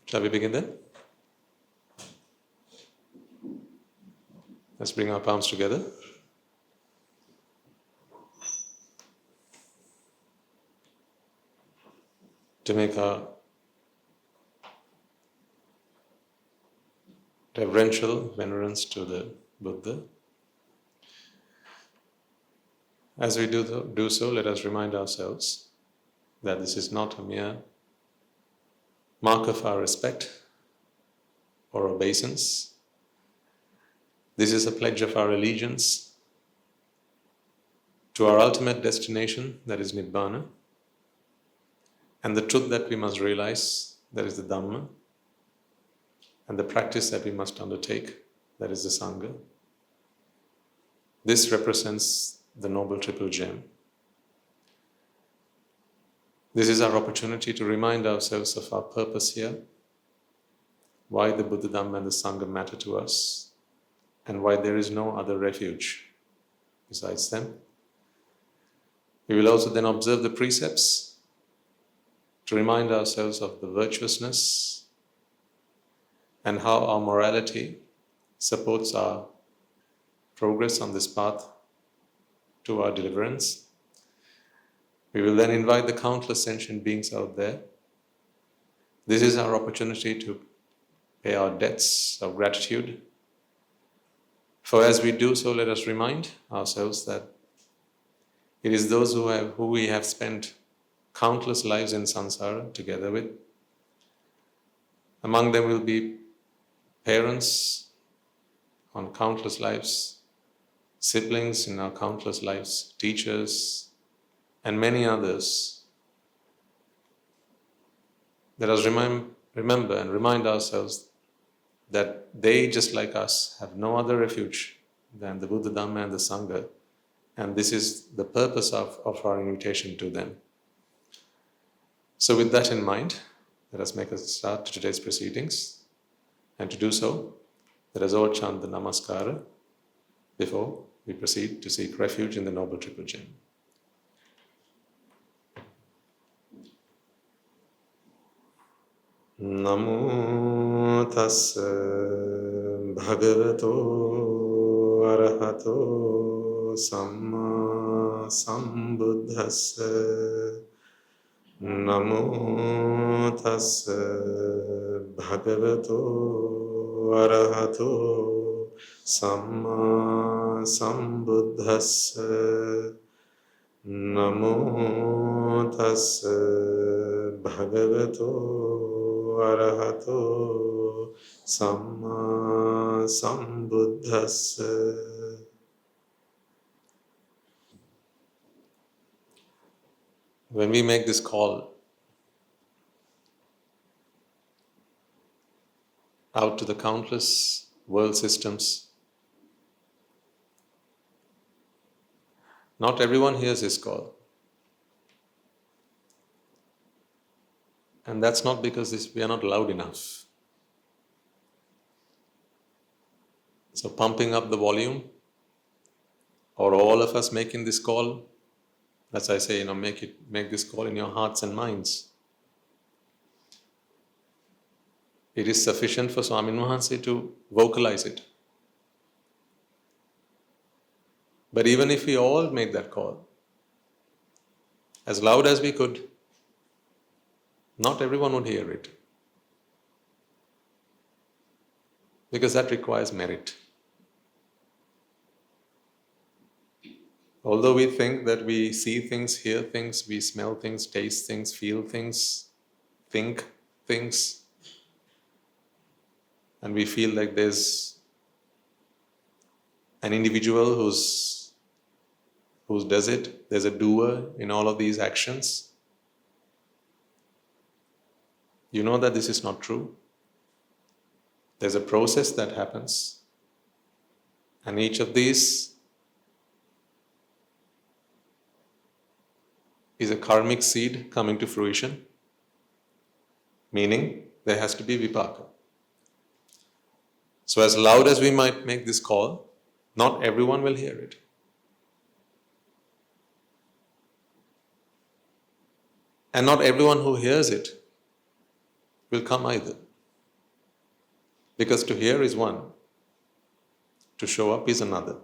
Shall we begin then? Let's bring our palms together. To make our reverential venerance to the Buddha. As we do so, let us remind ourselves that this is not a mere mark of our respect or obeisance. This is a pledge of our allegiance to our ultimate destination, that is Nibbāna, and the truth that we must realize, that is the Dhamma, and the practice that we must undertake, that is the Sangha. This represents the Noble Triple Gem. This is our opportunity to remind ourselves of our purpose here, why the Buddha, Dhamma and the Sangha matter to us, and why there is no other refuge besides them. We will also then observe the precepts to remind ourselves of the virtuousness and how our morality supports our progress on this path to our deliverance. We will then invite the countless sentient beings out there. This is our opportunity to pay our debts of gratitude. For as we do so, let us remind ourselves that it is those who we have spent countless lives in samsara together with. Among them will be parents on countless lives, siblings in our countless lives, teachers, and many others. Let us remember and remind ourselves that they, just like us, have no other refuge than the Buddha, Dhamma and the Sangha, and this is the purpose of our invitation to them. So with that in mind, let us make a start to today's proceedings, and to do so, let us all chant the Namaskara before we proceed to seek refuge in the Noble Triple Gem. Namo tassa bhagavato arahato samma sambuddhassa. Namo tassa bhagavato arahato samma sambuddhassa. Namo tassa bhagavato arahato samma sambuddhassa. When we make this call out to the countless world systems, not everyone hears this call. And that's not because we are not loud enough. So pumping up the volume, or all of us making this call, as I say, make this call in your hearts and minds. It is sufficient for Swamin Wahanse to vocalize it. But even if we all made that call, as loud as we could, not everyone would hear it. Because that requires merit. Although we think that we see things, hear things, we smell things, taste things, feel things, think things, and we feel like there's an individual who does it, there's a doer in all of these actions. You know that this is not true. There's a process that happens, and each of these is a karmic seed coming to fruition, meaning there has to be vipaka. So as loud as we might make this call, not everyone will hear it. And not everyone who hears it will come either. Because to hear is one, to show up is another.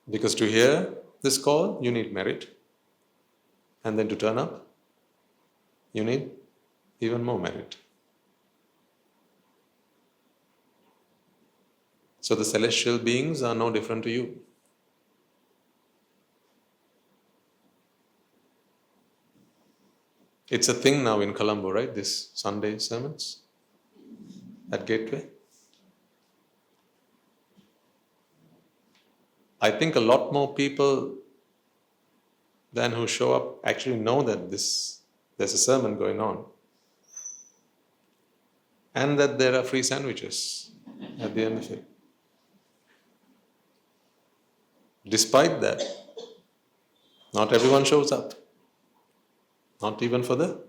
Because to hear this call, you need merit. And then to turn up, you need even more merit. So the celestial beings are no different to you. It's a thing now in Colombo, right? This Sunday sermons at Gateway. I think a lot more people than who show up actually know that there's a sermon going on. And that there are free sandwiches at the end of it. Despite that, not everyone shows up. Not even for the...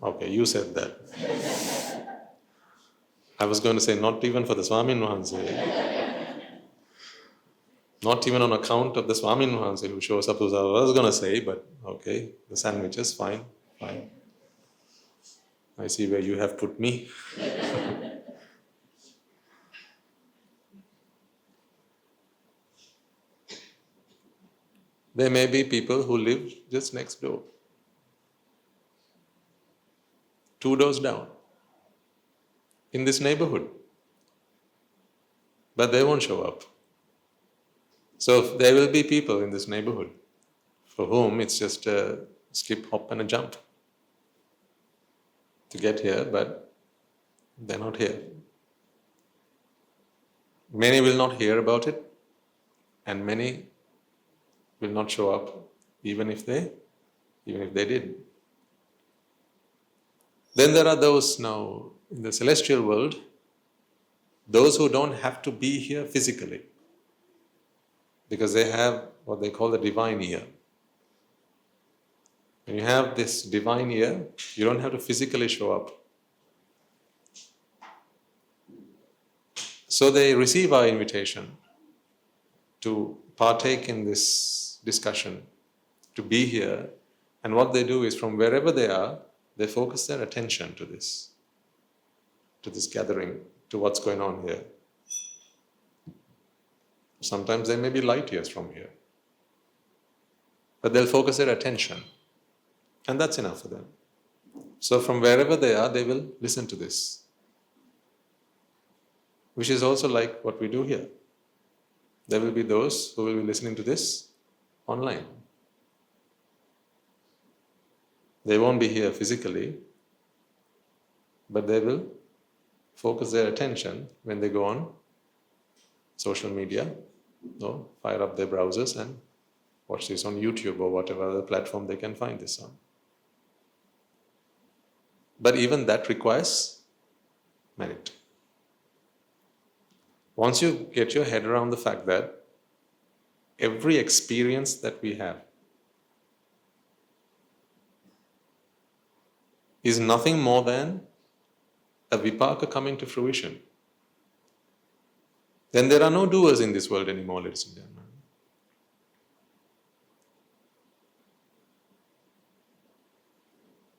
Okay, you said that. I was going to say not even for the Swamin Wahanse. Not even on account of the Swamin Wahanse who shows up, was I was going to say, but okay, the sandwiches, fine. I see where you have put me. There may be people who live just next door, 2 doors down, in this neighborhood, but they won't show up. So there will be people in this neighborhood for whom it's just a skip, hop and a jump to get here, but they're not here. Many will not hear about it, and many will not show up even if they did. Then there are those now in the celestial world, those who don't have to be here physically, because they have what they call the divine ear. When you have this divine ear, you don't have to physically show up. So they receive our invitation to partake in this discussion, to be here, and what they do is from wherever they are, they focus their attention to this gathering, to what's going on here. Sometimes they may be light years from here, but they'll focus their attention, and that's enough for them. So from wherever they are, they will listen to this, which is also like what we do here. There will be those who will be listening to this online. They won't be here physically, but they will focus their attention when they go on social media, or fire up their browsers and watch this on YouTube or whatever other platform they can find this on. But even that requires merit. Once you get your head around the fact that every experience that we have is nothing more than a vipaka coming to fruition, then there are no doers in this world anymore, ladies and gentlemen.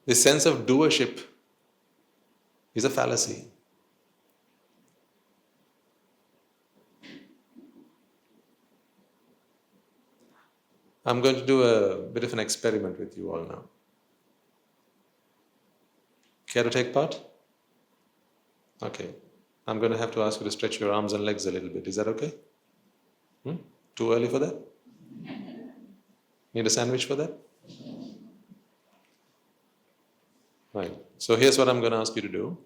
This sense of doership is a fallacy. I'm going to do a bit of an experiment with you all now. Care to take part? Okay. I'm going to have to ask you to stretch your arms and legs a little bit. Is that okay? Too early for that? Need a sandwich for that? Right. So here's what I'm going to ask you to do.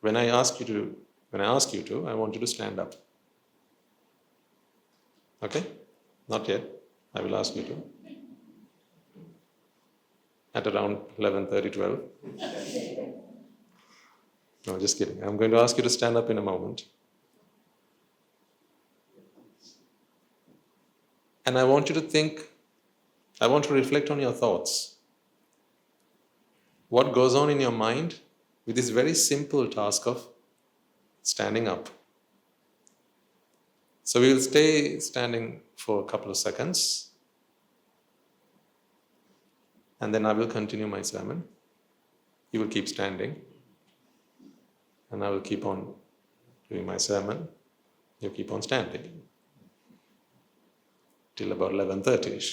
When I ask you to, I want you to stand up. Okay? Not yet. I will ask you to. At around 11:30, 12. No, just kidding. I'm going to ask you to stand up in a moment. And I want you to reflect on your thoughts. What goes on in your mind with this very simple task of standing up. So we will stay standing for a couple of seconds. and then I will continue my sermon. You will keep standing, and I will keep on doing my sermon. You keep on standing till about 11:30ish.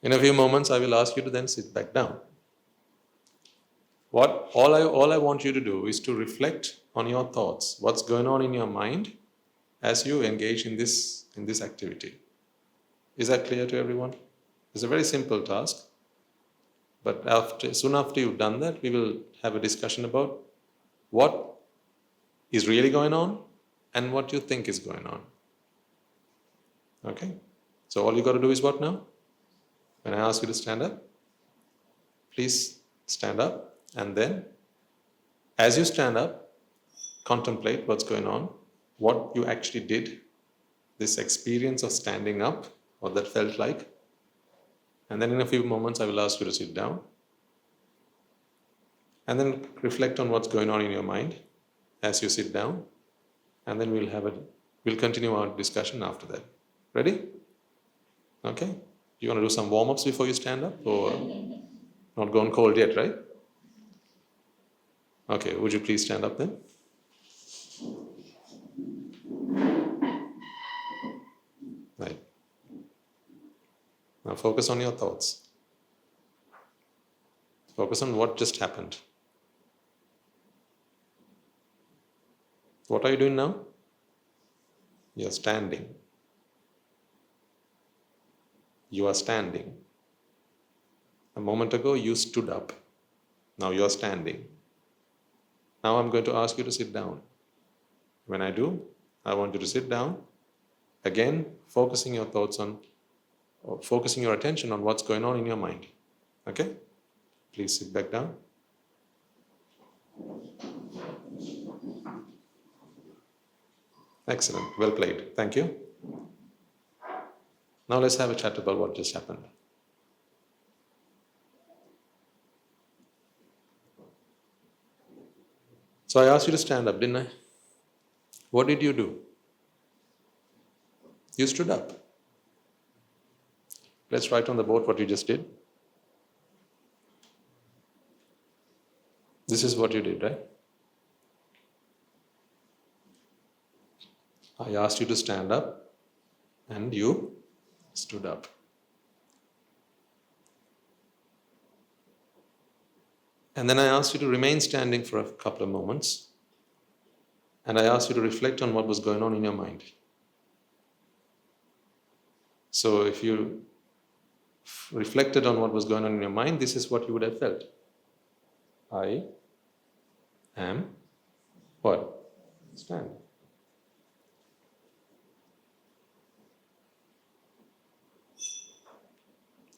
In a few moments, I will ask you to then sit back down. All I want you to do is to reflect on your thoughts, what's going on in your mind as you engage in this activity. Is that clear to everyone? It's a very simple task, but soon after you've done that, we will have a discussion about what is really going on and what you think is going on. Okay? So all you got to do is what now? When I ask you to stand up, please stand up, and then as you stand up, contemplate what's going on, what you actually did, this experience of standing up, what that felt like. And then in a few moments I will ask you to sit down, and then reflect on what's going on in your mind as you sit down, and then we'll continue our discussion after that. Ready? Okay? You want to do some warm-ups before you stand up, or not gone cold yet, right? Okay, would you please stand up then? Right. Now focus on your thoughts. Focus on what just happened. What are you doing now? You're standing. You are standing. A moment ago you stood up. Now you are standing. Now I'm going to ask you to sit down. When I do, I want you to sit down. Again, focusing your attention on what's going on in your mind. Okay? Please sit back down. Excellent. Well played. Thank you. Now let's have a chat about what just happened. So I asked you to stand up, didn't I? What did you do? You stood up. Let's write on the board what you just did. This is what you did, right? I asked you to stand up, and you stood up. And then I asked you to remain standing for a couple of moments, and I asked you to reflect on what was going on in your mind. So if you reflected on what was going on in your mind, this is what you would have felt. I am what? Standing.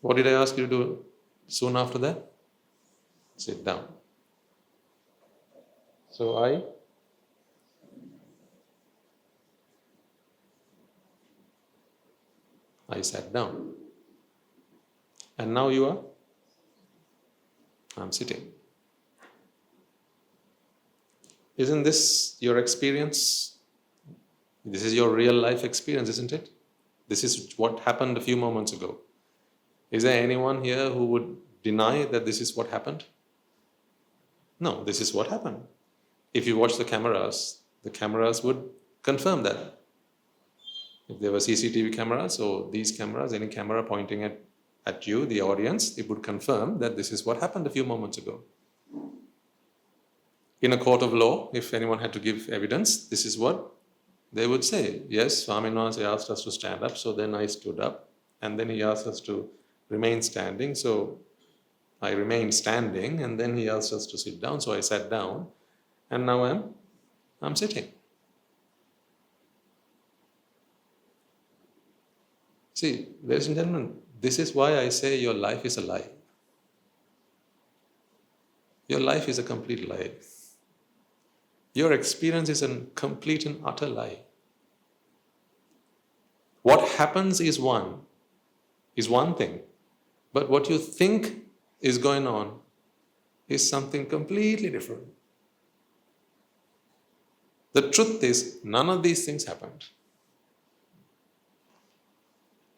What did I ask you to do soon after that? Sit down. So I sat down. And now you are? I'm sitting. Isn't this your experience? This is your real life experience, isn't it? This is what happened a few moments ago. Is there anyone here who would deny that this is what happened? No, this is what happened. If you watch the cameras would confirm that. If there were CCTV cameras or these cameras, any camera pointing at you, the audience, it would confirm that this is what happened a few moments ago. In a court of law, if anyone had to give evidence, this is what they would say. Yes, Swaminathan asked us to stand up, so then I stood up, and then he asked us to remain standing, so I remained standing, and then he asked us to sit down, so I sat down, and now I'm sitting. See, ladies and gentlemen, this is why I say your life is a lie. Your life is a complete lie. Your experience is a complete and utter lie. What happens is one thing, but what you think is going on is something completely different. The truth is, none of these things happened.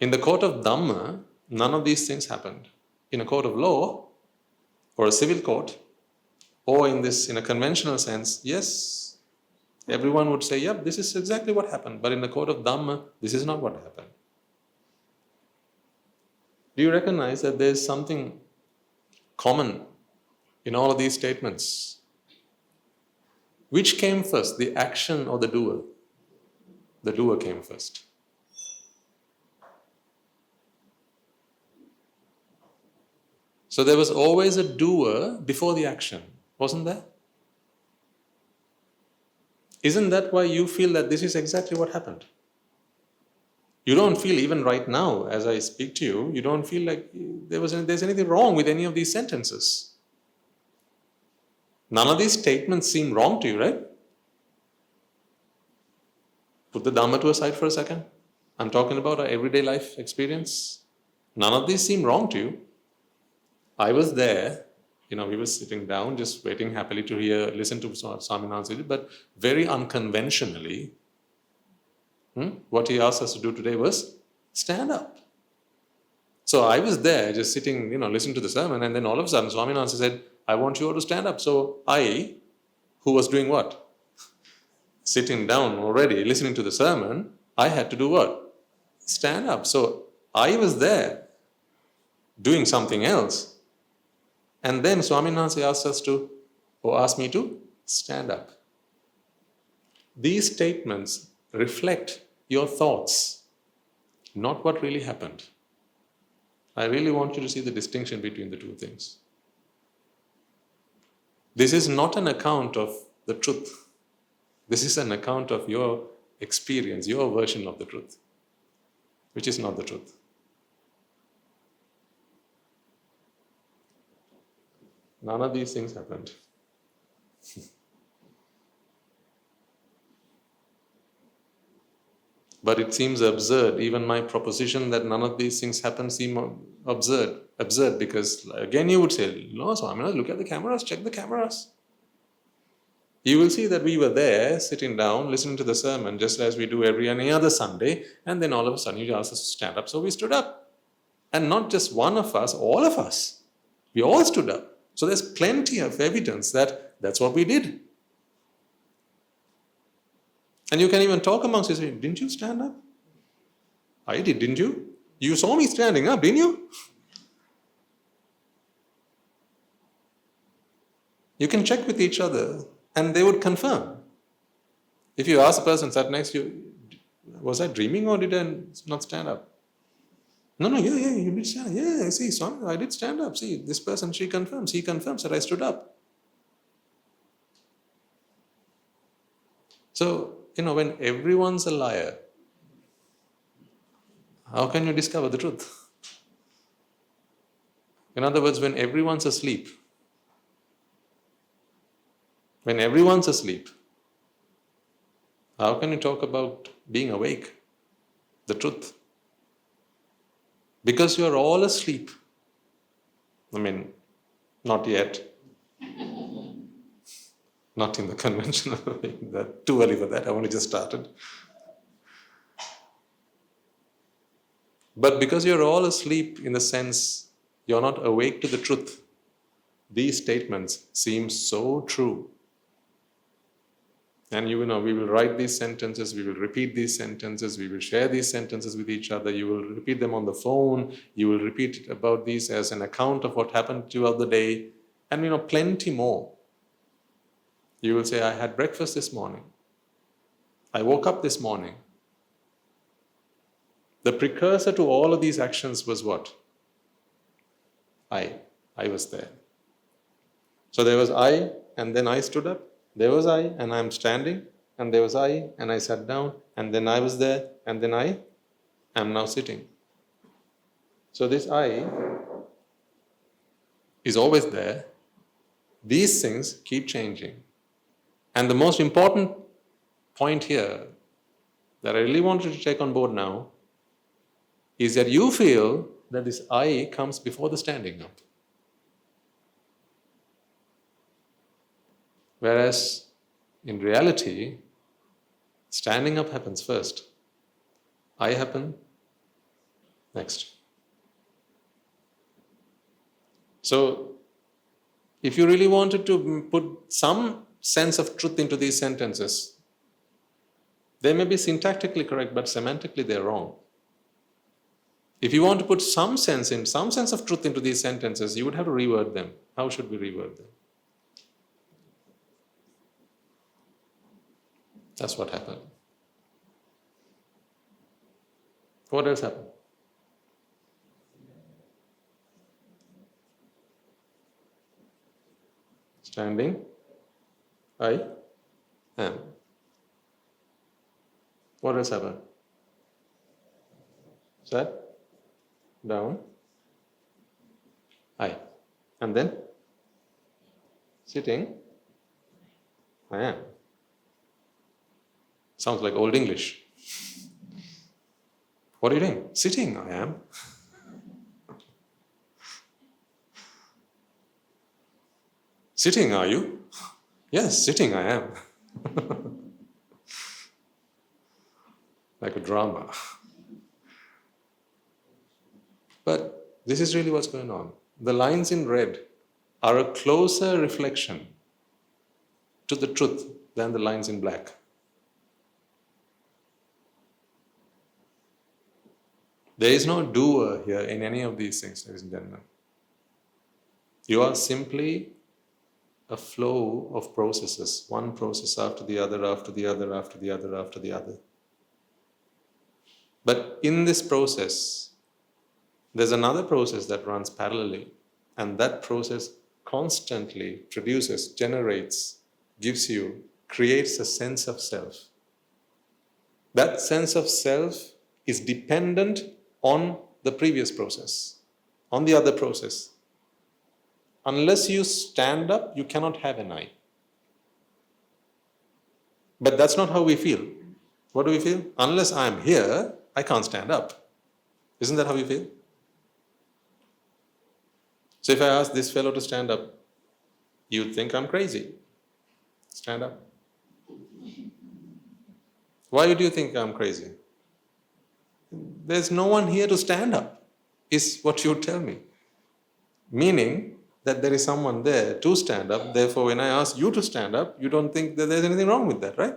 In the court of Dhamma, none of these things happened. In a court of law, or a civil court, or in a conventional sense, yes, everyone would say, yep, this is exactly what happened. But in the court of Dhamma, this is not what happened. Do you recognize that there's something common in all of these statements? Which came first, the action or the doer? The doer came first. So there was always a doer before the action, wasn't there? Isn't that why you feel that this is exactly what happened? You don't feel, even right now, as I speak to you, you don't feel like there's anything wrong with any of these sentences. None of these statements seem wrong to you, right? Put the Dhamma to aside for a second. I'm talking about our everyday life experience. None of these seem wrong to you. I was there, we were sitting down, just waiting happily to listen to Swaminathan's, but very unconventionally, what he asked us to do today was stand up. So I was there, just sitting, listening to the sermon, and then all of a sudden, Swaminathan said, I want you all to stand up. So I, who was doing what? Sitting down already, listening to the sermon, I had to do what? Stand up. So I was there, doing something else. And then Swaminathan asked me to stand up. These statements reflect your thoughts, not what really happened. I really want you to see the distinction between the two things. This is not an account of the truth. This is an account of your experience, your version of the truth, which is not the truth. None of these things happened. But it seems absurd. Even my proposition that none of these things happen seem absurd. Absurd because, again, you would say, no, Swami, look at the cameras, check the cameras. You will see that we were there, sitting down, listening to the sermon, just as we do any other Sunday, and then all of a sudden you asked us to stand up, so we stood up. And not just one of us, all of us. We all stood up. So there's plenty of evidence that that's what we did. And you can even talk amongst yourselves, didn't you stand up? I did, didn't you? You saw me standing up, didn't you? You can check with each other and they would confirm. If you ask the person sat next to you, was I dreaming or did I not stand up? No, yeah, you did stand up. Yeah, see, Swami, I did stand up. See, this person, he confirms that I stood up. So, when everyone's a liar, how can you discover the truth? In other words, when everyone's asleep, how can you talk about being awake? The truth. Because you're all asleep. Not yet. Not in the conventional way. Too early for that. I've only just started. But because you're all asleep in the sense you're not awake to the truth, these statements seem so true. And we will write these sentences, we will repeat these sentences, we will share these sentences with each other, you will repeat them on the phone, you will repeat about these as an account of what happened throughout the day, and plenty more. You will say, I had breakfast this morning. I woke up this morning. The precursor to all of these actions was what? I was there. So there was I, and then I stood up. There was I, and I'm standing. And there was I, and I sat down. And then I was there, and then I am now sitting. So this I is always there. These things keep changing. And the most important point here that I really want you to take on board now is that you feel that this I comes before the standing up. Whereas in reality, standing up happens first. I happen, Next. So, if you really wanted to put some sense of truth into these sentences, they may be syntactically correct, but semantically they're wrong. If you want to put some sense of truth into these sentences, you would have to reword them. How should we reword them? That's what happened. What else happened? Standing, I am. What else happened? Sat, down, I. And then? Sitting, I am. Sounds like old English. What are you doing? Sitting, I am. Sitting, are you? Yes, sitting, I am. Like a drama. But this is really what's going on. The lines in red are a closer reflection to the truth than the lines in black. There is no doer here in any of these things, ladies and gentlemen. You are simply a flow of processes, one process after the other, after the other, after the other, after the other. But in this process, there's another process that runs parallelly, and that process constantly produces, generates, gives you, creates a sense of self. That sense of self is dependent on the previous process, on the other process. Unless you stand up, you cannot have an I. But that's not how we feel. What do we feel? Unless I'm here, I can't stand up. Isn't that how we feel? So if I ask this fellow to stand up, you'd think I'm crazy. Stand up. Why do you think I'm crazy? There's no one here to stand up, is what you tell me. Meaning that there is someone there to stand up, therefore when I ask you to stand up, you don't think that there's anything wrong with that, right?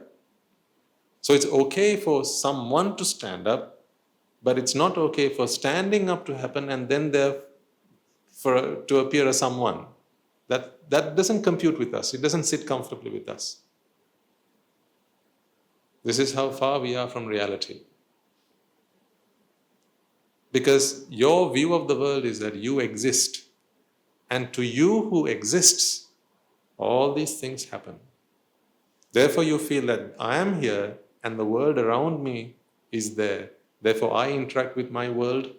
So it's okay for someone to stand up, but it's not okay for standing up to happen and then there to appear as someone. That doesn't compute with us. It doesn't sit comfortably with us. This is how far we are from reality. Because your view of the world is that you exist. And to you who exists, all these things happen. Therefore you feel that I am here and the world around me is there. Therefore I interact with my world.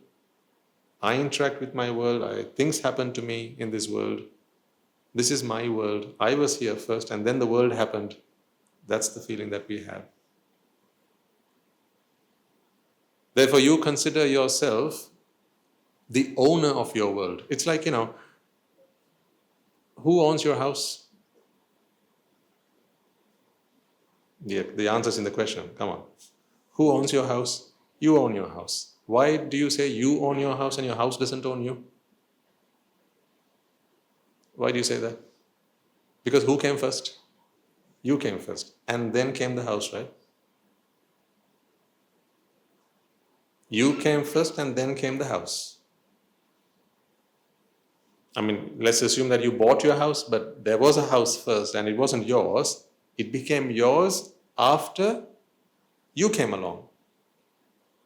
Things happen to me in this world. This is my world. I was here first and then the world happened. That's the feeling that we have. Therefore you consider yourself the owner of your world. It's like, who owns your house? The answer's in the question. Come on. Who owns your house? You own your house. Why do you say you own your house and your house doesn't own you? Why do you say that? Because who came first? You came first. And then came the house, right? You came first and then came the house. I mean, let's assume that you bought your house, but there was a house first and it wasn't yours. It became yours after you came along.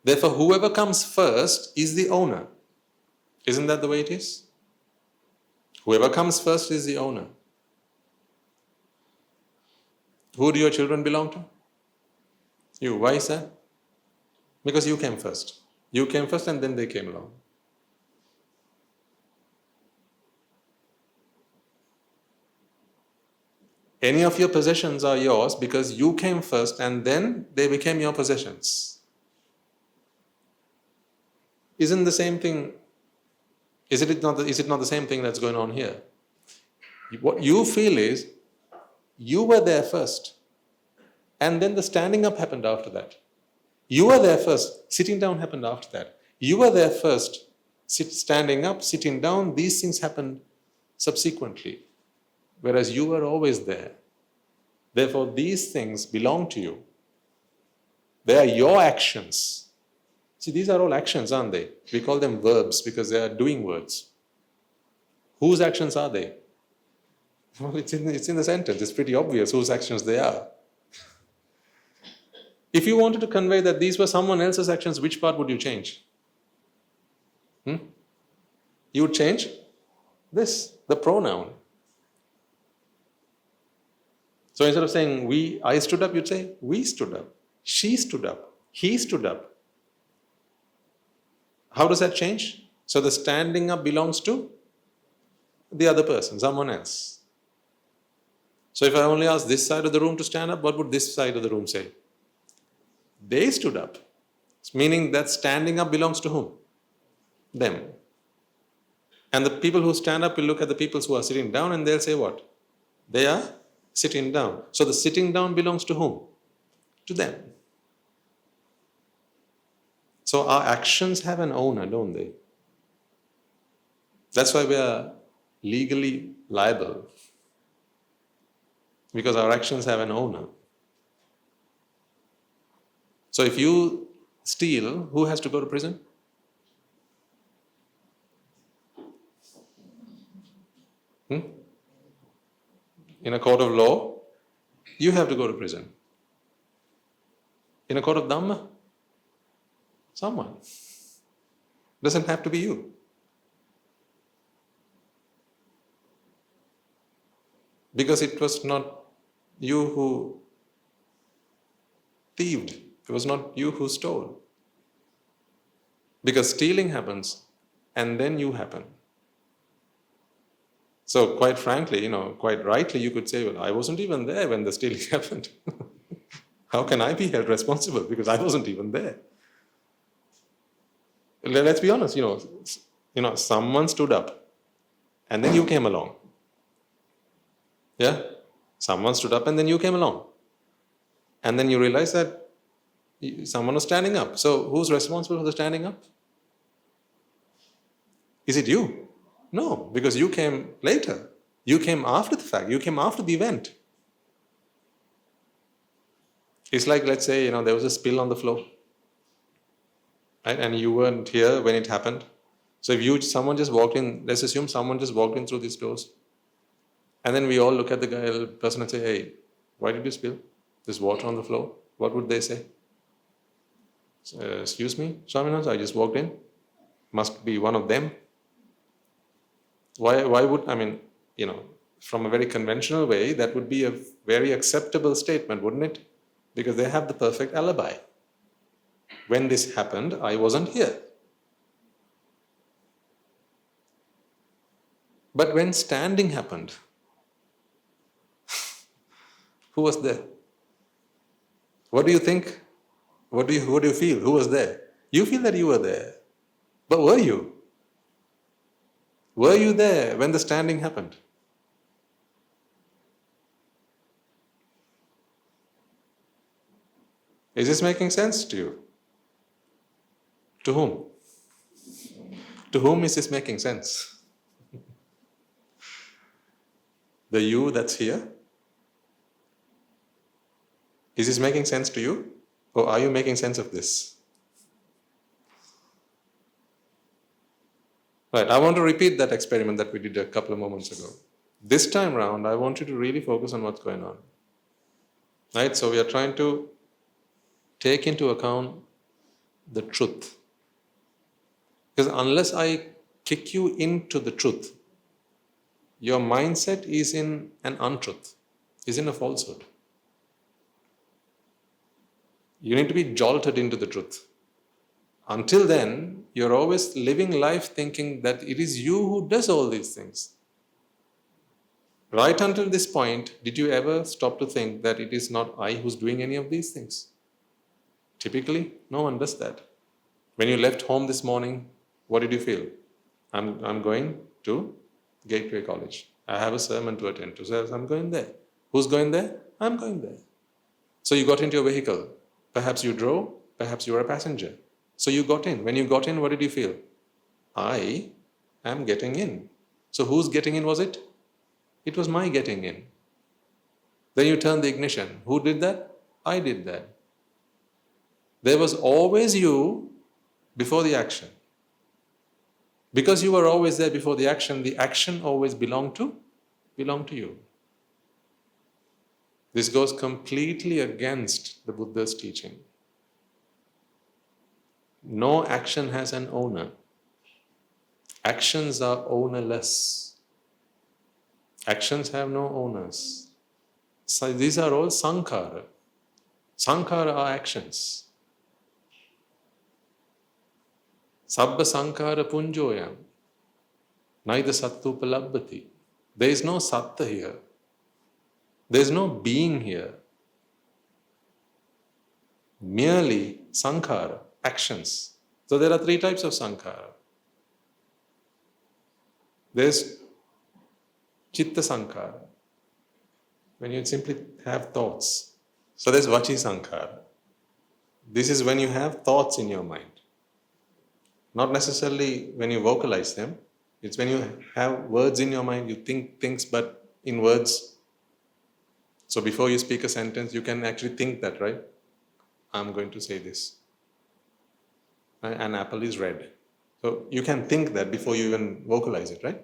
Therefore, whoever comes first is the owner. Isn't that the way it is? Whoever comes first is the owner. Who do your children belong to? You. Why is that? Because you came first. You came first and then they came along. Any of your possessions are yours because you came first and then they became your possessions. Isn't the same thing, is it not the same thing that's going on here? What you feel is, you were there first and then the standing up happened after that. You were there first, sitting down happened after that. You were there first, standing up, sitting down, these things happened subsequently, whereas you were always there. Therefore, these things belong to you. They are your actions. See, these are all actions, aren't they? We call them verbs because they are doing words. Whose actions are they? Well, it's in the sentence. It's pretty obvious whose actions they are. If you wanted to convey that these were someone else's actions, which part would you change? You would change this, the pronoun. So instead of saying I stood up, you'd say we stood up, she stood up, he stood up. How does that change? So the standing up belongs to the other person, someone else. So if I only ask this side of the room to stand up, what would this side of the room say? They stood up. Meaning that standing up belongs to whom? Them. And the people who stand up will look at the people who are sitting down and they'll say what? They are sitting down. So the sitting down belongs to whom? To them. So our actions have an owner, don't they? That's why we are legally liable. Because our actions have an owner. So if you steal, who has to go to prison? In a court of law, you have to go to prison. In a court of Dhamma, someone. Doesn't have to be you. Because it was not you who thieved. It was not you who stole. Because stealing happens and then you happen. So quite frankly, quite rightly, you could say, well, I wasn't even there when the stealing happened. How can I be held responsible? Because I wasn't even there. Let's be honest, someone stood up and then you came along. Yeah? Someone stood up and then you came along. And then you realize that someone was standing up. So who's responsible for the standing up? Is it you? No, because you came later. You came after the fact. You came after the event. It's like, let's say, there was a spill on the floor. Right? And you weren't here when it happened. So if someone just walked in, let's assume someone just walked in through these doors. And then we all look at the person and say, hey, why did you spill? There's water on the floor. What would they say? Excuse me, Swaminatha, I just walked in. Must be one of them. Why would, from a very conventional way, that would be a very acceptable statement, wouldn't it? Because they have the perfect alibi. When this happened, I wasn't here. But when standing happened, who was there? What do you think? What do you feel? Who was there? You feel that you were there. But were you? Were you there when the standing happened? Is this making sense to you? To whom? To whom is this making sense? The you that's here? Is this making sense to you? Or are you making sense of this? Right, I want to repeat that experiment that we did a couple of moments ago. This time round, I want you to really focus on what's going on. Right, so we are trying to take into account the truth. Because unless I kick you into the truth, your mindset is in an untruth, is in a falsehood. You need to be jolted into the truth. Until then, you're always living life thinking that it is you who does all these things. Right until this point, did you ever stop to think that it is not I who's doing any of these things? Typically, no one does that. When you left home this morning, what did you feel? I'm going to Gateway College. I have a sermon to attend to, so I'm going there. Who's going there? I'm going there. So you got into your vehicle. Perhaps you drove, perhaps you were a passenger. So you got in. When you got in, what did you feel? I am getting in. So whose getting in was it? It was my getting in. Then you turn the ignition. Who did that? I did that. There was always you before the action. Because you were always there before the action always belonged to you. This goes completely against the Buddha's teaching. No action has an owner. Actions are ownerless. Actions have no owners. So these are all sankhara. Sankhara are actions. Sabba sankhara punjoyam. Naida sattupalabbhati. There is no satta here. There is no being here. Merely sankhara, actions. So there are three types of sankhara. There's chitta sankhara, when you simply have thoughts. So there's vachi sankhara. This is when you have thoughts in your mind. Not necessarily when you vocalize them. It's when you have words in your mind, you think things but in words. So before you speak a sentence, you can actually think that, right? I'm going to say this. An apple is red. So you can think that before you even vocalize it, right?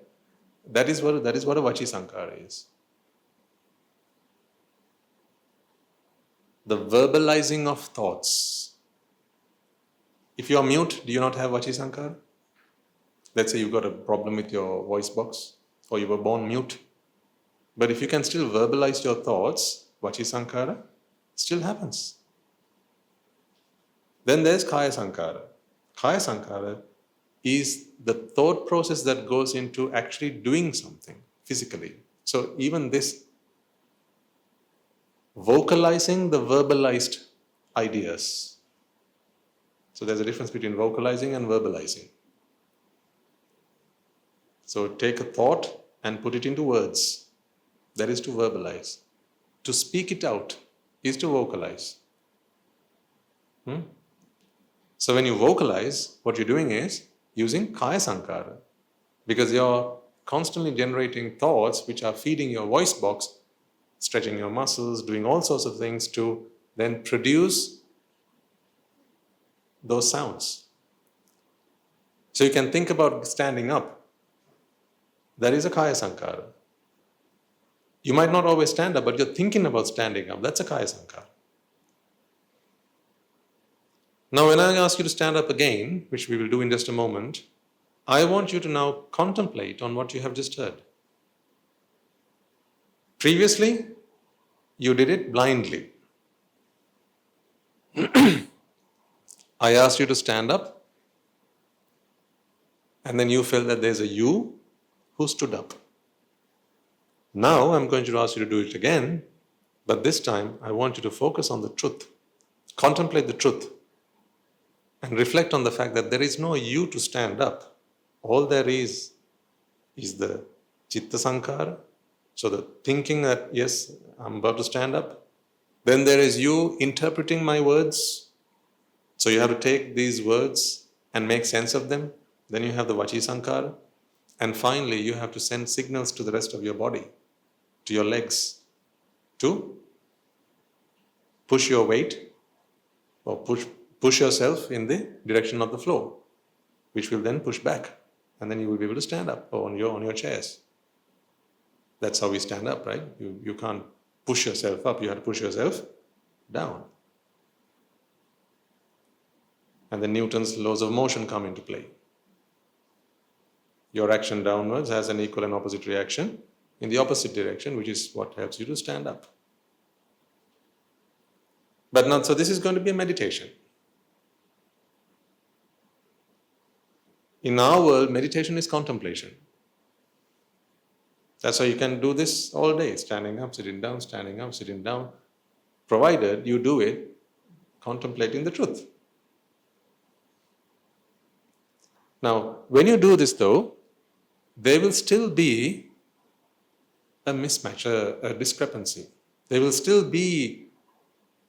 That is what a vachi sankhara is. The verbalizing of thoughts. If you are mute, do you not have vachi sankhara? Let's say you've got a problem with your voice box, or you were born mute. But if you can still verbalize your thoughts, vachi sankhara still happens. Then there's kaya sankhara. Kaya sankhara is the thought process that goes into actually doing something physically. So even this, vocalizing the verbalized ideas. So there's a difference between vocalizing and verbalizing. So take a thought and put it into words. That is to verbalize. To speak it out is to vocalize. So when you vocalize, what you're doing is using kaya sankhara, because you're constantly generating thoughts which are feeding your voice box, stretching your muscles, doing all sorts of things to then produce those sounds. So you can think about standing up. That is a kaya sankhara. You might not always stand up, but you're thinking about standing up. That's a kaya sankhara. Now, when I ask you to stand up again, which we will do in just a moment, I want you to now contemplate on what you have just heard. Previously, you did it blindly. I asked you to stand up, and then you felt that there's a you who stood up. Now I'm going to ask you to do it again, but this time I want you to focus on the truth. Contemplate the truth and reflect on the fact that there is no you to stand up. All there is the chitta sankhara, so the thinking that, yes, I'm about to stand up. Then there is you interpreting my words. So you have to take these words and make sense of them. Then you have the vachi sankhara. And finally, you have to send signals to the rest of your body, to your legs, to push your weight or push yourself in the direction of the flow, which will then push back. And then you will be able to stand up on your chairs. That's how we stand up, right? You can't push yourself up, you have to push yourself down. And then Newton's laws of motion come into play. Your action downwards has an equal and opposite reaction in the opposite direction, which is what helps you to stand up. But now, so this is going to be a meditation. In our world, meditation is contemplation. That's why you can do this all day, standing up, sitting down, standing up, sitting down, provided you do it contemplating the truth. Now, when you do this though, there will still be a mismatch, a discrepancy. There will still be,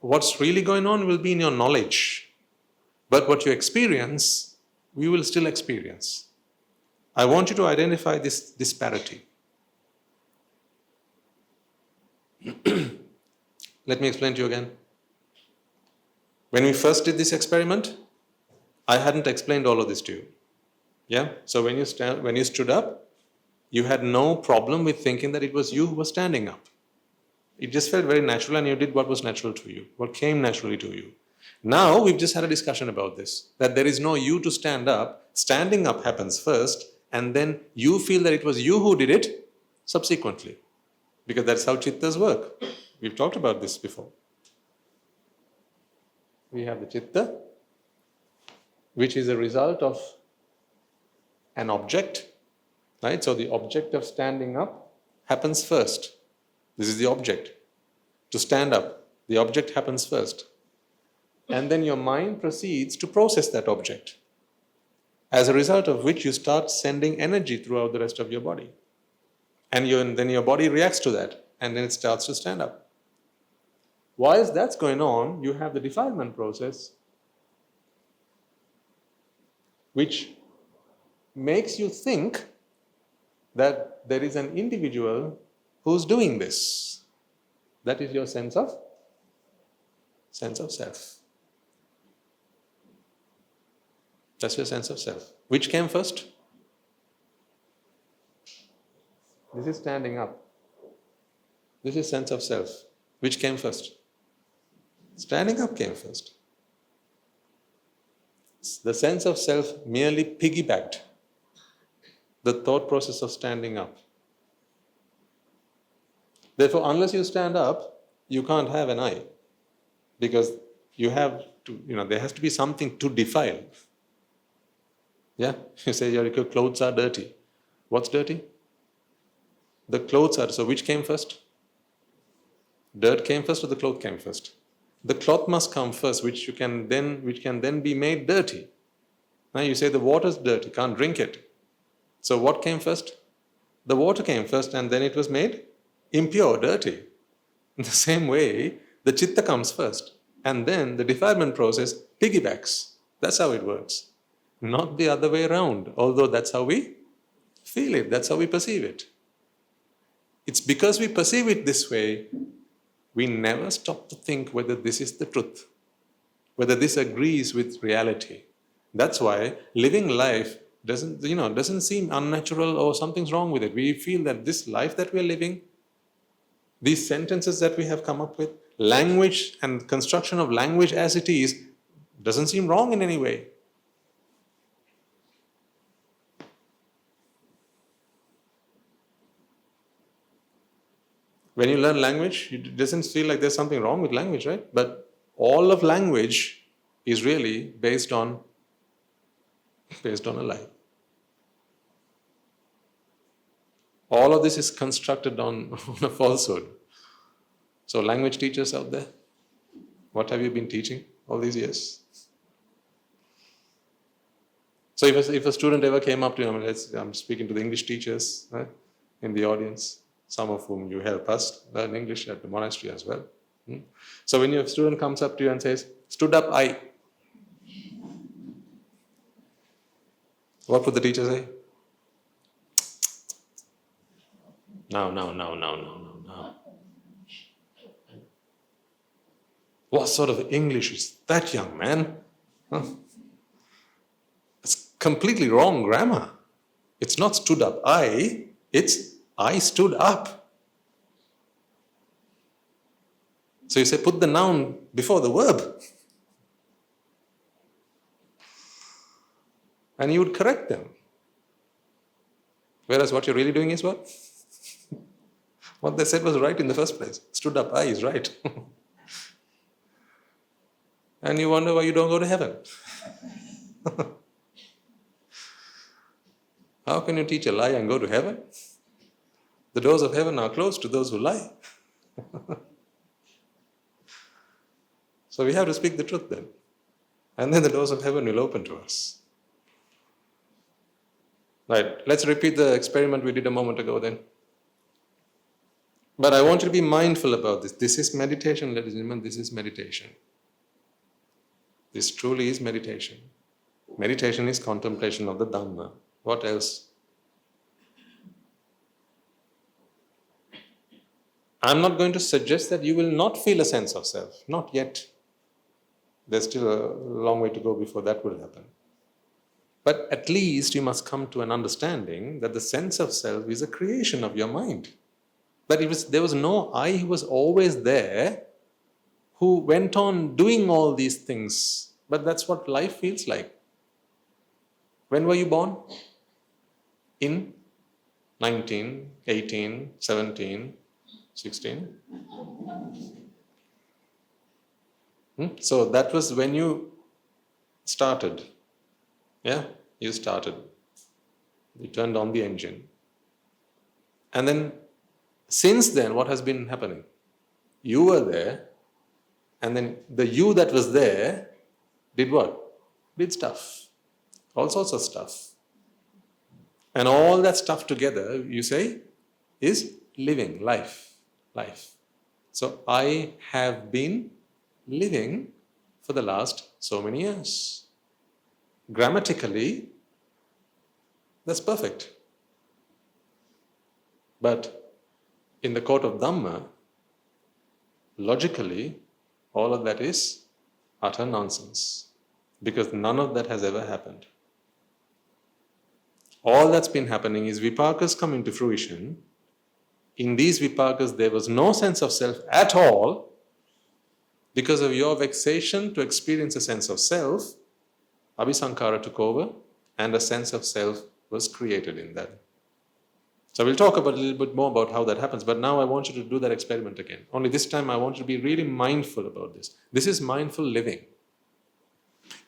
what's really going on will be in your knowledge. But what you experience, we will still experience. I want you to identify this disparity. Let me explain to you again. When we first did this experiment, I hadn't explained all of this to you. Yeah? So when you stood up, you had no problem with thinking that it was you who was standing up. It just felt very natural, and you did what was natural to you, what came naturally to you. Now we've just had a discussion about this, that there is no you to stand up. Standing up happens first, and then you feel that it was you who did it subsequently. Because that's how chittas work. We've talked about this before. We have the chitta, which is a result of an object, right? So the object of standing up happens first. This is the object. To stand up, the object happens first. And then your mind proceeds to process that object. As a result of which you start sending energy throughout the rest of your body. And then your body reacts to that, and then it starts to stand up. Whilst that's going on, you have the defilement process, which makes you think that there is an individual who's doing this. That is your sense of self. That's your sense of self. Which came first? This is standing up. This is sense of self. Which came first? Standing up came first. The sense of self merely piggybacked the thought process of standing up. Therefore, unless you stand up, you can't have an I. Because you have to, there has to be something to defile. Yeah? You say your clothes are dirty. What's dirty? The clothes are, so which came first? Dirt came first or the cloth came first? The cloth must come first, which can then be made dirty. Now you say the water's dirty, can't drink it. So what came first? The water came first, and then it was made impure, dirty. In the same way, the chitta comes first, and then the defilement process piggybacks. That's how it works. Not the other way around, although that's how we feel it, that's how we perceive it. It's because we perceive it this way, we never stop to think whether this is the truth, whether this agrees with reality. That's why living life doesn't seem unnatural or something's wrong with it. We feel that this life that we're living, these sentences that we have come up with, language and construction of language as it is, doesn't seem wrong in any way. When you learn language, it doesn't feel like there's something wrong with language, right? But all of language is really based on a lie. All of this is constructed on a falsehood. So language teachers out there, what have you been teaching all these years? So if a student ever came up to you, I'm speaking to the English teachers, right, in the audience, some of whom you help us learn English at the monastery as well. So when your student comes up to you and says, stood up, I. What would the teacher say? No. What sort of English is that, young man? Huh? It's completely wrong grammar. It's not stood up, I. It's I stood up. So you say, put the noun before the verb. And you would correct them. Whereas what you're really doing is what? What they said was right in the first place. Stood up, I is right. And you wonder why you don't go to heaven. How can you teach a lie and go to heaven? The doors of heaven are closed to those who lie. So we have to speak the truth then. And then the doors of heaven will open to us. Right, let's repeat the experiment we did a moment ago then. But I want you to be mindful about this. This is meditation, ladies and gentlemen, this is meditation. This truly is meditation. Meditation is contemplation of the Dhamma. What else? I'm not going to suggest that you will not feel a sense of self. Not yet. There's still a long way to go before that will happen. But at least you must come to an understanding that the sense of self is a creation of your mind. But there was no I who was always there, who went on doing all these things. But that's what life feels like. When were you born? In 19, 18, 17, 16? So that was when you started. Yeah, you started. You turned on the engine. And then, since then, what has been happening? You were there, and then the you that was there did what? Did stuff. All sorts of stuff. And all that stuff together, you say, is living, life. So I have been living for the last so many years. Grammatically, that's perfect. But in the court of Dhamma, logically, all of that is utter nonsense. Because none of that has ever happened. All that's been happening is vipakas come into fruition. In these vipakas, there was no sense of self at all. Because of your vexation to experience a sense of self, abhisankara took over and a sense of self was created in that. So we'll talk about a little bit more about how that happens, but now I want you to do that experiment again. Only this time I want you to be really mindful about this. This is mindful living.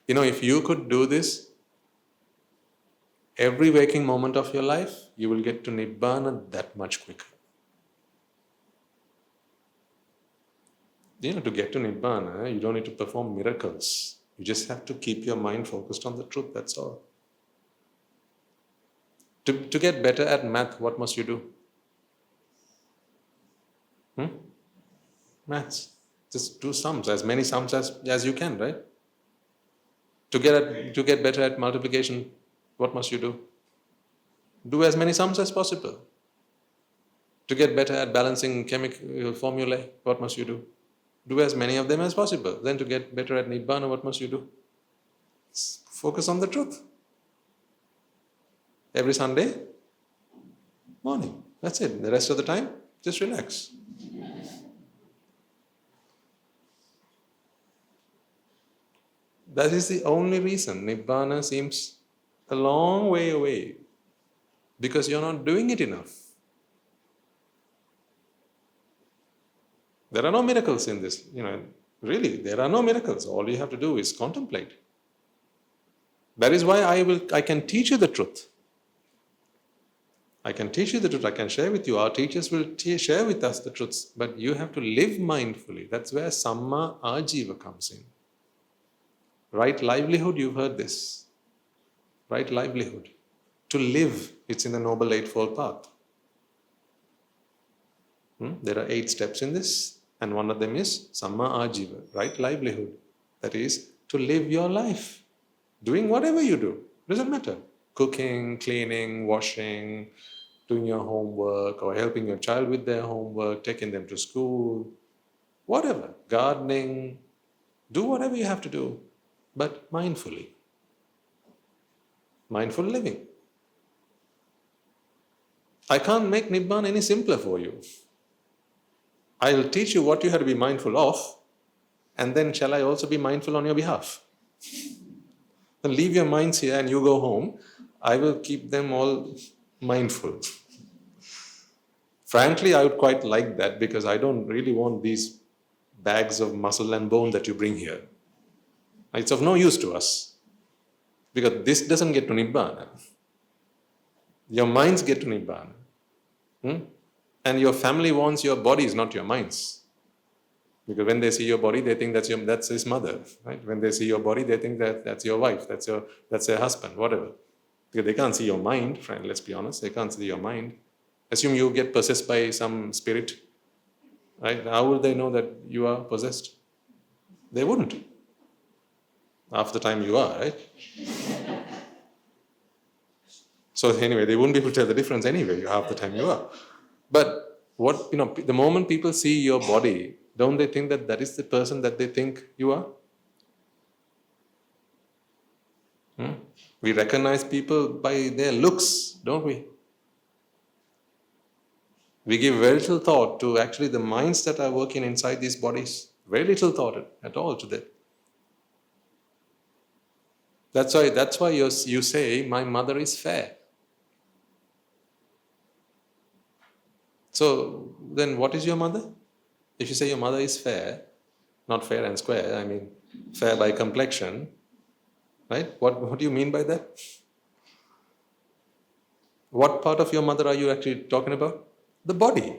You know, if you could do this every waking moment of your life, you will get to Nibbāna that much quicker. You know, to get to Nibbāna, you don't need to perform miracles. You just have to keep your mind focused on the truth, that's all. To get better at math, what must you do? Maths. Just do sums, as many sums as you can, right? To get better at multiplication, what must you do? Do as many sums as possible. To get better at balancing chemical formulae, what must you do? Do as many of them as possible. Then to get better at Nibbāna, what must you do? Focus on the truth. Every Sunday morning. That's it. The rest of the time, just relax. That is the only reason Nibbāna seems a long way away. Because you're not doing it enough. There are no miracles in this. Really, there are no miracles. All you have to do is contemplate. That is why I can teach you the truth. I can teach you the truth. I can share with you. Our teachers will share with us the truths. But you have to live mindfully. That's where Samma Ajiva comes in. Right livelihood, you've heard this. Right livelihood. To live, it's in the Noble Eightfold Path. There are 8 steps in this. And one of them is Samma Ajiva, right livelihood. That is, to live your life. Doing whatever you do. Doesn't matter. Cooking, cleaning, washing, doing your homework, or helping your child with their homework, taking them to school, whatever. Gardening. Do whatever you have to do, but mindfully. Mindful living. I can't make Nibbāna any simpler for you. I'll teach you what you have to be mindful of, and then shall I also be mindful on your behalf? Then leave your minds here and you go home. I will keep them all mindful. Frankly, I would quite like that because I don't really want these bags of muscle and bone that you bring here. It's of no use to us because this doesn't get to Nibbāna. Your minds get to Nibbāna. And your family wants your bodies, not your minds. Because when they see your body, they think that's his mother. Right? When they see your body, they think that's your wife, that's their husband, whatever. Because they can't see your mind, friend, let's be honest. They can't see your mind. Assume you get possessed by some spirit. Right? How would they know that you are possessed? They wouldn't. Half the time you are, right? So anyway, they wouldn't be able to tell the difference anyway, half the time you are. But the moment people see your body, don't they think that that is the person that they think you are? We recognize people by their looks, don't we? We give very little thought to actually the minds that are working inside these bodies. Very little thought at all to that. That's why you say, my mother is fair. So then what is your mother? If you say your mother is fair, not fair and square, I mean fair by complexion, right? What do you mean by that? What part of your mother are you actually talking about? The body.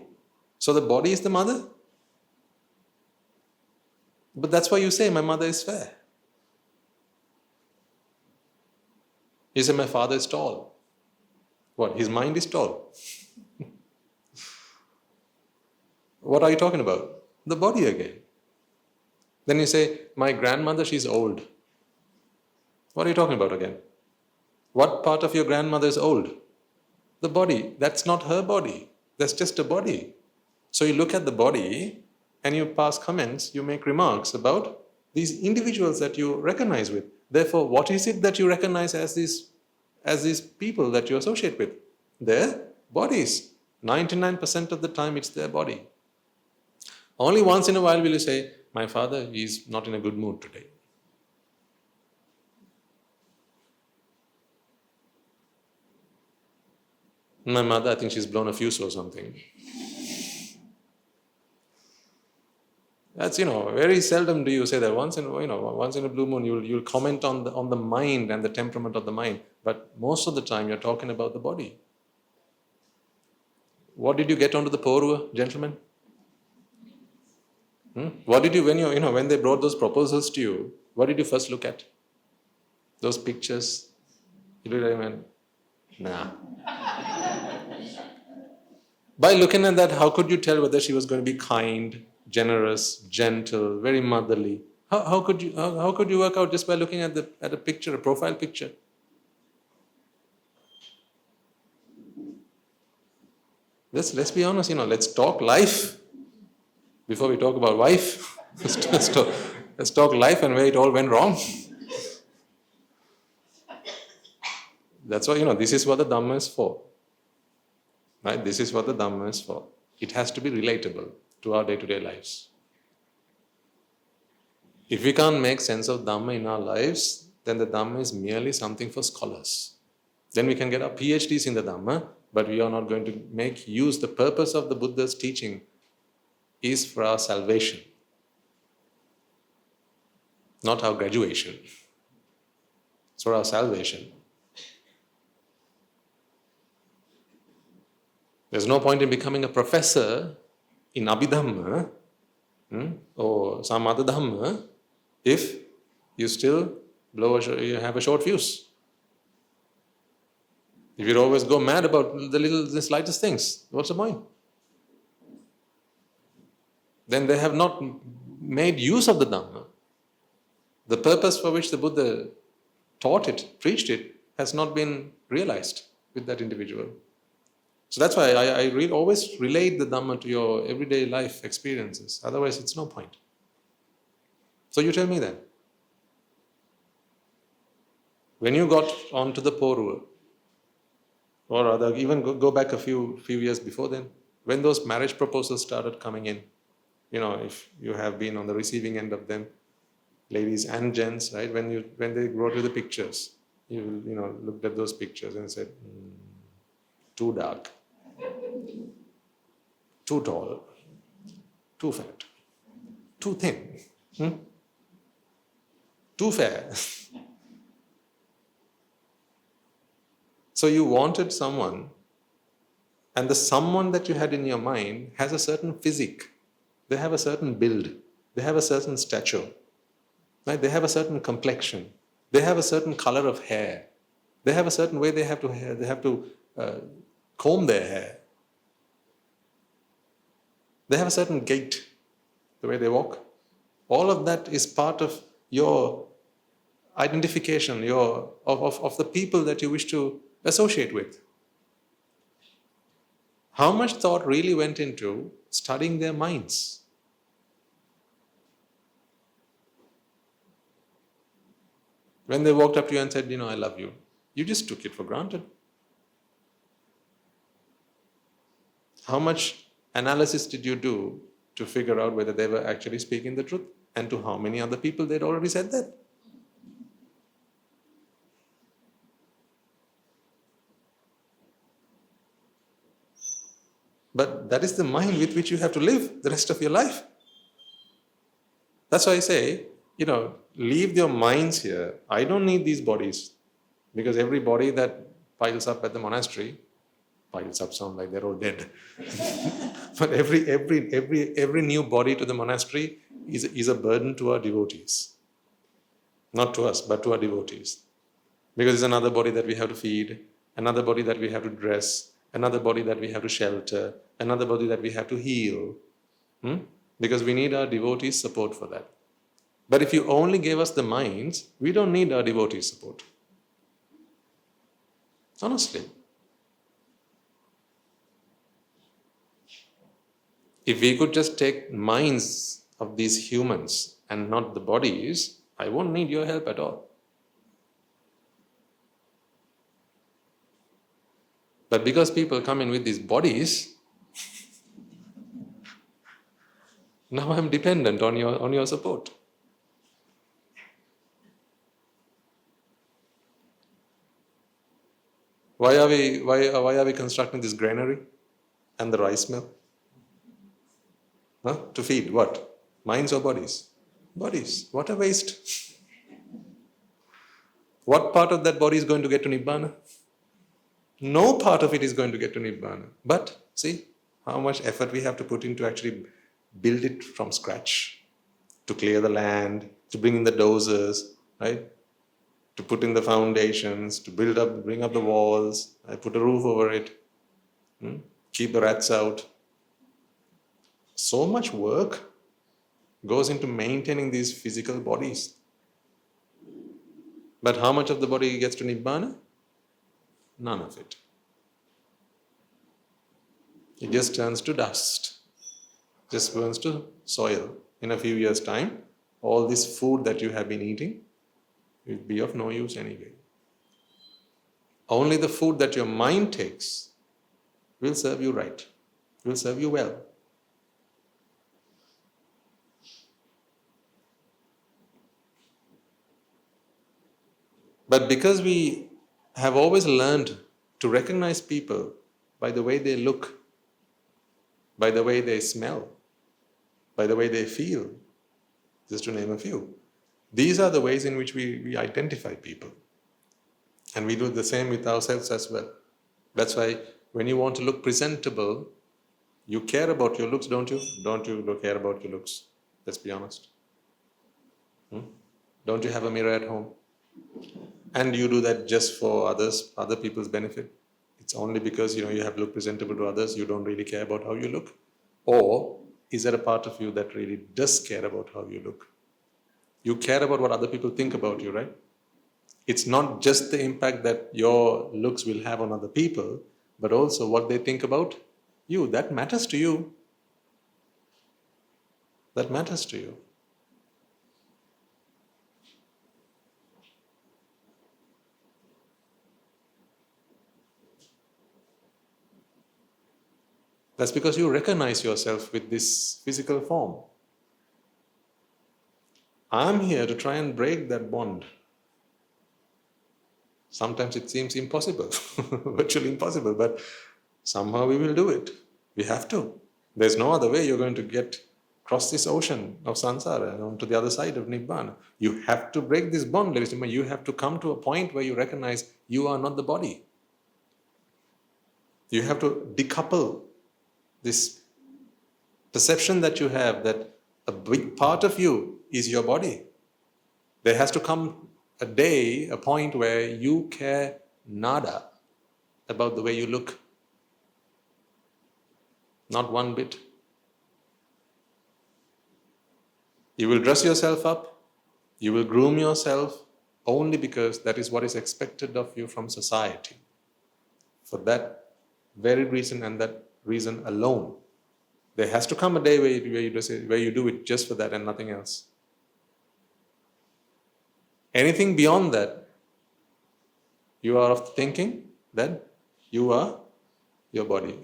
So the body is the mother? But that's why you say, my mother is fair. You say, my father is tall. What? His mind is tall. What are you talking about? The body again. Then you say, my grandmother, she's old. What are you talking about again? What part of your grandmother is old? The body. That's not her body. That's just a body. So you look at the body and you pass comments, you make remarks about these individuals that you recognize with. Therefore, what is it that you recognize as these people that you associate with? Their bodies. 99% of the time it's their body. Only once in a while will you say, my father is not in a good mood today. My mother, I think she's blown a fuse or something. That's, very seldom do you say that. Once in a blue moon, you'll comment on the mind and the temperament of the mind. But most of the time, you're talking about the body. What did you get onto the Porua, gentlemen? What did you, when they brought those proposals to you, what did you first look at? Those pictures? You did, nah. By looking at that, how could you tell whether she was going to be kind, generous, gentle, very motherly? How could you work out just by looking at a picture, a profile picture? Let's be honest, let's talk life before we talk about wife. let's talk life and where it all went wrong. That's why, this is what the Dhamma is for. Right? This is what the Dhamma is for. It has to be relatable to our day-to-day lives. If we can't make sense of Dhamma in our lives, then the Dhamma is merely something for scholars. Then we can get our PhDs in the Dhamma, but we are not going to make use. The purpose of the Buddha's teaching is for our salvation, not our graduation. It's for our salvation. There's no point in becoming a professor in Abhidhamma or some other Dhamma if you still you have a short fuse. If you always go mad about the slightest things, what's the point? Then they have not made use of the Dhamma. The purpose for which the Buddha taught it, preached it, has not been realized with that individual. So that's why I always relate the Dhamma to your everyday life experiences. Otherwise, it's no point. So you tell me then. When you got onto the Porua, or rather even go back a few years before then, when those marriage proposals started coming in, if you have been on the receiving end of them, ladies and gents, right? When they brought you the pictures, you looked at those pictures and said, too dark, too tall, too fat, too thin, too fair. So you wanted someone, and the someone that you had in your mind has a certain physique. They have a certain build. They have a certain stature. Right? They have a certain complexion. They have a certain color of hair. They have a certain way they have to comb their hair. They have a certain gait, the way they walk. All of that is part of your identification of the people that you wish to associate with. How much thought really went into studying their minds? When they walked up to you and said, I love you, you just took it for granted. How much analysis did you do to figure out whether they were actually speaking the truth, and to how many other people they'd already said that? But that is the mind with which you have to live the rest of your life. That's why I say, leave your minds here. I don't need these bodies, because every body that piles up at the monastery, piles up sound like they're all dead. But every new body to the monastery is a burden to our devotees. Not to us, but to our devotees. Because it's another body that we have to feed, another body that we have to dress, another body that we have to shelter, another body that we have to heal. Because we need our devotees' support for that. But if you only gave us the minds, we don't need our devotees' support. Honestly. If we could just take minds of these humans and not the bodies, I won't need your help at all. But because people come in with these bodies, now I'm dependent on your support. Why are we constructing this granary and the rice mill? To feed what? Minds or bodies? Bodies. What a waste. What part of that body is going to get to Nibbāna? No part of it is going to get to Nibbāna. But see how much effort we have to put in to actually build it from scratch, to clear the land, to bring in the dozers, right? To put in the foundations, to bring up the walls, put a roof over it, keep the rats out. So much work goes into maintaining these physical bodies. But how much of the body gets to Nibbāna? None of it. It just turns to dust, just burns to soil. In a few years' time, all this food that you have been eating will be of no use anyway. Only the food that your mind takes will serve you right, will serve you well. But because we have always learned to recognize people by the way they look, by the way they smell, by the way they feel, just to name a few. These are the ways in which we identify people. And we do the same with ourselves as well. That's why when you want to look presentable, you care about your looks, don't you? Don't you care about your looks? Let's be honest. Don't you have a mirror at home? And you do that just for other people's benefit. It's only because you have look presentable to others, you don't really care about how you look. Or is there a part of you that really does care about how you look? You care about what other people think about you, right? It's not just the impact that your looks will have on other people, but also what they think about you. That matters to you. That matters to you. That's because you recognize yourself with this physical form. I'm here to try and break that bond. Sometimes it seems impossible, virtually impossible, but somehow we will do it. We have to. There's no other way you're going to cross this ocean of samsara and onto the other side of Nibbāna. You have to break this bond, ladies and gentlemen. You have to come to a point where you recognize you are not the body. You have to decouple this perception that you have that a big part of you is your body. There has to come a point where you care nada about the way you look. Not one bit. You will dress yourself up, you will groom yourself only because that is what is expected of you from society. For that very reason and that reason alone, there has to come a day where you do it just for that and nothing else. Anything beyond that, you are of thinking that you are your body.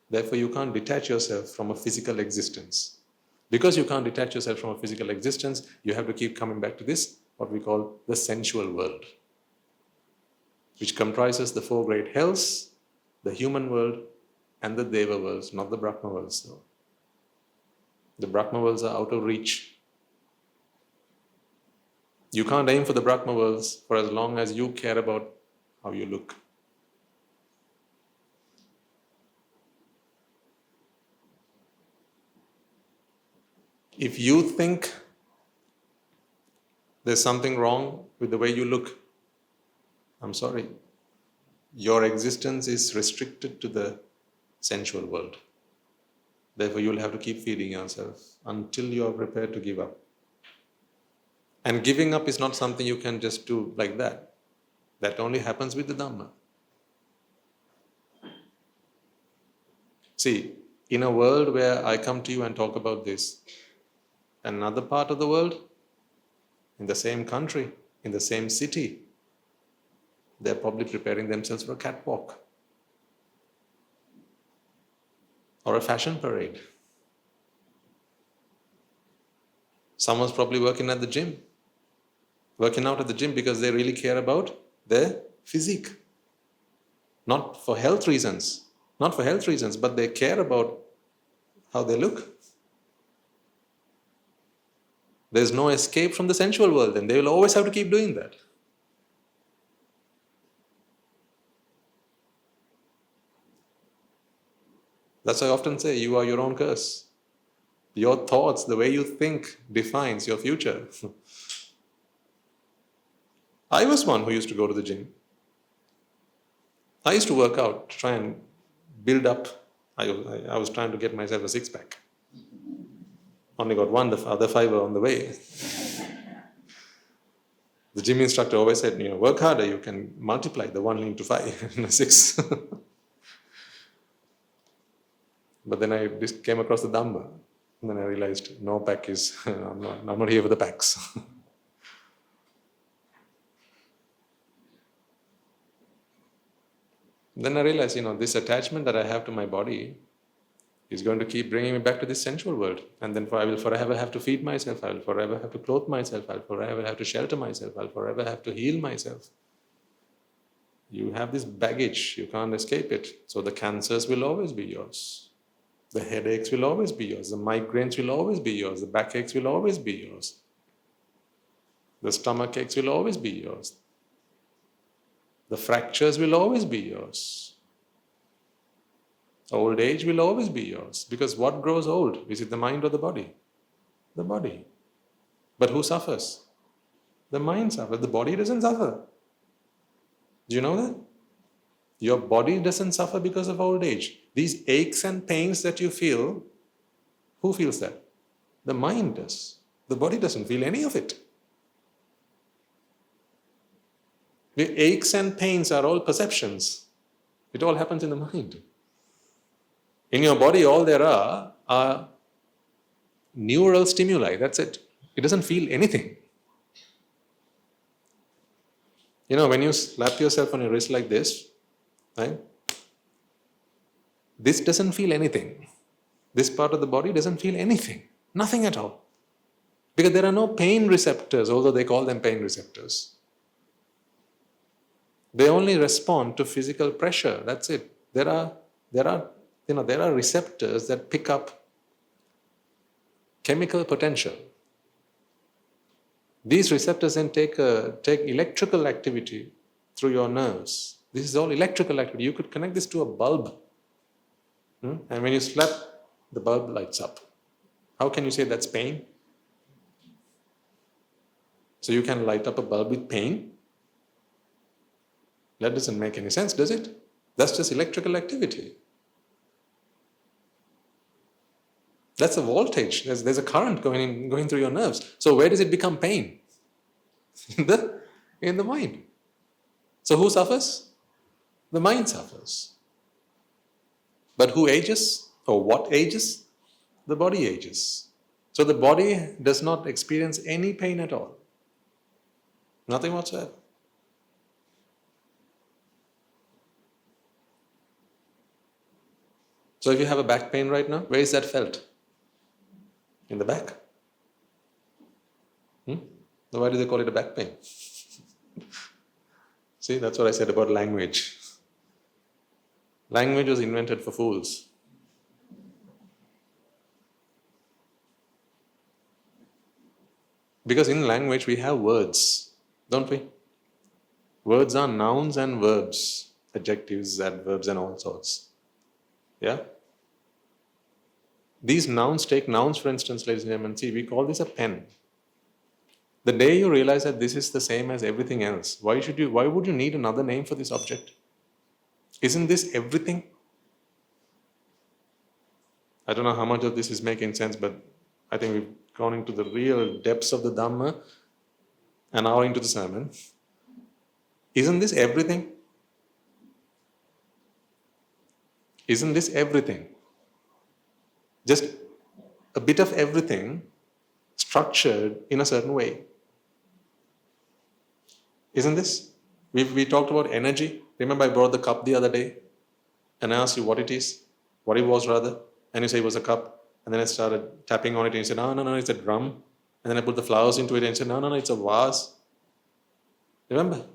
Therefore, you can't detach yourself from a physical existence. Because you can't detach yourself from a physical existence, you have to keep coming back to this, what we call the sensual world, which comprises the four great hells, the human world, and the Deva worlds, not the Brahma worlds though. The Brahma worlds are out of reach. You can't aim for the Brahma worlds for as long as you care about how you look. If you think there's something wrong with the way you look, I'm sorry. Your existence is restricted to the sensual world. Therefore, you'll have to keep feeding yourself until you are prepared to give up. And giving up is not something you can just do like that. That only happens with the Dhamma. See, in a world where I come to you and talk about this, another part of the world, in the same country, in the same city, they're probably preparing themselves for a catwalk or a fashion parade. Someone's probably working out at the gym because they really care about their physique. Not for health reasons, but they care about how they look. There's no escape from the sensual world, and they will always have to keep doing that. That's why I often say, you are your own curse. Your thoughts, the way you think, defines your future. I was one who used to go to the gym. I used to work out, to try and build up. I was trying to get myself a six-pack. Only got one, the other five were on the way. The gym instructor always said, work harder, you can multiply the 1 into 5 and 6. But then I just came across the Dhamma. And then I realized, no pack is, I'm not here for the packs. Then I realized, this attachment that I have to my body is going to keep bringing me back to this sensual world. And then I will forever have to feed myself, I will forever have to clothe myself, I will forever have to shelter myself, I will forever have to heal myself. You have this baggage, you can't escape it. So the cancers will always be yours. The headaches will always be yours. The migraines will always be yours. The backaches will always be yours. The stomach aches will always be yours. The fractures will always be yours. Old age will always be yours. Because what grows old? Is it the mind or the body? The body. But who suffers? The mind suffers. The body doesn't suffer. Do you know that? Your body doesn't suffer because of old age. These aches and pains that you feel, who feels that? The mind does. The body doesn't feel any of it. The aches and pains are all perceptions. It all happens in the mind. In your body, all there are neural stimuli. That's it. It doesn't feel anything. When you slap yourself on your wrist like this, right? This doesn't feel anything. This part of the body doesn't feel anything. Nothing at all. Because there are no pain receptors, although they call them pain receptors. They only respond to physical pressure. That's it. There are receptors that pick up chemical potential. These receptors then take electrical activity through your nerves. This is all electrical activity. You could connect this to a bulb. And when you slap, the bulb lights up. How can you say that's pain? So you can light up a bulb with pain? That doesn't make any sense, does it? That's just electrical activity. That's a voltage. There's a current going through your nerves. So where does it become pain? in the mind. So who suffers? The mind suffers. But who ages? Or what ages? The body ages. So the body does not experience any pain at all. Nothing whatsoever. So if you have a back pain right now, where is that felt? In the back. So why do they call it a back pain? See, that's what I said about language. Language was invented for fools. Because in language we have words, don't we? Words are nouns and verbs, adjectives, adverbs and all sorts. Yeah? These nouns, take nouns for instance, ladies and gentlemen, see, we call this a pen. The day you realize that this is the same as everything else, why would you need another name for this object? Isn't this everything? I don't know how much of this is making sense, but I think we've gone into the real depths of the Dhamma an hour into the sermon. Isn't this everything? Isn't this everything? Just a bit of everything structured in a certain way. Isn't this? We talked about energy. Remember I brought the cup the other day and I asked you what it is, what it was rather, and you say it was a cup, and then I started tapping on it and you said, no, it's a drum, and then I put the flowers into it and you said, no, it's a vase. Remember?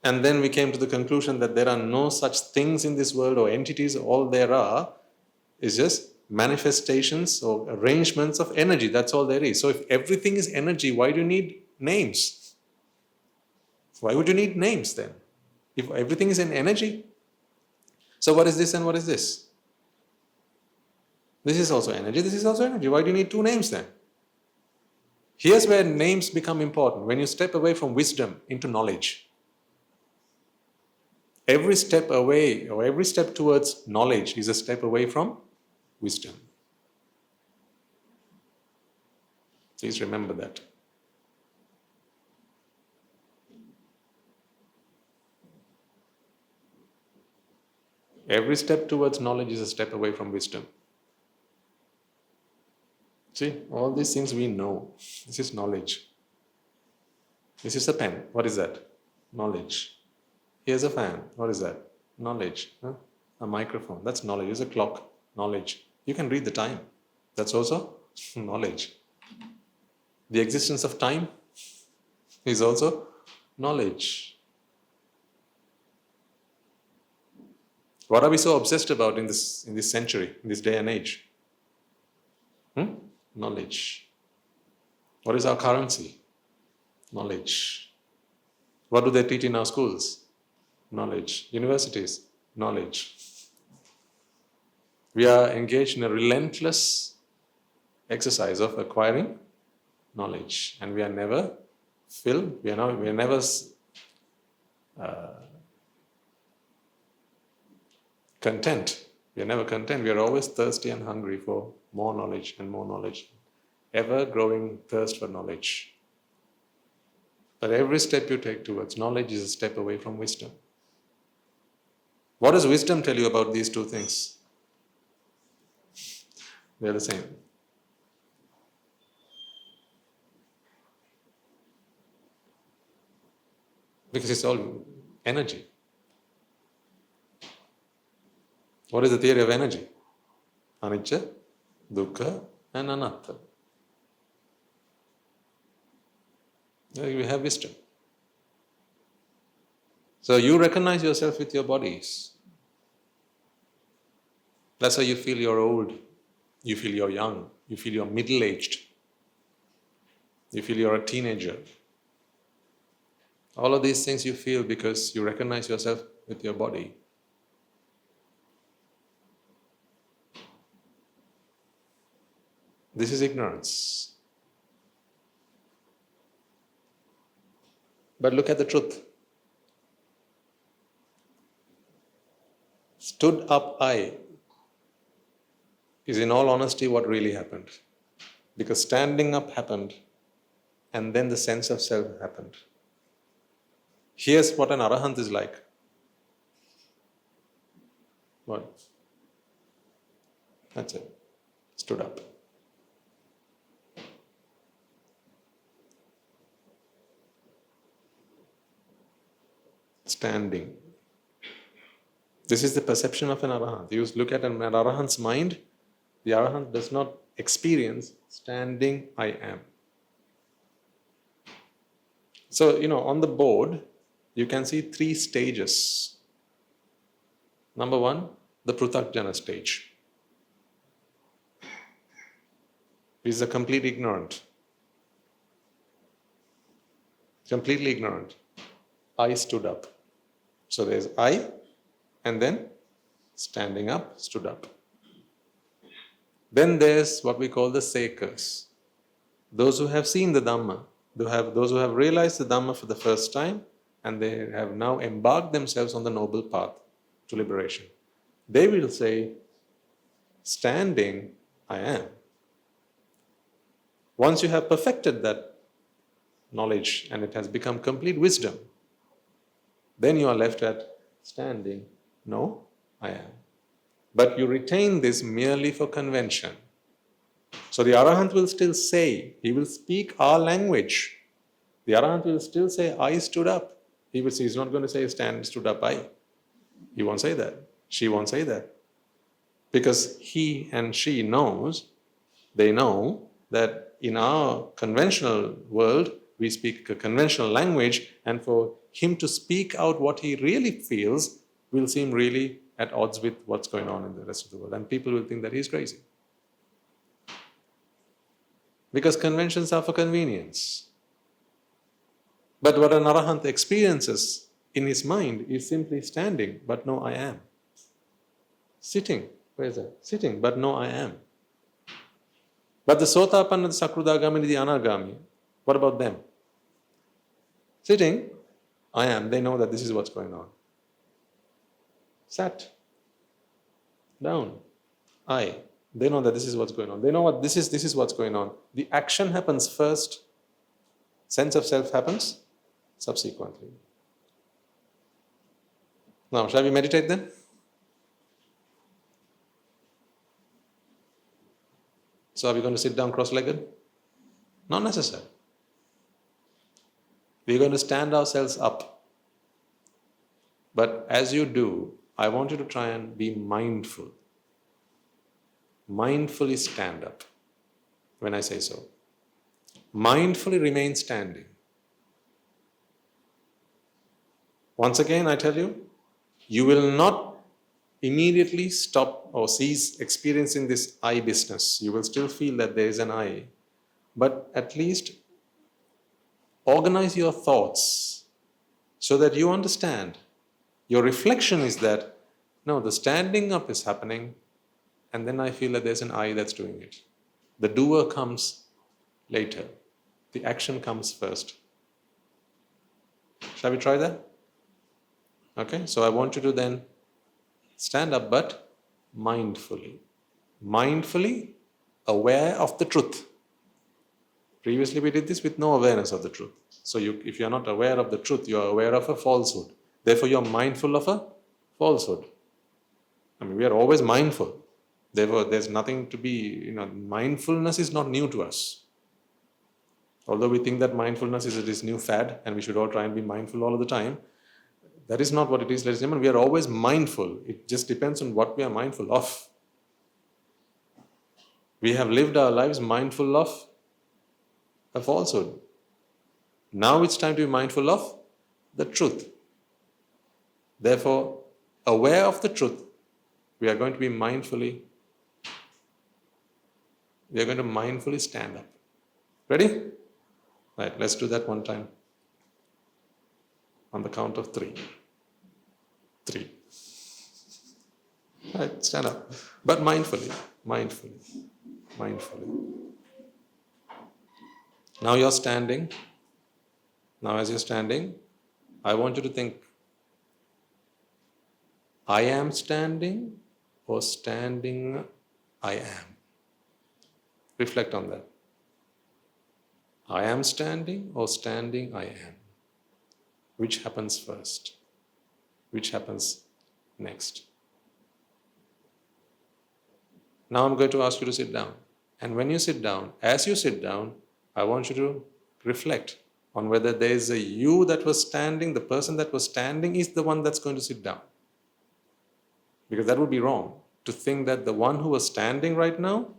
And then we came to the conclusion that there are no such things in this world or entities. All there are is just manifestations or arrangements of energy. That's all there is. So if everything is energy, why do you need names? Why would you need names then? If everything is in energy. So what is this and what is this? This is also energy, this is also energy. Why do you need two names then? Here's where names become important. When you step away from wisdom into knowledge. Every step away or every step towards knowledge is a step away from wisdom. Please remember that. Every step towards knowledge is a step away from wisdom. See, all these things we know. This is knowledge. This is a pen. What is that? Knowledge. Here's a fan. What is that? Knowledge. A microphone. That's knowledge. Here's a clock. Knowledge. You can read the time. That's also knowledge. The existence of time is also knowledge. What are we so obsessed about in this century, in this day and age? Knowledge. What is our currency? Knowledge. What do they teach in our schools? Knowledge. Universities? Knowledge. We are engaged in a relentless exercise of acquiring knowledge, and we are never filled. We are never content. We are never content. We are always thirsty and hungry for more knowledge and more knowledge. Ever growing thirst for knowledge. But every step you take towards knowledge is a step away from wisdom. What does wisdom tell you about these two things? They are the same. Because it's all energy. What is the theory of energy? Anicca, dukkha and anatta. We have wisdom. So you recognize yourself with your bodies. That's how you feel you're old. You feel you're young. You feel you're middle-aged. You feel you're a teenager. All of these things you feel because you recognize yourself with your body. This is ignorance. But look at the truth. Stood up I is in all honesty what really happened. Because standing up happened and then the sense of self happened. Here's what an arahant is like. What? That's it. Stood up. Standing. This is the perception of an arahant. You look at an arahant's mind, the arahant does not experience standing, I am. So, on the board, you can see 3 stages. Number 1, the Pruthakjana stage. He is a complete ignorant. Completely ignorant. I stood up. So there's I, and then standing up, stood up. Then there's what we call the Sekars. Those who have seen the Dhamma, those who have realized the Dhamma for the first time, and they have now embarked themselves on the noble path to liberation. They will say, standing, I am. Once you have perfected that knowledge and it has become complete wisdom, then you are left at standing, no, I am. But you retain this merely for convention. So the Arahant will still say, he will speak our language. The Arahant will still say, I stood up. He's not going to say, stood up, I. He won't say that. She won't say that. Because he and she they know that in our conventional world, we speak a conventional language, and for him to speak out what he really feels will seem really at odds with what's going on in the rest of the world. And people will think that he's crazy. Because conventions are for convenience. But what an arahant experiences in his mind is simply standing, but no, I am. Sitting, where is that? Sitting, but no, I am. But the Sotapanna, the Sakruddhagami, the Anagami, what about them? Sitting, I am. They know that this is what's going on. Sat, down, I. They know that this is what's going on. They know what this is what's going on. The action happens first, sense of self happens subsequently. Now, shall we meditate then? So are we going to sit down cross-legged? Not necessary. We're going to stand ourselves up. But as you do, I want you to try and be mindful. Mindfully stand up when I say so. Mindfully remain standing. Once again, I tell you, you will not immediately stop or cease experiencing this I business. You will still feel that there is an I. But at least organize your thoughts so that you understand. Your reflection is that, no, the standing up is happening, and then I feel that there's an I that's doing it. The doer comes later. The action comes first. Shall we try that? Okay, so I want you to then stand up, but mindfully. Mindfully aware of the truth. Previously we did this with no awareness of the truth. So if you're not aware of the truth, you're aware of a falsehood. Therefore you're mindful of a falsehood. I mean, we are always mindful. Therefore there's nothing to be, mindfulness is not new to us. Although we think that mindfulness is this new fad and we should all try and be mindful all of the time, that is not what it is, ladies and gentlemen. We are always mindful. It just depends on what we are mindful of. We have lived our lives mindful of a falsehood. Now it's time to be mindful of the truth. Therefore, aware of the truth, we are going to mindfully stand up. Ready? Right, let's do that one time. On the count of 3. 3. Right, stand up. But mindfully. Now you're standing. Now as you're standing, I want you to think, I am standing or standing I am. Reflect on that. I am standing or standing I am? Which happens first? Which happens next? Now I'm going to ask you to sit down. And when you sit down, as you sit down, I want you to reflect on whether there is a you that was standing, the person that was standing is the one that's going to sit down. Because that would be wrong to think that the one who was standing right now,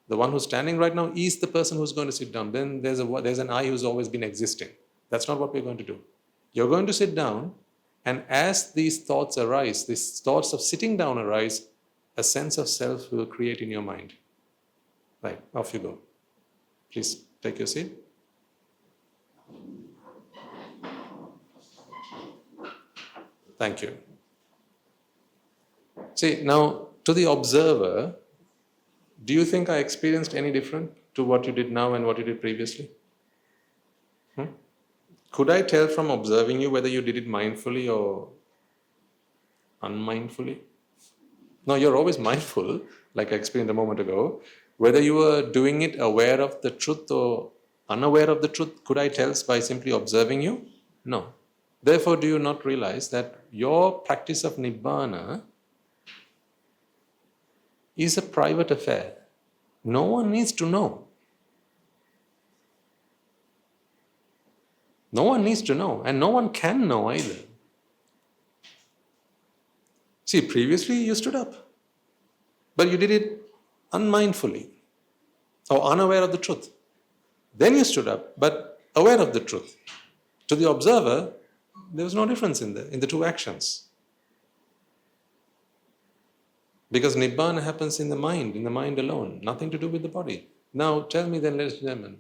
the one who's standing right now is the person who's going to sit down. Then there's an I who's always been existing. That's not what we're going to do. You're going to sit down, and as these thoughts arise, these thoughts of sitting down arise, a sense of self will create in your mind. Right, off you go. Please take your seat. Thank you. See, now to the observer, do you think I experienced any different to what you did now and what you did previously? Could I tell from observing you whether you did it mindfully or unmindfully? No, you're always mindful, like I explained a moment ago. Whether you were doing it aware of the truth or unaware of the truth, could I tell by simply observing you? No. Therefore, do you not realize that your practice of Nibbāna is a private affair? No one needs to know. No one needs to know, and no one can know either. See, previously you stood up, but you did it unmindfully or unaware of the truth. Then you stood up, but aware of the truth. To the observer, there was no difference in the two actions. Because Nibbāna happens in the mind alone, nothing to do with the body. Now tell me then, ladies and gentlemen,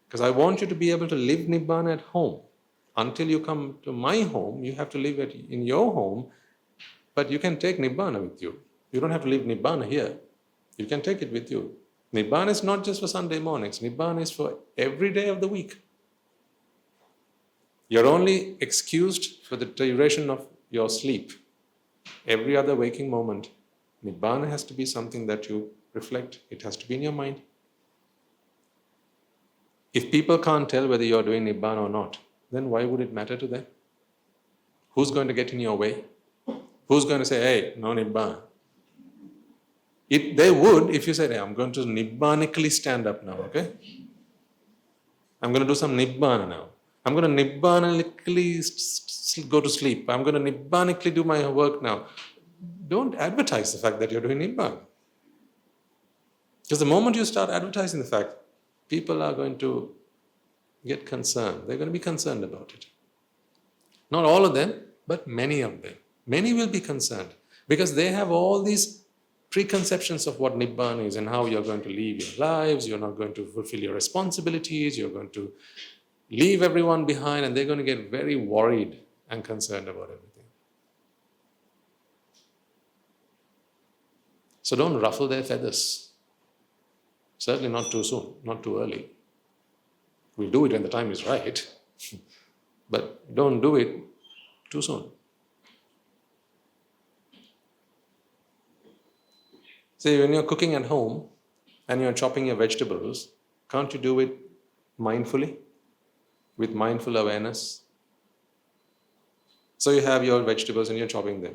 because I want you to be able to live Nibbāna at home. Until you come to my home, you have to live it in your home, but you can take Nibbāna with you. You don't have to live Nibbāna here. You can take it with you. Nibbāna is not just for Sunday mornings. Nibbāna is for every day of the week. You're only excused for the duration of your sleep. Every other waking moment, Nibbāna has to be something that you reflect. It has to be in your mind. If people can't tell whether you're doing Nibbāna or not, then why would it matter to them? Who's going to get in your way? Who's going to say, hey, no Nibbāna? They would if you said, hey, I'm going to Nibbānically stand up now, okay? I'm going to do some Nibbāna now. I'm going to Nibbānically go to sleep. I'm going to Nibbānically do my work now. Don't advertise the fact that you're doing Nibbāna. Because the moment you start advertising the fact, people are going to get concerned. They're going to be concerned about it. Not all of them, but many of them. Many will be concerned because they have all these preconceptions of what Nibbāna is and how you're going to live your lives. You're not going to fulfill your responsibilities. You're going to leave everyone behind, and they're going to get very worried and concerned about everything. So don't ruffle their feathers. Certainly not too soon, not too early. We'll do it when the time is right, but don't do it too soon. See, when you're cooking at home and you're chopping your vegetables, can't you do it mindfully, with mindful awareness? So you have your vegetables and you're chopping them.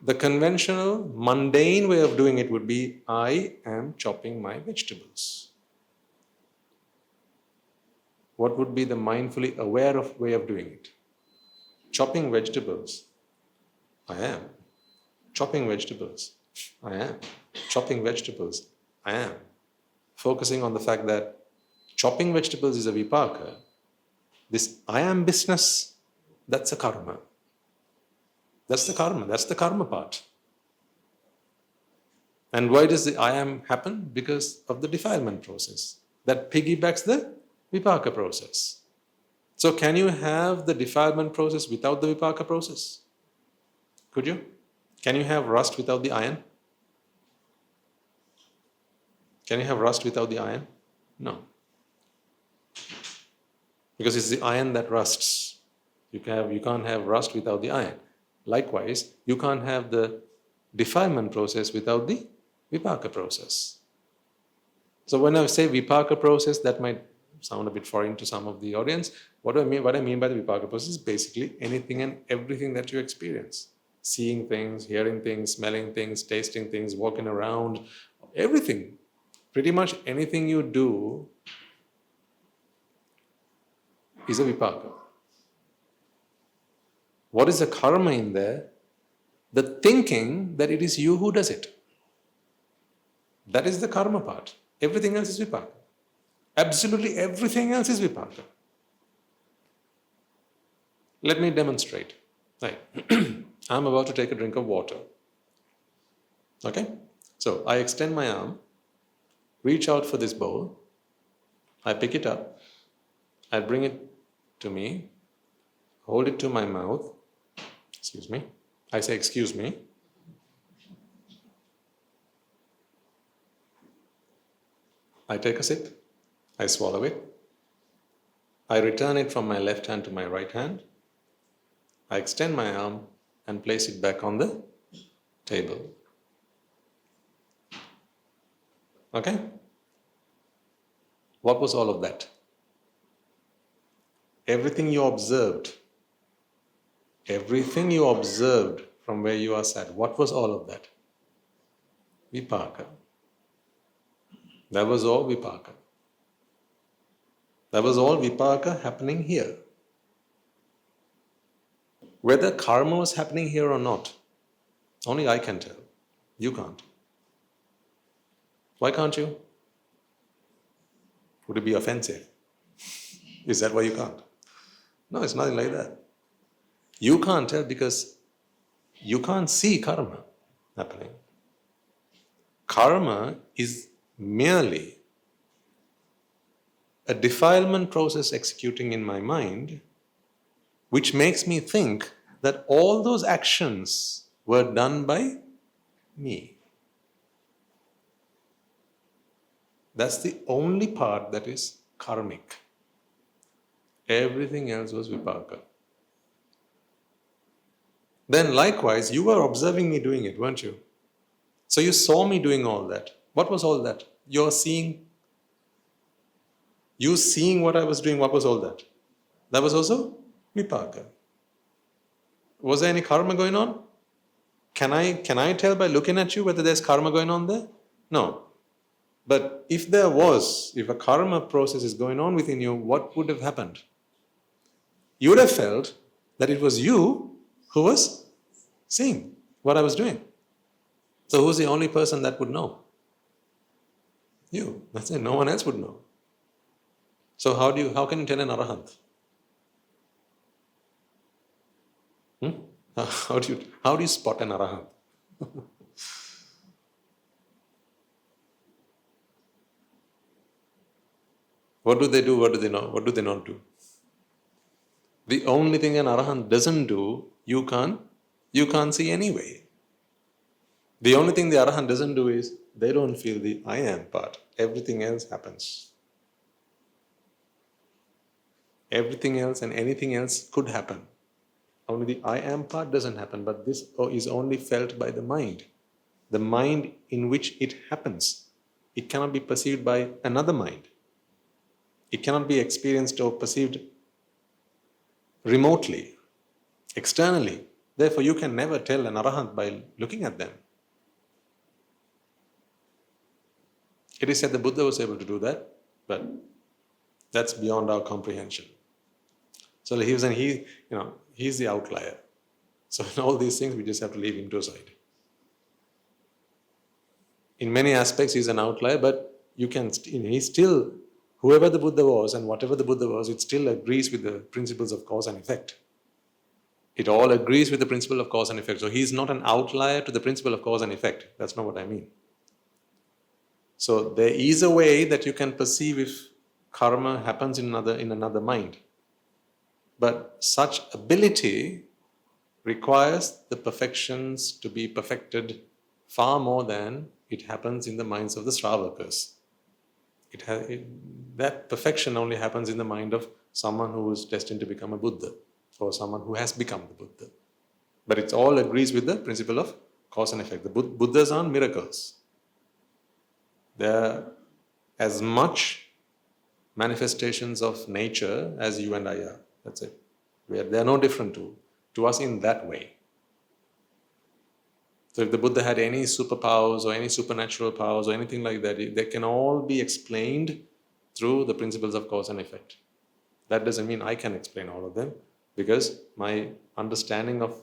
The conventional, mundane way of doing it would be, I am chopping my vegetables. What would be the mindfully aware of way of doing it? Chopping vegetables. I am. Chopping vegetables. I am. Chopping vegetables. I am. Focusing on the fact that chopping vegetables is a vipaka. This I am business, that's a karma. That's the karma. That's the karma part. And why does the I am happen? Because of the defilement process. That piggybacks the vipaka process. So can you have the defilement process without the vipaka process? Could you? Can you have rust without the iron? Can you have rust without the iron? No. Because it's the iron that rusts. You can't have rust without the iron. Likewise, you can't have the defilement process without the vipaka process. So when I say vipaka process, that might sound a bit foreign to some of the audience. What I mean by the vipaka process is basically anything and everything that you experience. Seeing things, hearing things, smelling things, tasting things, walking around, everything. Pretty much anything you do is a vipaka. What is the karma in there? The thinking that it is you who does it. That is the karma part. Everything else is vipaka. Absolutely everything else is vipaka. Let me demonstrate. Right. I'm about to take a drink of water. Okay? So I extend my arm, reach out for this bowl, I pick it up, I bring it to me, hold it to my mouth. Excuse me. I say, excuse me. I take a sip, I swallow it, I return it from my left hand to my right hand, I extend my arm and place it back on the table. Okay? What was all of that? Everything you observed from where you are sat, what was all of that? Vipaka. That was all vipaka. That was all vipaka happening here. Whether karma was happening here or not, only I can tell. You can't. Why can't you? Would it be offensive? Is that why you can't? No, it's nothing like that. You can't tell because you can't see karma happening. Karma is merely a defilement process executing in my mind, which makes me think that all those actions were done by me. That's the only part that is karmic. Everything else was vipaka. Then likewise, you were observing me doing it, weren't you? So you saw me doing all that. What was all that? You seeing what I was doing, what was all that? That was also vipaka. Was there any karma going on? Can I tell by looking at you whether there's karma going on there? No. But if a karma process is going on within you, what would have happened? You would have felt that it was you who was seeing what I was doing. So who's the only person that would know? You. That's it. No one else would know. So how can you tell an arahant? How do you spot an arahant? What do they do? What do they not do? The only thing an arahant doesn't do, you can't see anyway. The only thing the arahant doesn't do is they don't feel the I am part. Everything else happens. Everything else and anything else could happen. Only the I am part doesn't happen, but this is only felt by the mind. The mind in which it happens. It cannot be perceived by another mind. It cannot be experienced or perceived remotely, externally. Therefore, you can never tell an arahant by looking at them. It is said the Buddha was able to do that, but that's beyond our comprehension. So he was saying he's the outlier. So in all these things, we just have to leave him to a side. In many aspects, he's an outlier, but he's still, whoever the Buddha was and whatever the Buddha was, it still agrees with the principles of cause and effect. It all agrees with the principle of cause and effect. So he's not an outlier to the principle of cause and effect. That's not what I mean. So there is a way that you can perceive if karma happens in another mind. But such ability requires the perfections to be perfected far more than it happens in the minds of the Shravakas. That perfection only happens in the mind of someone who is destined to become a Buddha or someone who has become the Buddha. But it all agrees with the principle of cause and effect. The Buddhas aren't miracles. They're as much manifestations of nature as you and I are. That's it. They are no different to us in that way. So if the Buddha had any superpowers or any supernatural powers or anything like that, they can all be explained through the principles of cause and effect. That doesn't mean I can explain all of them, because my understanding of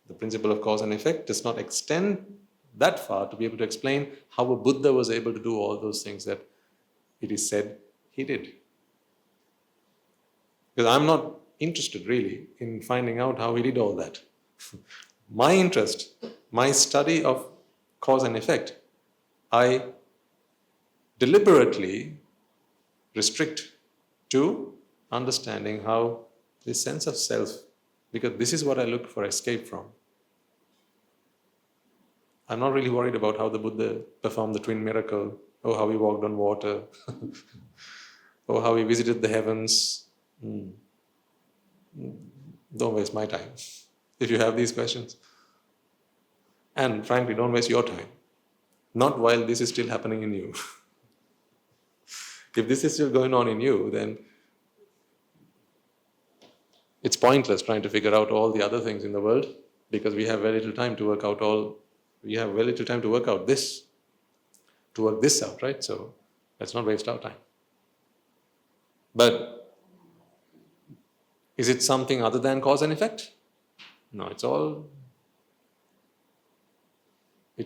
the principle of cause and effect does not extend that far to be able to explain how a Buddha was able to do all those things that it is said he did. Because I'm not interested really in finding out how he did all that. My interest, my study of cause and effect, I deliberately restrict to understanding how this sense of self, because this is what I look for escape from. I'm not really worried about how the Buddha performed the twin miracle, or how he walked on water, or how he visited the heavens. Don't waste my time if you have these questions. And frankly, don't waste your time. Not while this is still happening in you. If this is still going on in you, then it's pointless trying to figure out all the other things in the world, because we have very little time to work out this, to work this out, right? So let's not waste our time. But is it something other than cause and effect? No, it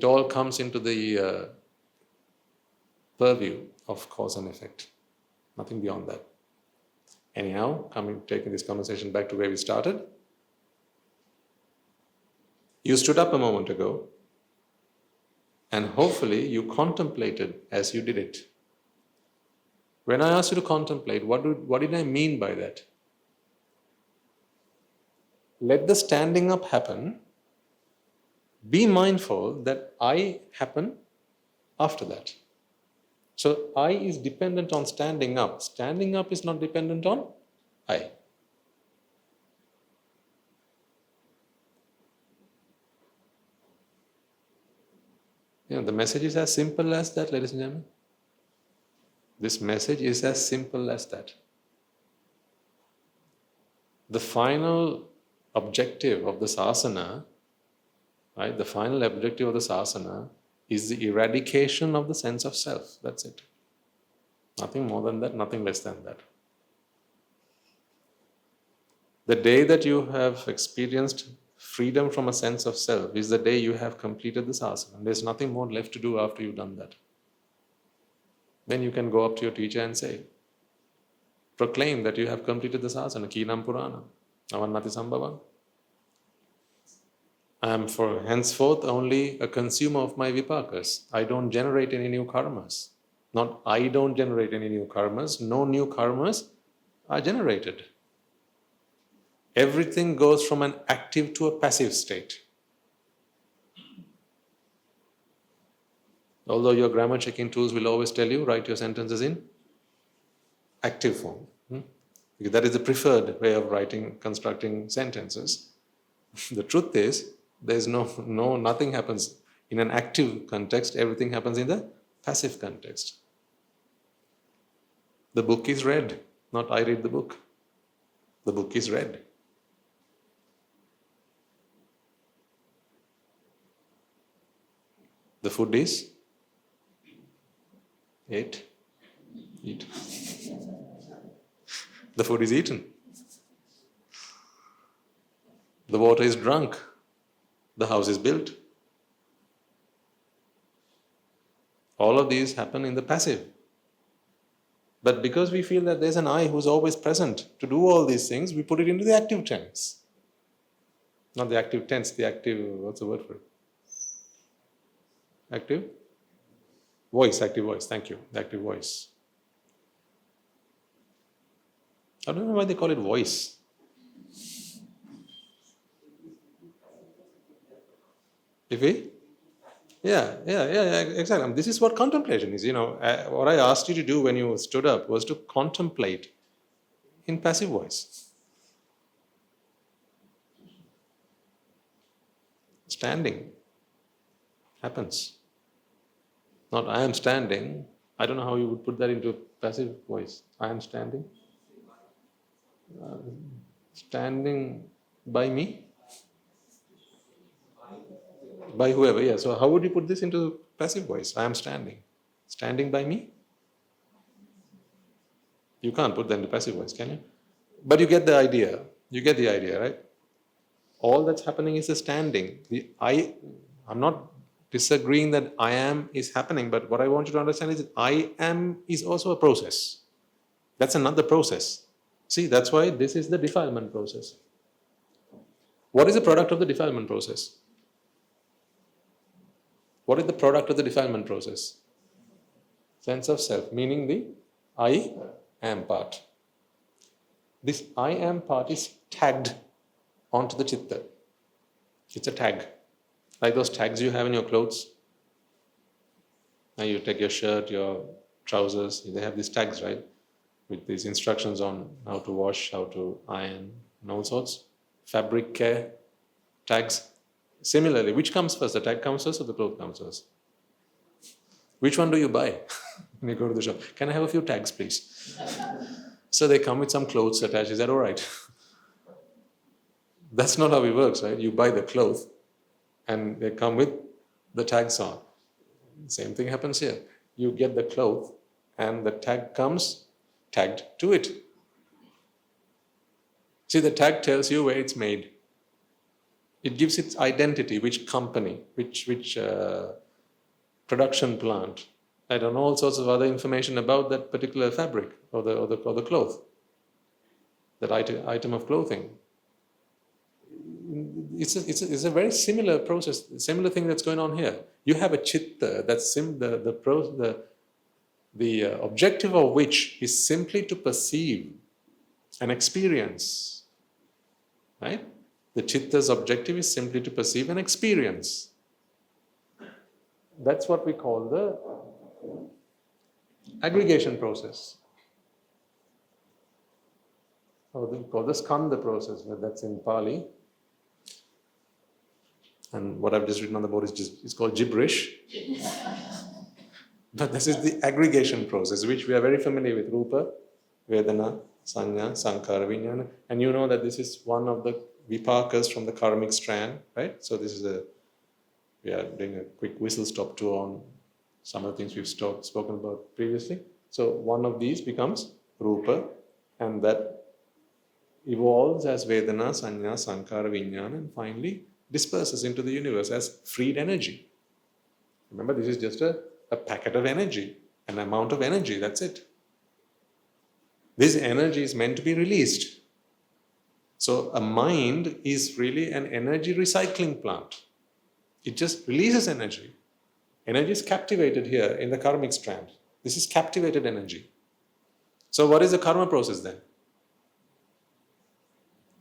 all comes into the purview of cause and effect. Nothing beyond that. Anyhow, taking this conversation back to where we started. You stood up a moment ago, and hopefully you contemplated as you did it. When I asked you to contemplate, what did I mean by that? Let the standing up happen. Be mindful that I happen after that. So I is dependent on standing up. Standing up is not dependent on I. The message is as simple as that, ladies and gentlemen. This message is as simple as that. The final objective of the sasana, right? The final objective of the sasana is the eradication of the sense of self. That's it. Nothing more than that, nothing less than that. The day that you have experienced freedom from a sense of self is the day you have completed the sasana. There's nothing more left to do after you've done that. Then you can go up to your teacher and say, proclaim that you have completed the sasana, Kinam Purana, Avannati Sambhavam. I am for henceforth only a consumer of my vipakas. I don't generate any new karmas. Not I don't generate any new karmas. No new karmas are generated. Everything goes from an active to a passive state. Although your grammar checking tools will always tell you, write your sentences in active form. Because that is the preferred way of constructing sentences. The truth is, nothing happens in an active context, everything happens in the passive context. The book is read, not I read the book. The book is read. The food is eat. The food is eaten. The water is drunk. The house is built. All of these happen in the passive. But because we feel that there's an I who's always present to do all these things, we put it into the active tense. Not the active tense, the active, what's the word for it? Active voice, thank you, the active voice. I don't know why they call it voice. Yeah, exactly. This is what contemplation is. What I asked you to do when you stood up was to contemplate in passive voice. Standing happens. Not I am standing, I don't know how you would put that into a passive voice. I am standing. Standing by me? By whoever, yeah. So how would you put this into passive voice? I am standing. Standing by me? You can't put that into passive voice, can you? But you get the idea. You get the idea, right? All that's happening is a standing. I'm not disagreeing that I am is happening, but what I want you to understand is that I am is also a process. That's another process. See, that's why this is the defilement process. What is the product of the defilement process? What is the product of the defilement process? Sense of self, meaning the I am part. This I am part is tagged onto the chitta. It's a tag. Like those tags you have in your clothes. Now you take your shirt, your trousers, they have these tags, right? With these instructions on how to wash, how to iron, and all sorts. Fabric care, tags. Similarly, which comes first? The tag comes first or the cloth comes first? Which one do you buy when you go to the shop? Can I have a few tags, please? So they come with some clothes attached. Is that all right? That's not how it works, right? You buy the cloth and they come with the tags on. Same thing happens here. You get the cloth and the tag comes tagged to it. See, the tag tells you where it's made. It gives its identity, which company, which production plant, I don't know, all sorts of other information about that particular fabric or the cloth, that item of clothing. It's a very similar process, similar thing that's going on here. You have a chitta that's the objective of which is simply to perceive and experience, right? The chitta's objective is simply to perceive and experience. That's what we call the aggregation process. Or we call the skandha process, but that's in Pali. And what I've just written on the board is called gibberish. But this is the aggregation process, which we are very familiar with. Rupa, Vedana, Sanya, Sankhara, Vijnana. And you know that this is one of the vipakas from the karmic strand, right? So this is we are doing a quick whistle stop tour on some of the things we've spoken about previously. So one of these becomes Rupa, and that evolves as Vedana, Sanya, Sankhara, Vijnana, and finally disperses into the universe as freed energy. Remember, this is just a packet of energy, an amount of energy, that's it. This energy is meant to be released. So a mind is really an energy recycling plant. It just releases energy. Energy is captivated here in the karmic strand. This is captivated energy. So what is the karma process then?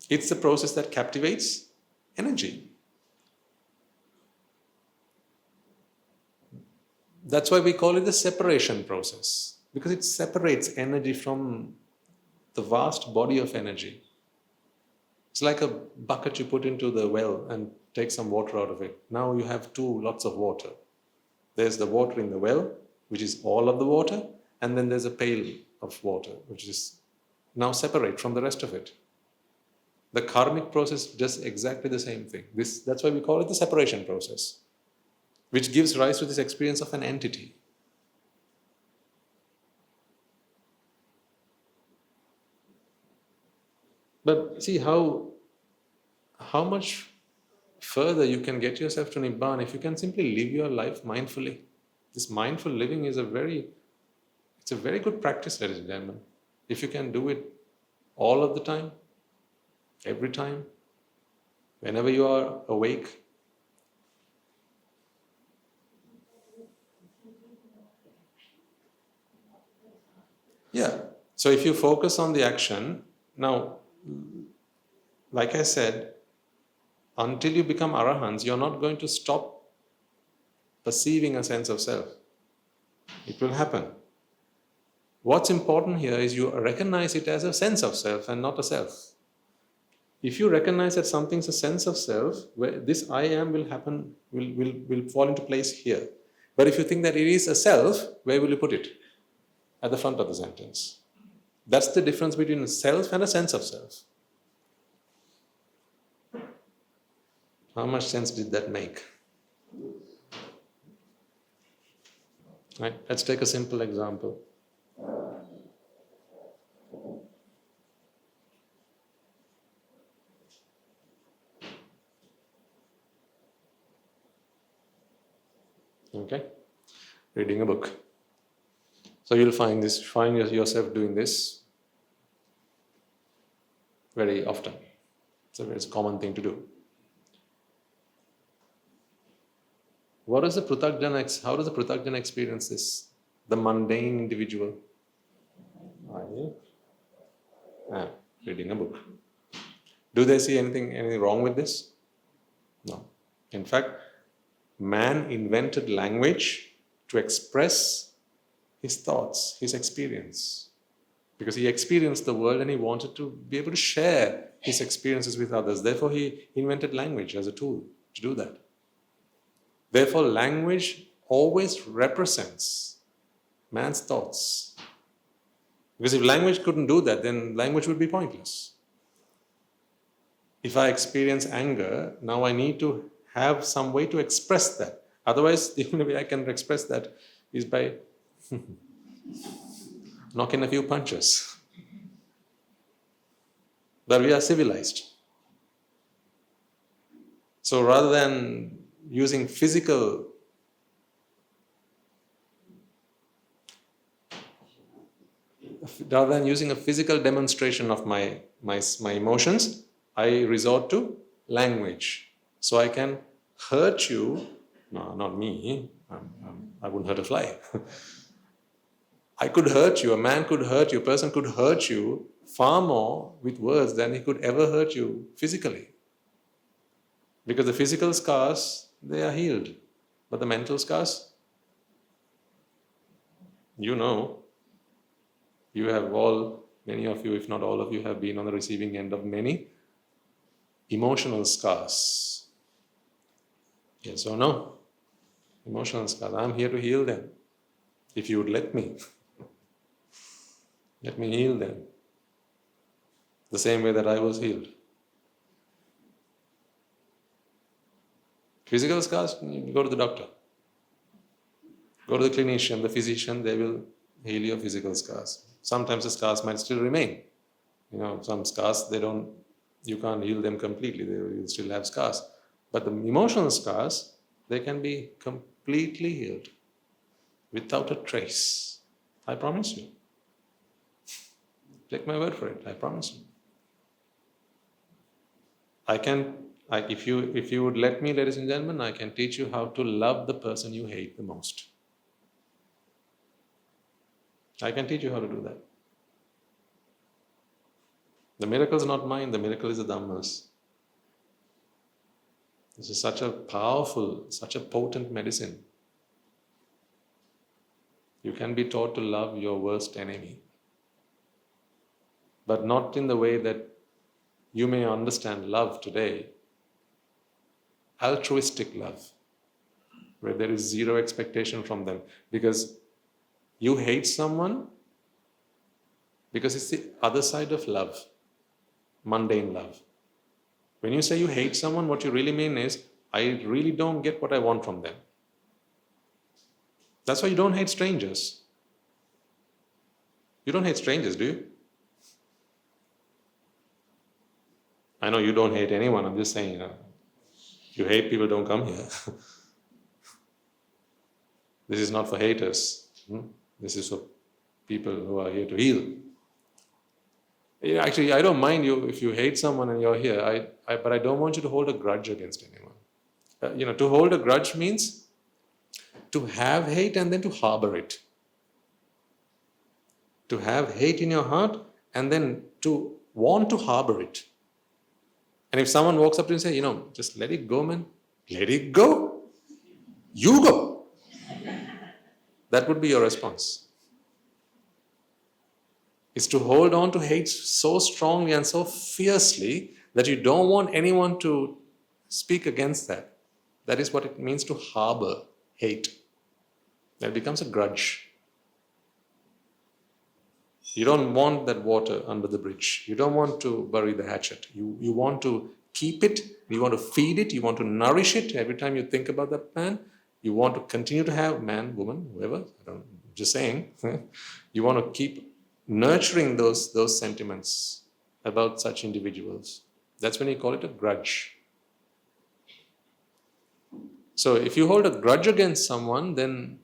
It's the process that captivates energy. That's why we call it the separation process, because it separates energy from the vast body of energy. It's like a bucket you put into the well and take some water out of it. Now you have lots of water. There's the water in the well, which is all of the water, and then there's a pail of water, which is now separate from the rest of it. The karmic process does exactly the same thing. That's why we call it the separation process, which gives rise to this experience of an entity. But see how much further you can get yourself to Nibbāna if you can simply live your life mindfully. This mindful living is a very good practice, ladies and gentlemen. If you can do it all of the time, every time, whenever you are awake. Yeah, so if you focus on the action, now, like I said, until you become arahants, you're not going to stop perceiving a sense of self. It will happen. What's important here is you recognize it as a sense of self and not a self. If you recognize that something's a sense of self, where this I am will happen, will fall into place here. But if you think that it is a self, where will you put it? at the front of the sentence. That's the difference between a self and a sense of self. How much sense did that make? Right? Let's take a simple example. Okay? Reading a book. So you'll find yourself doing this very often. It's a very common thing to do. How does the Pruthagjana experience this? The mundane individual. Reading a book. Do they see anything wrong with this? No. In fact, man invented language to express his thoughts, his experience. Because he experienced the world and he wanted to be able to share his experiences with others. Therefore, he invented language as a tool to do that. Therefore, language always represents man's thoughts. Because if language couldn't do that, then language would be pointless. If I experience anger, now I need to have some way to express that. Otherwise, the only way I can express that is by knocking a few punches. But we are civilized. So rather than using a physical demonstration of my emotions, I resort to language. So I can hurt you. No, not me. I wouldn't hurt a fly. I could hurt you, a man could hurt you, a person could hurt you far more with words than he could ever hurt you physically. Because the physical scars, they are healed. But the mental scars, you know, many of you, if not all of you, have been on the receiving end of many emotional scars. Yes or no? Emotional scars. I'm here to heal them. If you would let me. Let me heal them. The same way that I was healed. Physical scars, you go to the doctor. Go to the clinician, the physician, they will heal your physical scars. Sometimes the scars might still remain. Some scars, you can't heal them completely, they will still have scars. But the emotional scars, they can be completely healed without a trace. I promise you. Take my word for it, I promise you. If you would let me, ladies and gentlemen, I can teach you how to love the person you hate the most. I can teach you how to do that. The miracle is not mine, the miracle is the Dhamma's. This is such a powerful, such a potent medicine. You can be taught to love your worst enemy. But not in the way that you may understand love today. Altruistic love, where there is zero expectation from them. Because you hate someone because it's the other side of love, mundane love. When you say you hate someone, what you really mean is, I really don't get what I want from them. That's why you don't hate strangers. You don't hate strangers, do you? I know you don't hate anyone, I'm just saying, you hate people, don't come here. This is not for haters. This is for people who are here to heal. Actually, I don't mind you if you hate someone and you're here, but I don't want you to hold a grudge against anyone. To hold a grudge means to have hate and then to harbor it. To have hate in your heart and then to want to harbor it. And if someone walks up to you and says, just let it go, man. Let it go. You go. That would be your response. Is to hold on to hate so strongly and so fiercely that you don't want anyone to speak against that. That is what it means to harbor hate. That becomes a grudge. You don't want that water under the bridge. You don't want to bury the hatchet. You want to keep it. You want to feed it. You want to nourish it. Every time you think about that man, you want to continue to have man, woman, whoever. Just saying. You want to keep nurturing those sentiments about such individuals. That's when you call it a grudge. So if you hold a grudge against someone, then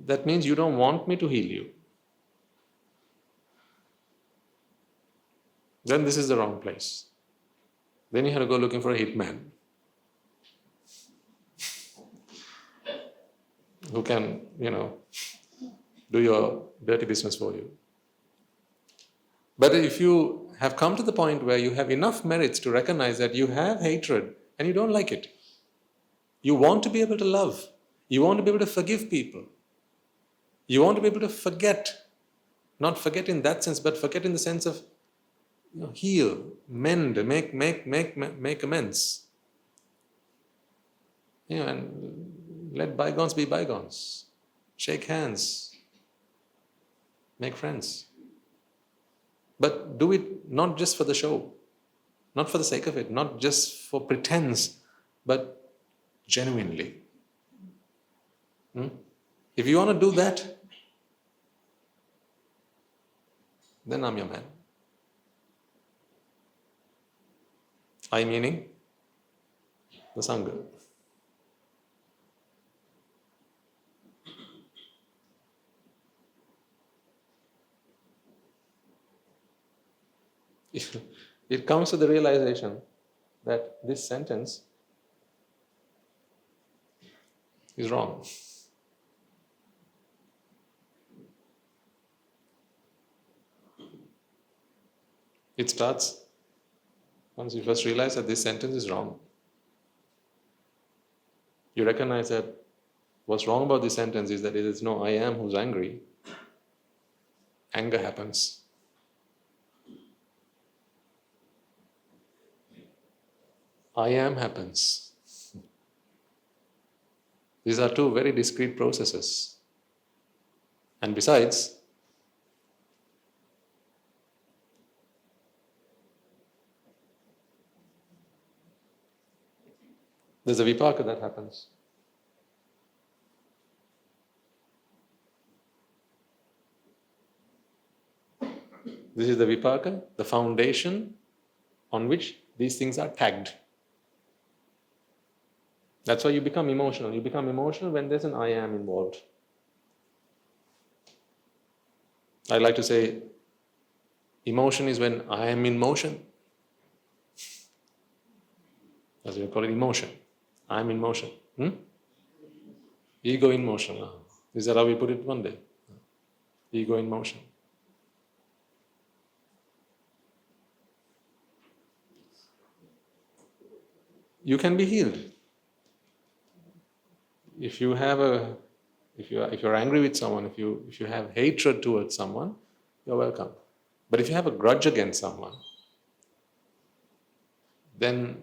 that means you don't want me to heal you. Then this is the wrong place. Then you have to go looking for a hitman who can, do your dirty business for you. But if you have come to the point where you have enough merits to recognize that you have hatred and you don't like it, you want to be able to love, you want to be able to forgive people, you want to be able to forget, not forget in that sense, but forget in the sense of heal, mend, make amends. And let bygones be bygones. Shake hands, make friends. But do it not just for the show, not for the sake of it, not just for pretense, but genuinely. If you want to do that, then I'm your man. I meaning the Sangha. It comes to the realization that this sentence is wrong. It starts once you first realize that this sentence is wrong. You recognize that what's wrong about this sentence is that it is no I am who's angry. Anger happens. I am happens. These are two very discrete processes. And besides, there's a vipaka that happens. This is the vipaka, the foundation on which these things are tagged. That's why you become emotional. You become emotional when there's an I am involved. I like to say, emotion is when I am in motion. That's what you call it, emotion. I am in motion. Ego in motion. Is that how we put it one day? Ego in motion. You can be healed. If you're angry with someone, if you have hatred towards someone, you're welcome. But if you have a grudge against someone, then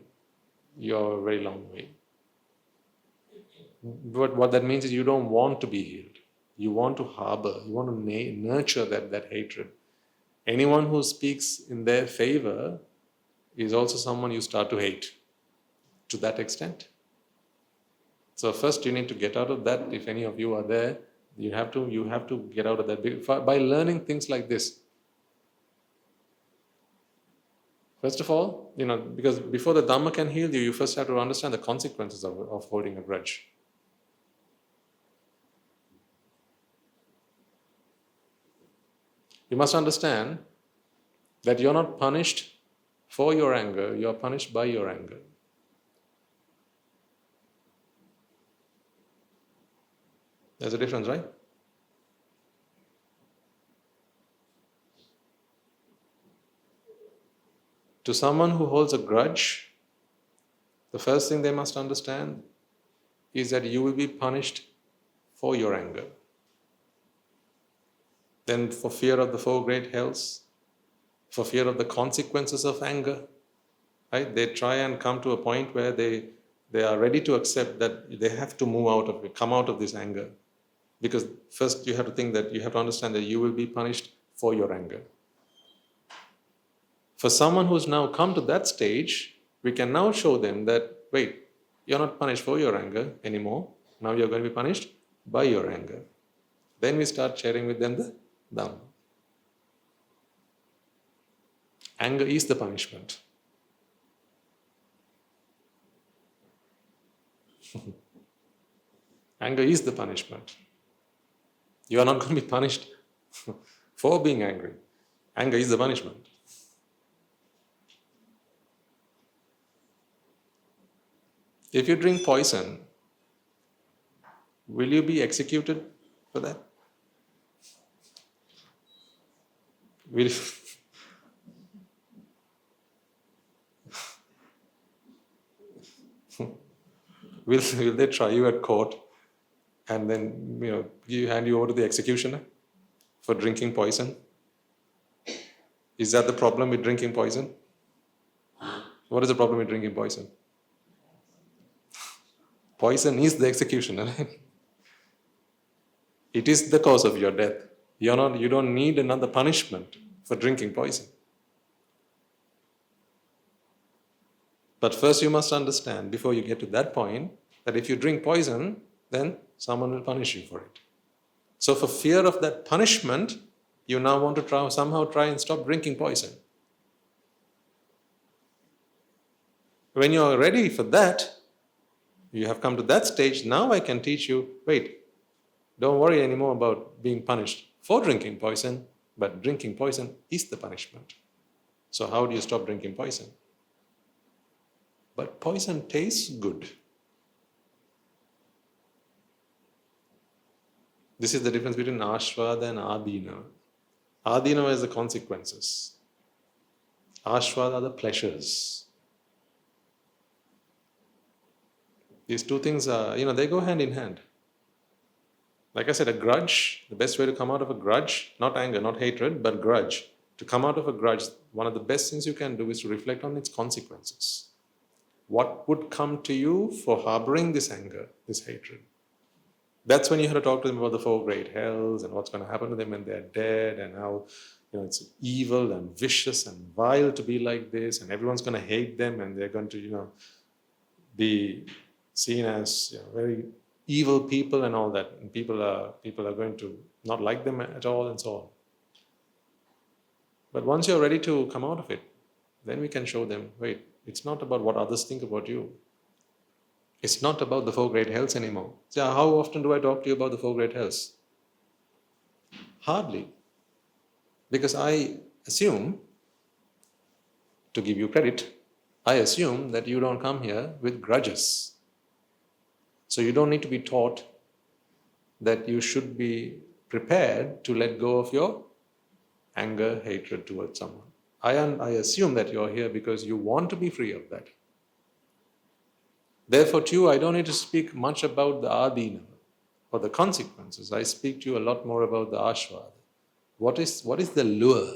you're a very long way. But what that means is you don't want to be healed. You want to harbor, you want to nurture that hatred. Anyone who speaks in their favor is also someone you start to hate to that extent. So first you need to get out of that. If any of you are there, you have to get out of that by learning things like this. First of all, because before the Dhamma can heal you, you first have to understand the consequences of holding a grudge. You must understand that you're not punished for your anger, you're punished by your anger. There's a difference, right? To someone who holds a grudge, the first thing they must understand is that you will be punished for your anger. Then for fear of the four great hells, for fear of the consequences of anger, right? They try and come to a point where they are ready to accept that they have to come out of this anger. Because first you have to think that you have to understand that you will be punished for your anger. For someone who's now come to that stage, we can now show them that, wait, you're not punished for your anger anymore. Now you're going to be punished by your anger. Then we start sharing with them the Dhamma. Anger is the punishment. Anger is the punishment. You are not going to be punished for being angry. Anger is the punishment. If you drink poison, will you be executed for that? Will will they try you at court and then hand you over to the executioner for drinking poison? Is that the problem with drinking poison? What is the problem with drinking poison? Poison is the executioner. It is the cause of your death. You don't need another punishment for drinking poison. But first you must understand, before you get to that point, that if you drink poison, then someone will punish you for it. So for fear of that punishment, you now want to somehow try and stop drinking poison. When you are ready for that, you have come to that stage, now I can teach you, wait, don't worry anymore about being punished for drinking poison, but drinking poison is the punishment. So how do you stop drinking poison? But poison tastes good. This is the difference between Ashvada and Adina. Adina is the consequences. Ashvada are the pleasures. These two things are, they go hand in hand. Like I said, a grudge, the best way to come out of a grudge, not anger, not hatred, but grudge. To come out of a grudge, one of the best things you can do is to reflect on its consequences. What would come to you for harboring this anger, this hatred? That's when you have to talk to them about the 4 great hells and what's going to happen to them when they're dead, and how it's evil and vicious and vile to be like this, and everyone's going to hate them, and they're going to be seen as very evil people and all that, and people are going to not like them at all, and so on. But once you're ready to come out of it, then we can show them, wait, it's not about what others think about you. It's not about the 4 great hells anymore. So how often do I talk to you about the 4 great hells? Hardly. Because I assume, to give you credit, I assume that you don't come here with grudges. So you don't need to be taught that you should be prepared to let go of your anger, hatred towards someone. I assume that you're here because you want to be free of that. Therefore, to you, I don't need to speak much about the adina or the consequences. I speak to you a lot more about the ashvada. What is the lure?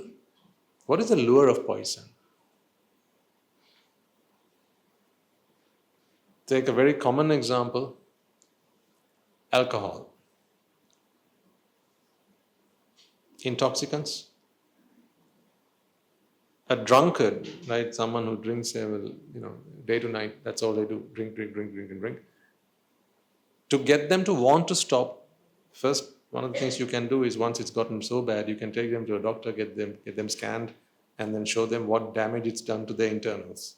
What is the lure of poison? Take a very common example, alcohol. Intoxicants. A drunkard, right? Someone who drinks, day to night, that's all they do, drink. To get them to want to stop, first, one of the things you can do is, once it's gotten so bad, you can take them to a doctor, get them scanned, and then show them what damage it's done to their internals.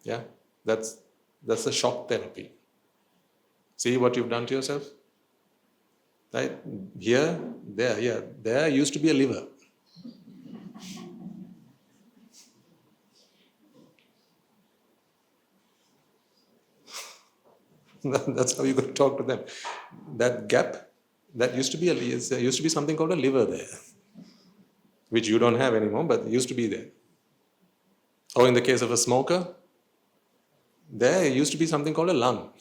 Yeah, that's the shock therapy. See what you've done to yourself? Right? Here, there used to be a liver. That's how you got to talk to them. That gap, there used to be something called a liver there, which you don't have anymore, but it used to be there. Or in the case of a smoker, there used to be something called a lung.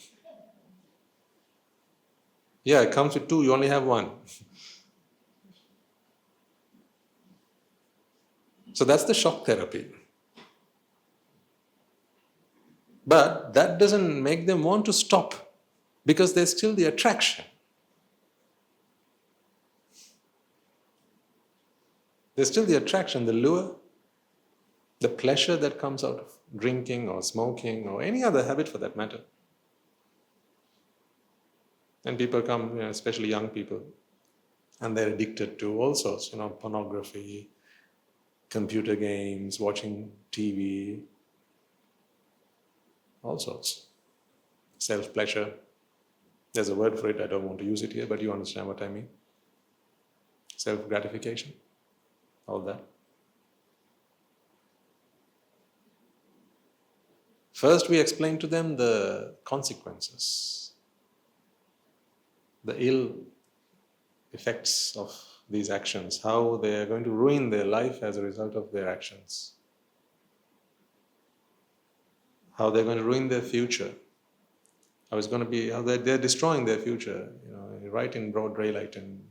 Yeah, it comes with 2, you only have 1. So that's the shock therapy. But that doesn't make them want to stop, because there's still the attraction. There's still the attraction, the lure, the pleasure that comes out of drinking or smoking or any other habit for that matter. And people come, especially young people, and they're addicted to all sorts, pornography, computer games, watching TV, all sorts. Self-pleasure. There's a word for it, I don't want to use it here, but you understand what I mean. Self-gratification, all that. First, we explain to them the consequences, the ill effects of these actions, how they are going to ruin their life as a result of their actions, how they're going to ruin their future, how they're destroying their future, right in broad daylight, and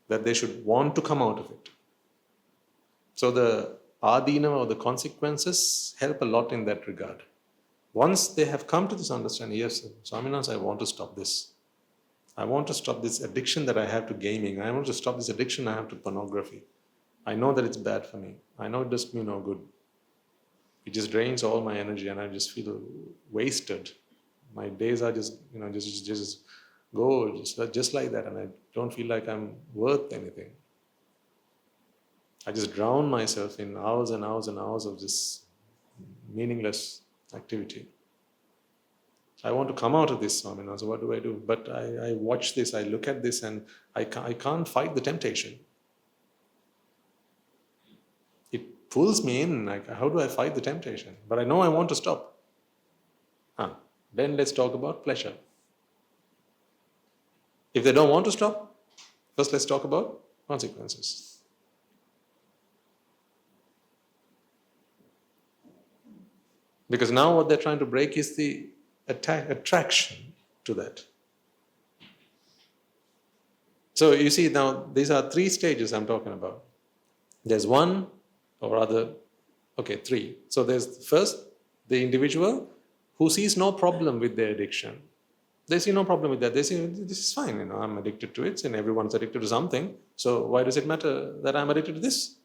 that they should want to come out of it. So the adina or the consequences help a lot in that regard. Once they have come to this understanding, yes, Swaminatha, I want to stop this. I want to stop this addiction that I have to gaming. I want to stop this addiction I have to pornography. I know that it's bad for me. I know it does me no good. It just drains all my energy and I just feel wasted. My days are just go just like that, and I don't feel like I'm worth anything. I just drown myself in hours and hours and hours of this meaningless activity. I want to come out of this, Swaminatha, so what do I do? But I watch this, I look at this, and I can't fight the temptation. It pulls me in, like, how do I fight the temptation? But I know I want to stop. Then let's talk about pleasure. If they don't want to stop, first let's talk about consequences. Because now what they're trying to break is the attraction to that. So you see, now these are 3 stages I'm talking about. There's three. So there's first the individual who sees no problem with their addiction. They see no problem with that. They say, this is fine, I'm addicted to it, and everyone's addicted to something. So why does it matter that I'm addicted to this?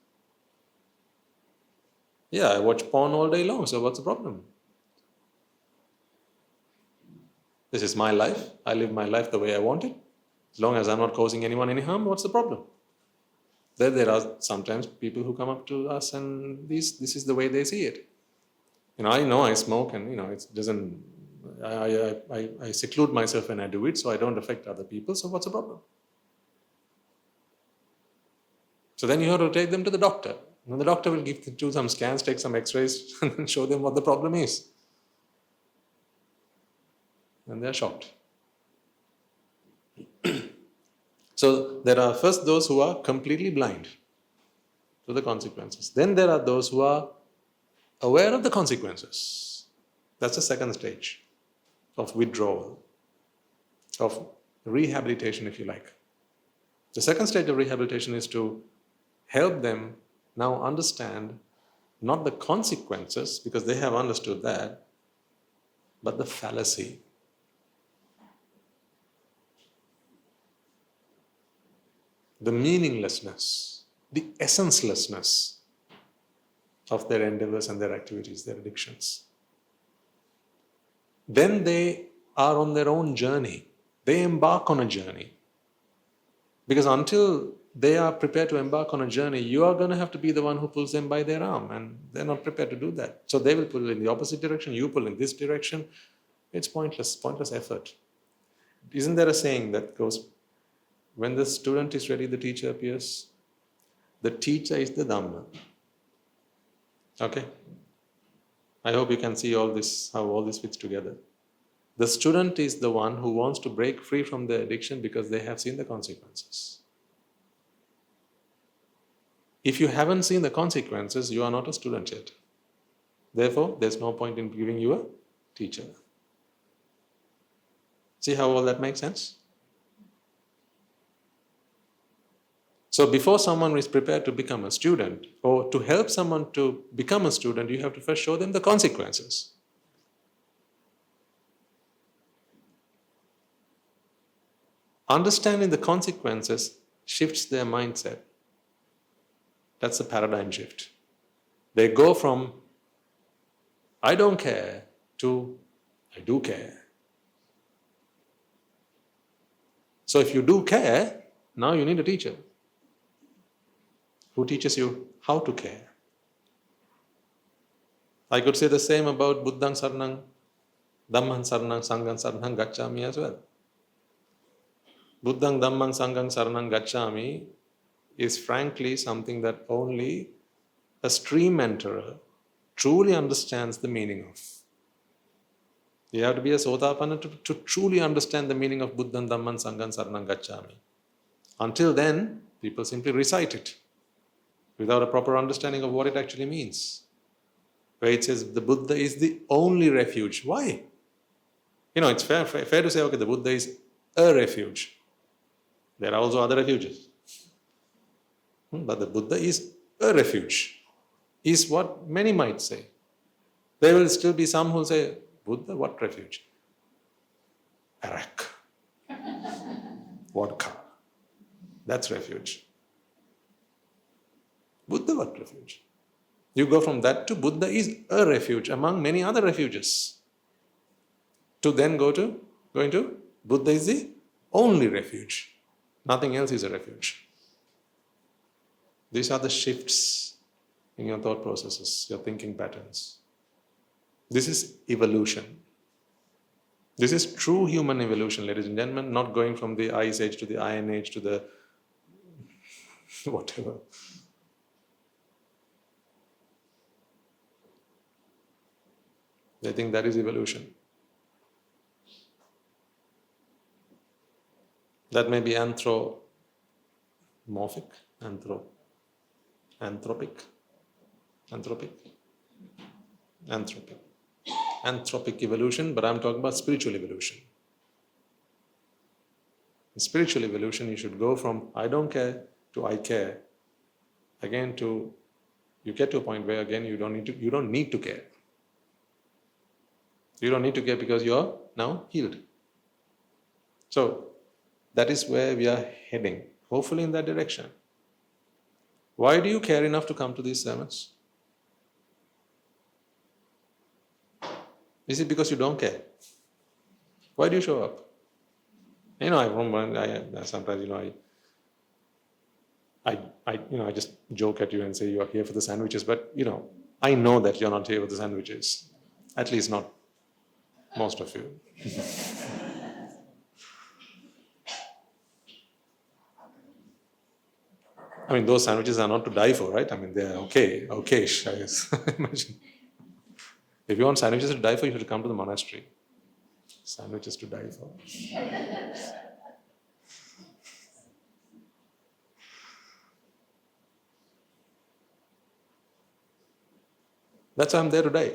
Yeah, I watch porn all day long, so what's the problem? This is my life. I live my life the way I want it. As long as I'm not causing anyone any harm, what's the problem? There are sometimes people who come up to us and this is the way they see it. I know I smoke and, it doesn't, I seclude myself when I do it, so I don't affect other people, so what's the problem? So then you have to take them to the doctor. And the doctor will do some scans, take some x-rays, and show them what the problem is. And they're shocked. So there are first those who are completely blind to the consequences. Then there are those who are aware of the consequences. That's the second stage of withdrawal, of rehabilitation, if you like. The second stage of rehabilitation is to help them now understand not the consequences, because they have understood that, but the fallacy. The meaninglessness, the essencelessness of their endeavors and their activities, their addictions. Then they are on their own journey. They embark on a journey. Because until they are prepared to embark on a journey, you are going to have to be the one who pulls them by their arm, and they're not prepared to do that. So they will pull in the opposite direction, you pull in this direction. It's pointless effort. Isn't there a saying that goes, when the student is ready, the teacher appears? The teacher is the Dhamma. Okay? I hope you can see all this, how all this fits together. The student is the one who wants to break free from the addiction because they have seen the consequences. If you haven't seen the consequences, you are not a student yet. Therefore, there's no point in giving you a teacher. See how all that makes sense? So before someone is prepared to become a student, or to help someone to become a student, you have to first show them the consequences. Understanding the consequences shifts their mindset. That's the paradigm shift. They go from I don't care to I do care. So if you do care, now you need a teacher who teaches you how to care. I could say the same about Buddhang Saranang, Dhammang Saranang, Sanghang Saranang Gacchami as well. Buddhang Dhammang Sanghang Saranang Gacchami is frankly something that only a stream enterer truly understands the meaning of. You have to be a Sotapanna to truly understand the meaning of Buddhang Dhammang Sanghang Saranang Gacchami. Until then, people simply recite it without a proper understanding of what it actually means. Where it says the Buddha is the only refuge. Why? It's fair to say, okay, the Buddha is a refuge. There are also other refuges. But the Buddha is a refuge, is what many might say. There will still be some who will say, Buddha, what refuge? Arak. Vodka. That's refuge. Buddha, what refuge? You go from that to Buddha is a refuge among many other refuges. To then going to Buddha is the only refuge. Nothing else is a refuge. These are the shifts in your thought processes, your thinking patterns. This is evolution. This is true human evolution, ladies and gentlemen, not going from the Ice Age to the Iron Age to the whatever. They think that is evolution. That may be anthropic. Anthropic evolution, but I'm talking about spiritual evolution. In spiritual evolution, you should go from I don't care to I care. Again, you get to a point where again you don't need to care. You don't need to care because you're now healed. So that is where we are heading, hopefully in that direction. Why do you care enough to come to these sermons? Is it because you don't care? Why do you show up? Sometimes I just joke at you and say you are here for the sandwiches, but I know that you're not here for the sandwiches. At least not most of you. Those sandwiches are not to die for, right? They're okay-ish, I guess. Imagine. If you want sandwiches to die for, you should come to the monastery. Sandwiches to die for. That's why I'm there to die.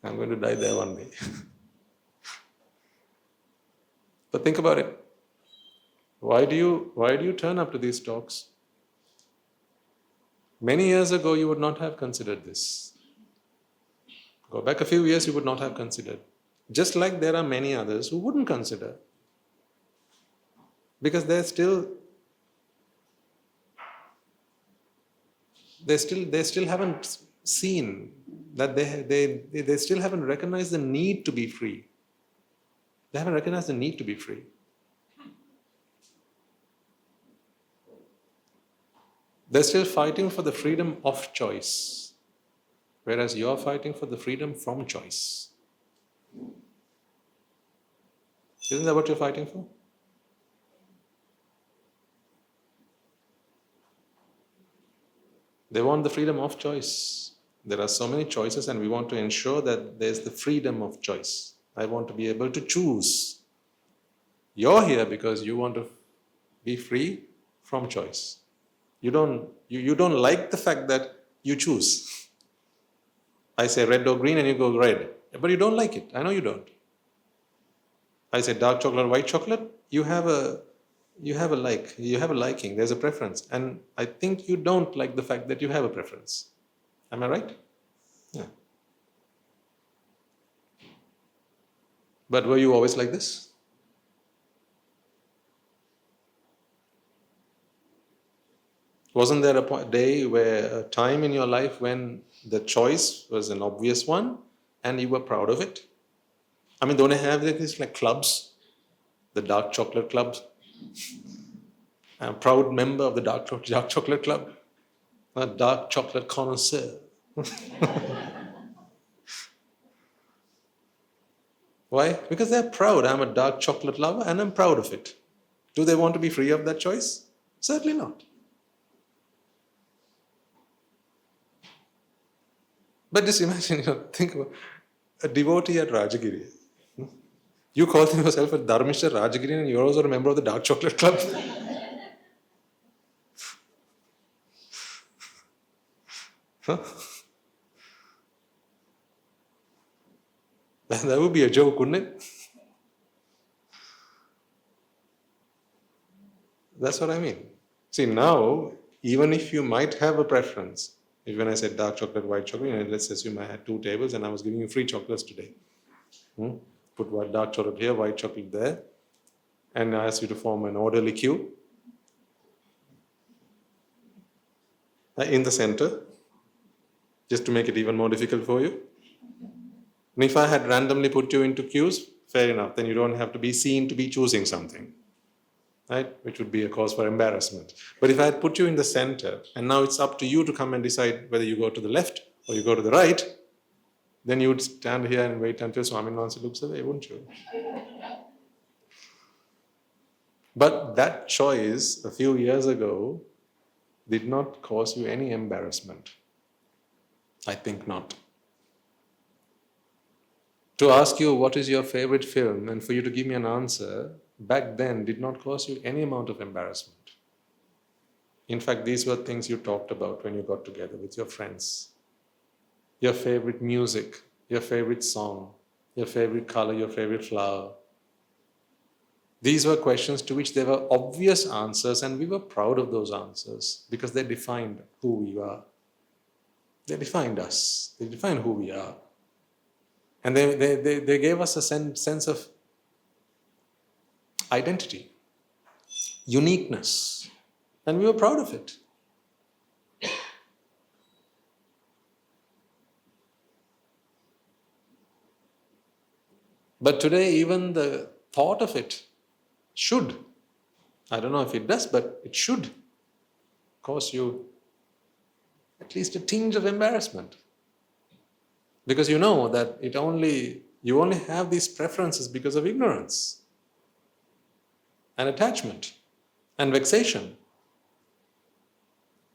I'm going to die there one day. But think about it. Why do you turn up to these talks? Many years ago, you would not have considered this. Go back a few years, you would not have considered. Just like there are many others who wouldn't consider. Because they still haven't seen that they still haven't recognized the need to be free. They haven't recognized the need to be free. They're still fighting for the freedom of choice, whereas you're fighting for the freedom from choice. Isn't that what you're fighting for? They want the freedom of choice. There are so many choices and we want to ensure that there's the freedom of choice. I want to be able to choose. You're here because you want to be free from choice. You don't like the fact that you choose. I say red or green and you go red. But you don't like it. I know you don't. I say dark chocolate or white chocolate, you have a liking, there's a preference. And I think you don't like the fact that you have a preference. Am I right? Yeah. But were you always like this? Wasn't there a a time in your life when the choice was an obvious one and you were proud of it? I mean, don't I have these like clubs, the dark chocolate clubs? I'm a proud member of the dark chocolate club, a dark chocolate connoisseur. Why? Because they're proud. I'm a dark chocolate lover and I'm proud of it. Do they want to be free of that choice? Certainly not. But just imagine, think about a devotee at Rajagiriya. You call yourself a Dharmishta Rajagiriya and you're also a member of the dark chocolate club. Huh? That would be a joke, wouldn't it? That's what I mean. See, now, even if you might have a preference, if when I said dark chocolate, white chocolate, let's assume I had 2 tables and I was giving you free chocolates today. Put dark chocolate here, white chocolate there, and I asked you to form an orderly queue in the center, just to make it even more difficult for you. And if I had randomly put you into queues, fair enough, then you don't have to be seen to be choosing something, right? Which would be a cause for embarrassment. But if I had put you in the center, and now it's up to you to come and decide whether you go to the left or you go to the right, then you would stand here and wait until Swaminathan looks away, wouldn't you? But that choice a few years ago did not cause you any embarrassment. I think not. To ask you what is your favorite film and for you to give me an answer back then did not cause you any amount of embarrassment. In fact, these were things you talked about when you got together with your friends. Your favorite music, your favorite song, your favorite color, your favorite flower. These were questions to which there were obvious answers, and we were proud of those answers because they defined who we are. They defined us. They defined who we are. And they gave us a sense of identity, uniqueness, and we were proud of it. But today, even the thought of it should, I don't know if it does, but it should cause you at least a tinge of embarrassment. Because you know that you only have these preferences because of ignorance and attachment and vexation.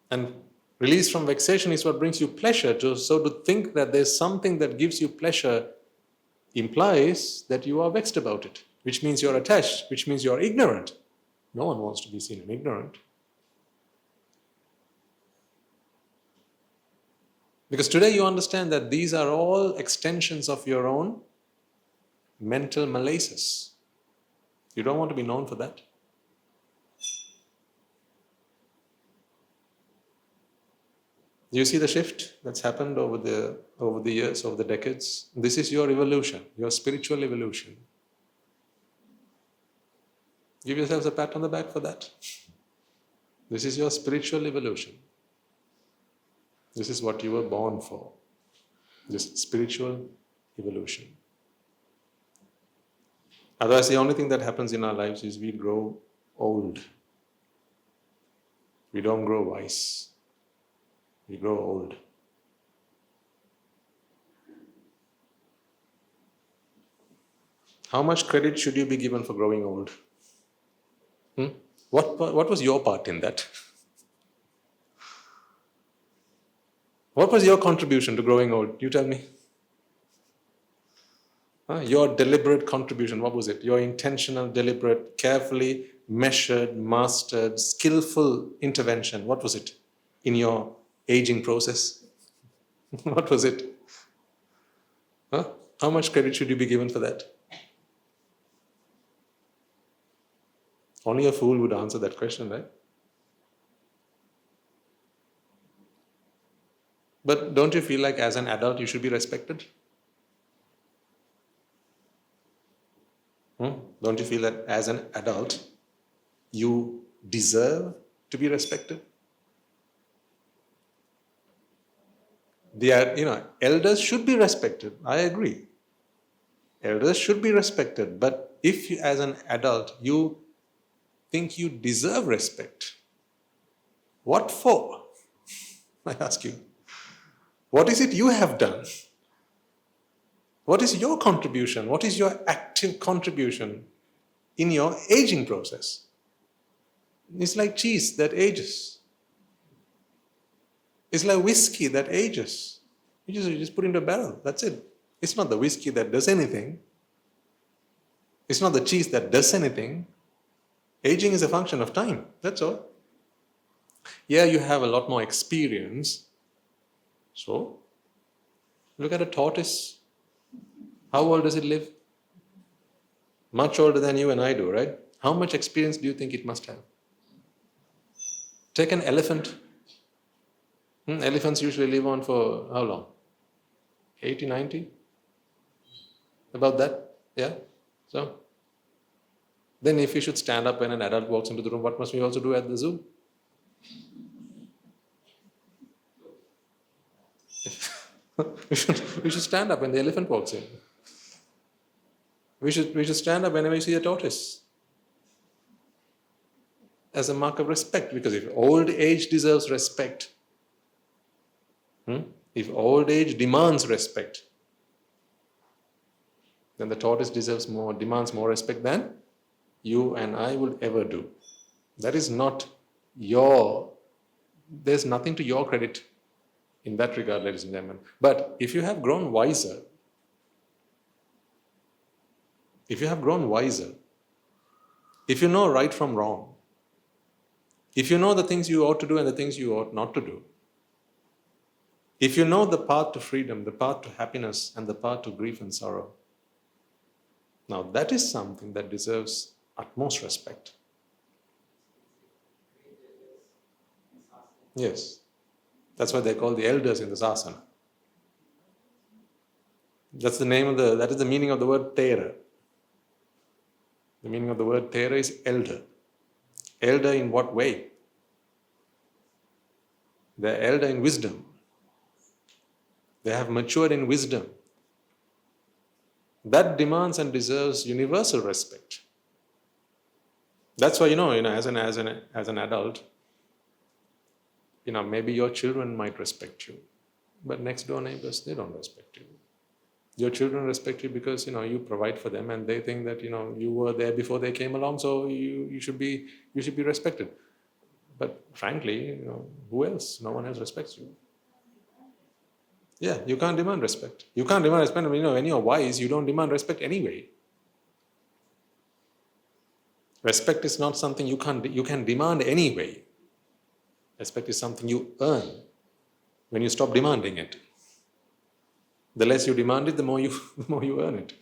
And release from vexation is what brings you pleasure. So to think that there's something that gives you pleasure implies that you are vexed about it, which means you're attached, which means you're ignorant. No one wants to be seen as ignorant. Because today you understand that these are all extensions of your own mental malaises. You don't want to be known for that. Do you see the shift that's happened over the years, over the decades? This is your evolution, your spiritual evolution. Give yourselves a pat on the back for that. This is your spiritual evolution. This is what you were born for. This spiritual evolution. Otherwise, the only thing that happens in our lives is we grow old. We don't grow wise. We grow old. How much credit should you be given for growing old? What was your part in that? What was your contribution to growing old? You tell me. Your deliberate contribution, what was it? Your intentional, deliberate, carefully measured, mastered, skillful intervention, what was it in your aging process? What was it? How much credit should you be given for that? Only a fool would answer that question, right? But don't you feel like as an adult you should be respected? Don't you feel that as an adult you deserve to be respected? Elders should be respected. I agree. Elders should be respected. But if you, as an adult, you think you deserve respect, what for? I ask you. What is it you have done? What is your contribution? What is your active contribution in your aging process? It's like cheese that ages. It's like whiskey that ages. You just put it into a barrel. That's it. It's not the whiskey that does anything. It's not the cheese that does anything. Aging is a function of time. That's all. Yeah, you have a lot more experience. So, look at a tortoise. How old does it live? Much older than you and I do, right? How much experience do you think it must have? Take an elephant. Elephants usually live on for how long? 80, 90? About that? Yeah? So, then if we should stand up when an adult walks into the room, what must we also do at the zoo? we should stand up when the elephant walks in. We should stand up whenever we see a tortoise. As a mark of respect, because if old age deserves respect, if old age demands respect, then the tortoise demands more respect than you and I will ever do. That is not there's nothing to your credit in that regard, ladies and gentlemen. But if you have grown wiser, if you know right from wrong, if you know the things you ought to do and the things you ought not to do, if you know the path to freedom, the path to happiness, and the path to grief and sorrow, now that is something that deserves utmost respect. Yes. That's why they're called the elders in the sasana. That is the meaning of the word Thera. The meaning of the word Thera is elder. Elder in what way? They're elder in wisdom. They have matured in wisdom. That demands and deserves universal respect. That's why, as an adult, maybe your children might respect you, but next door neighbors, they don't respect you. Your children respect you because, you provide for them and they think that, you were there before they came along, so you should be respected. But frankly, who else? No one else respects you. Yeah, you can't demand respect. You can't demand respect. When you're wise, you don't demand respect anyway. Respect is not something you can demand anyway. Respect is something you earn when you stop demanding it. The less you demand it, the more you earn it.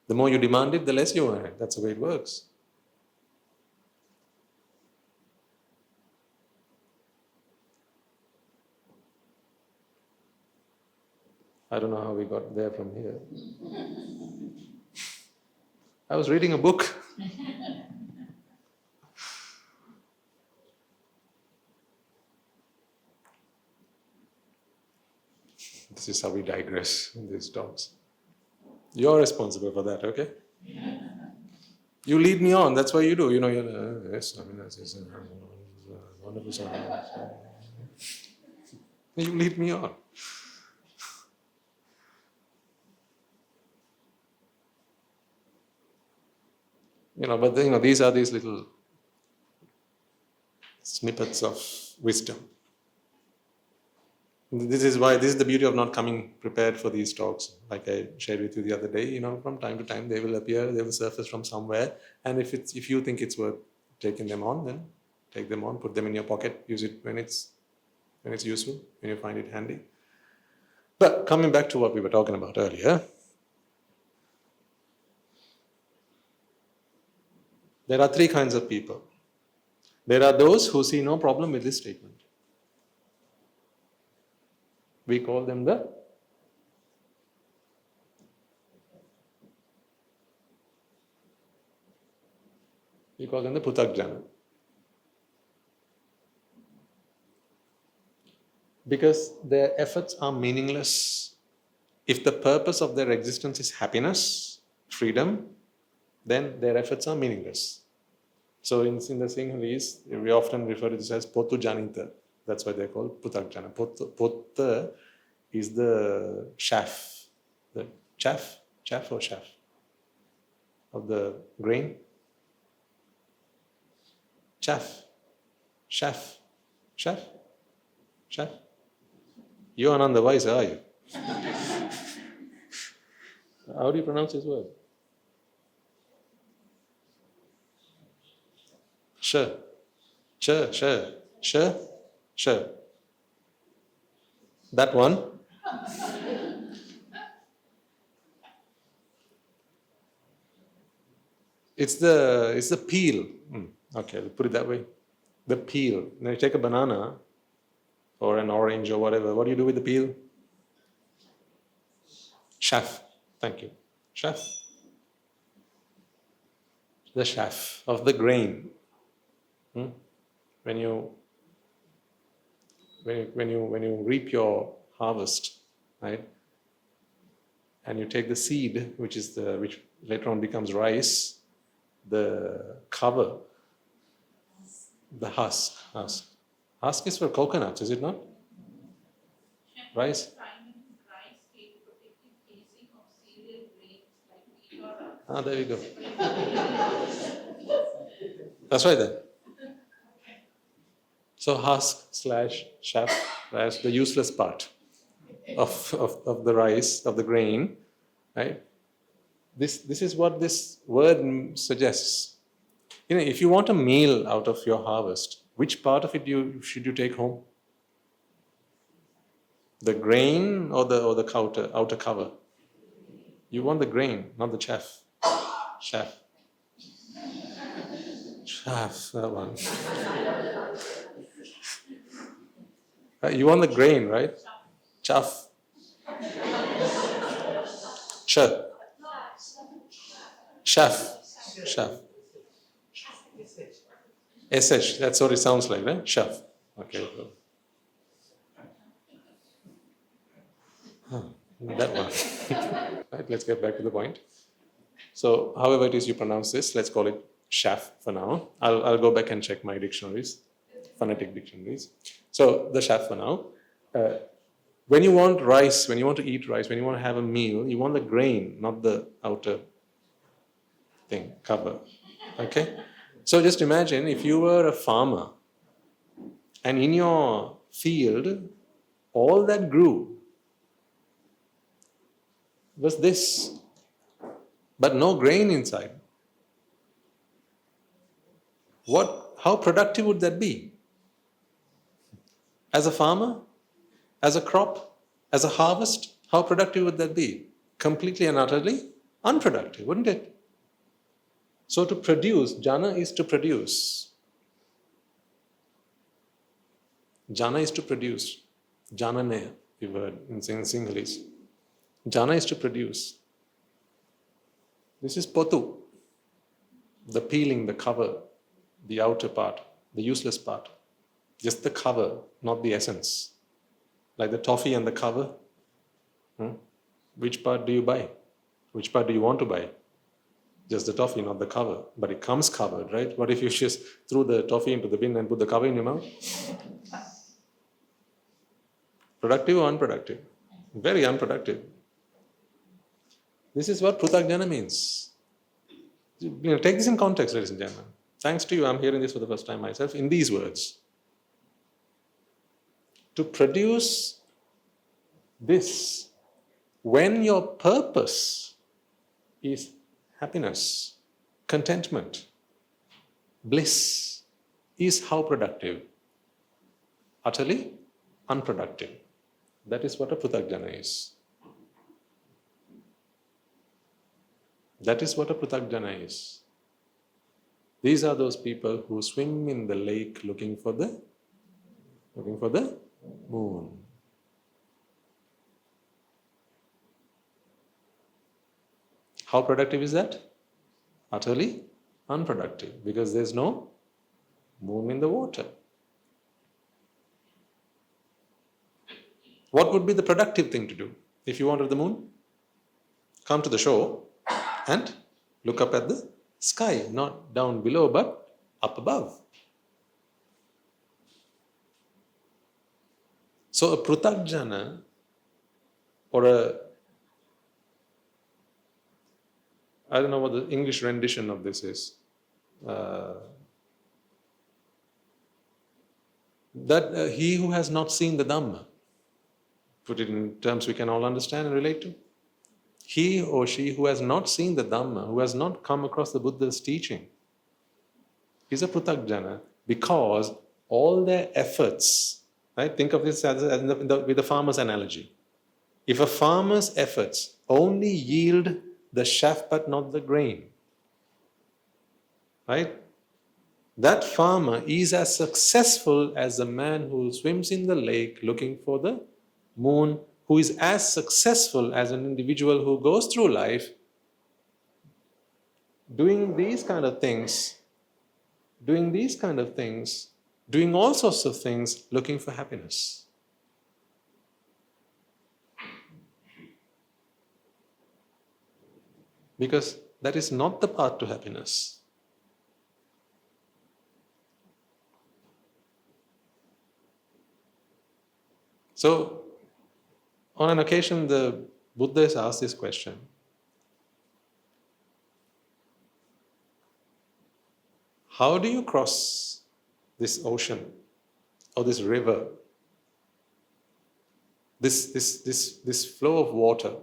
The more you demand it, the less you earn it. That's the way it works. I don't know how we got there from here. I was reading a book. This is how we digress in these talks. You're responsible for that, okay? You lead me on, that's what you do. Yes, this is a wonderful song. You lead me on. But these are these little snippets of wisdom. This is the beauty of not coming prepared for these talks. Like I shared with you the other day, from time to time they will appear, they will surface from somewhere, and if you think it's worth taking them on, then take them on, put them in your pocket, use it when it's useful, when you find it handy. But coming back to what we were talking about earlier, there are three kinds of people. There are those who see no problem with this statement. We call them the Puthagjana. Because their efforts are meaningless. If the purpose of their existence is happiness, freedom, then their efforts are meaningless. So in the Sinhalese, we often refer to this as Potu Janita. That's why they're called Putakjana. Potta is the chaff. The chaff or chaff of the grain. Chaff. You are none the wiser, are you? How do you pronounce this word? Sh. That one. It's the peel. Okay, put it that way. The peel. Now you take a banana or an orange or whatever. What do you do with the peel? Chaff. Thank you. Chaff. The chaff of the grain. When you reap your harvest, right? And you take the seed, which later on becomes rice, the cover, the husk. Husk is for coconuts, is it not? Rice. There we go. That's right then. So husk / chaff, that's the useless part of the rice, of the grain, right? This is what this word suggests. If you want a meal out of your harvest, which part of it should you take home? The grain or the outer cover? You want the grain, not the chaff. Chaff, that one. You want the grain, right? Chaff. Chaff. SH, that's what it sounds like, right? Chaff. Okay. That one. Right, let's get back to the point. So, however it is you pronounce this, let's call it chaff for now. I'll go back and check my dictionaries, phonetic dictionaries. So, the chaff for now. When you want rice, when you want to eat rice, when you want to have a meal, you want the grain, not the outer thing, cover. Okay? So just imagine if you were a farmer and in your field, all that grew was this, but no grain inside. How productive would that be? As a farmer, as a crop, as a harvest, how productive would that be? Completely and utterly unproductive, wouldn't it? So to produce, jhana is to produce. Jhana is to produce. Jhanane, we heard in Sinhalese. Jhana is to produce. This is potu. The peeling, the cover, the outer part, the useless part. Just the cover, not the essence. Like the toffee and the cover. Which part do you buy? Which part do you want to buy? Just the toffee, not the cover. But it comes covered, right? What if you just threw the toffee into the bin and put the cover in your mouth? Productive or unproductive? Very unproductive. This is what Pruthakjana means. Take this in context, ladies and gentlemen. Thanks to you, I'm hearing this for the first time myself, in these words. To produce this, when your purpose is happiness, contentment, bliss, is how productive? Utterly unproductive. That is what a Pruthakjana is. That is what a Pruthakjana is. These are those people who swim in the lake looking for the moon. How productive is that? Utterly unproductive, because there's no moon in the water. What would be the productive thing to do? If you wanted the moon, come to the shore and look up at the sky, not down below, but up above. So a prutakjana or I don't know what the English rendition of this is, he who has not seen the Dhamma, put it in terms we can all understand and relate to. He or she who has not seen the Dhamma, who has not come across the Buddha's teaching, is a prutakjana, because all their efforts, right? Think of this with the farmer's analogy. If a farmer's efforts only yield the chaff but not the grain, right? That farmer is as successful as the man who swims in the lake looking for the moon, who is as successful as an individual who goes through life doing these kind of things, doing all sorts of things, looking for happiness. Because that is not the path to happiness. So, on an occasion, the Buddha is asked this question: how do you cross this ocean or this river, this flow of water?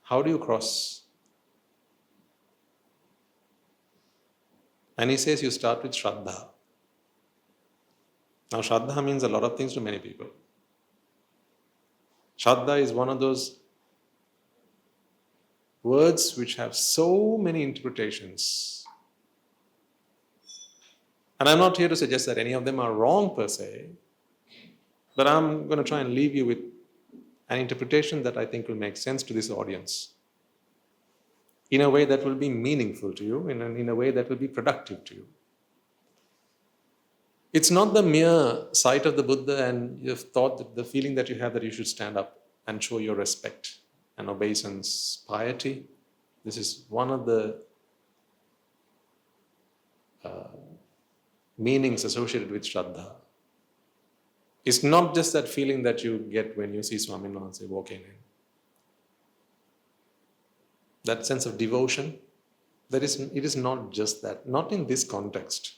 How do you cross? And he says you start with Shraddha. Now, Shraddha means a lot of things to many people. Shraddha is one of those words which have so many interpretations. And I'm not here to suggest that any of them are wrong per se, but I'm going to try and leave you with an interpretation that I think will make sense to this audience, in a way that will be meaningful to you, in a way that will be productive to you. It's not the mere sight of the Buddha and you've thought that the feeling that you have that you should stand up and show your respect and obeisance, piety. This is one of the meanings associated with Shraddha. It's not just that feeling that you get when you see Swaminathan walking in. That sense of devotion, it is not just that, not in this context.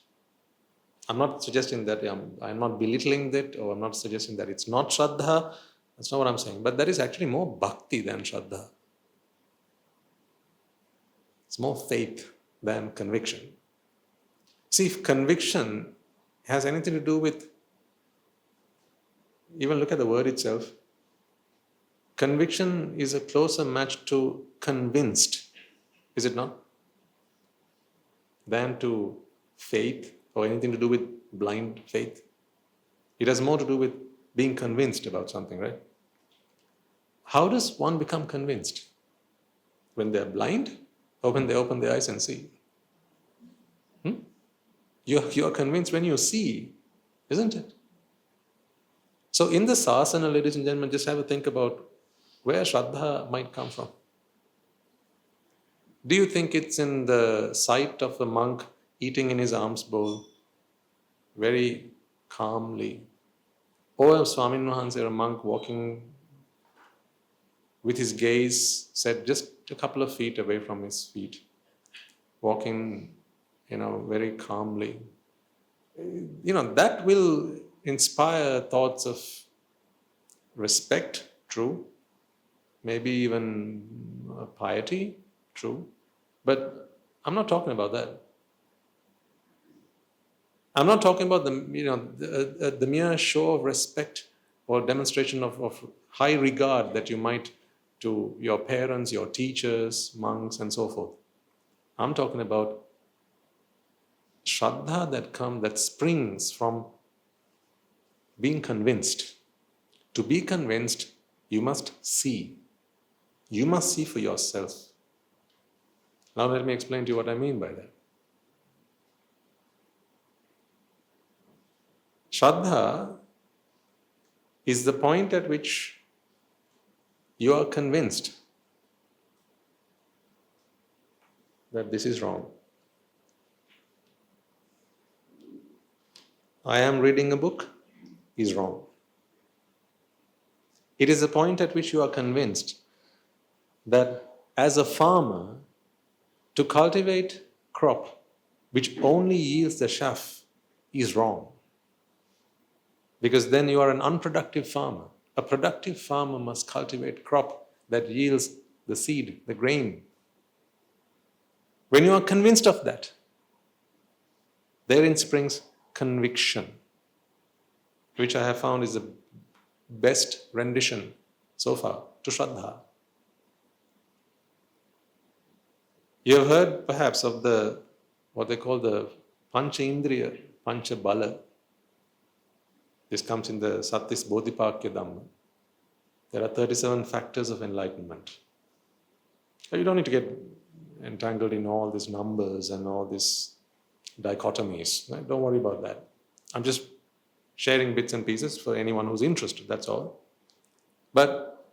I'm not suggesting that I'm not belittling it, or I'm not suggesting that it's not Shraddha. That's not what I'm saying. But there is actually more bhakti than Shraddha. It's more faith than conviction. See, if conviction has anything to do with, even look at the word itself, conviction is a closer match to convinced, is it not? Than to faith, or anything to do with blind faith. It has more to do with being convinced about something, right? How does one become convinced? When they're blind, or when they open their eyes and see? You are convinced when you see, isn't it? So in the sasana, ladies and gentlemen, just have a think about where Shraddha might come from. Do you think it's in the sight of a monk eating in his alms bowl, very calmly, or a Swaminathan, a monk walking with his gaze set just a couple of feet away from his feet, walking, very calmly? That will inspire thoughts of respect, true, maybe even piety, true, but I'm not talking about that. I'm not talking about the mere show of respect or demonstration of high regard that you might to your parents, your teachers, monks, and so forth. I'm talking about Shraddha that springs from being convinced. To be convinced, you must see. You must see for yourself. Now let me explain to you what I mean by that. Shraddha is the point at which you are convinced that this is wrong. I am reading a book is wrong. It is the point at which you are convinced that as a farmer, to cultivate crop which only yields the chaff is wrong. Because then you are an unproductive farmer. A productive farmer must cultivate crop that yields the seed, the grain. When you are convinced of that, therein springs conviction, which I have found is the best rendition so far to Shraddha. You have heard perhaps of what they call the Pancha Indriya, Pancha Bala. This comes in the Sattis Bodhipakya Dhamma. There are 37 factors of enlightenment. You don't need to get entangled in all these numbers and all these dichotomies. Right? Don't worry about that. I'm just sharing bits and pieces for anyone who's interested, that's all. But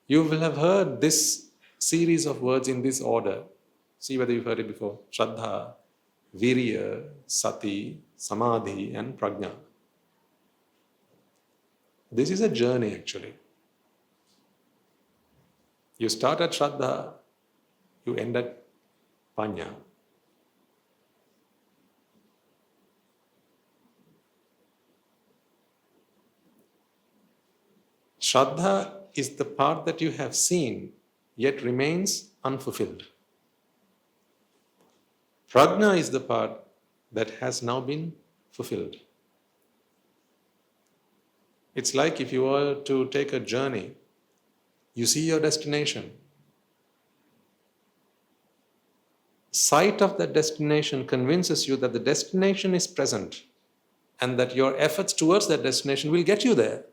you will have heard this series of words in this order. See whether you've heard it before. Shraddha, Virya, Sati, Samadhi and Prajna. This is a journey actually. You start at Shraddha, you end at Panya. Shraddha is the part that you have seen, yet remains unfulfilled. Prajna is the part that has now been fulfilled. It's like if you were to take a journey, you see your destination. Sight of that destination convinces you that the destination is present and that your efforts towards that destination will get you there.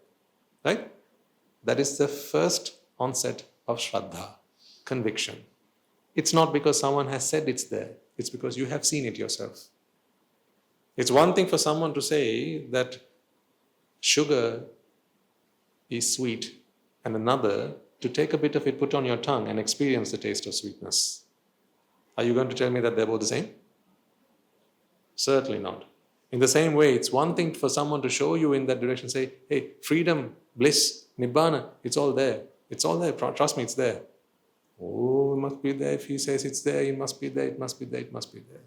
Right? That is the first onset of Shraddha, conviction. It's not because someone has said it's there, it's because you have seen it yourself. It's one thing for someone to say that sugar is sweet, and another to take a bit of it, put on your tongue and experience the taste of sweetness. Are you going to tell me that they're both the same? Certainly not. In the same way, it's one thing for someone to show you in that direction, say, hey, freedom, bliss, Nibbāna, it's all there. It's all there. Trust me, it's there. Oh, it must be there. If he says it's there, it must be there, it must be there, it must be there.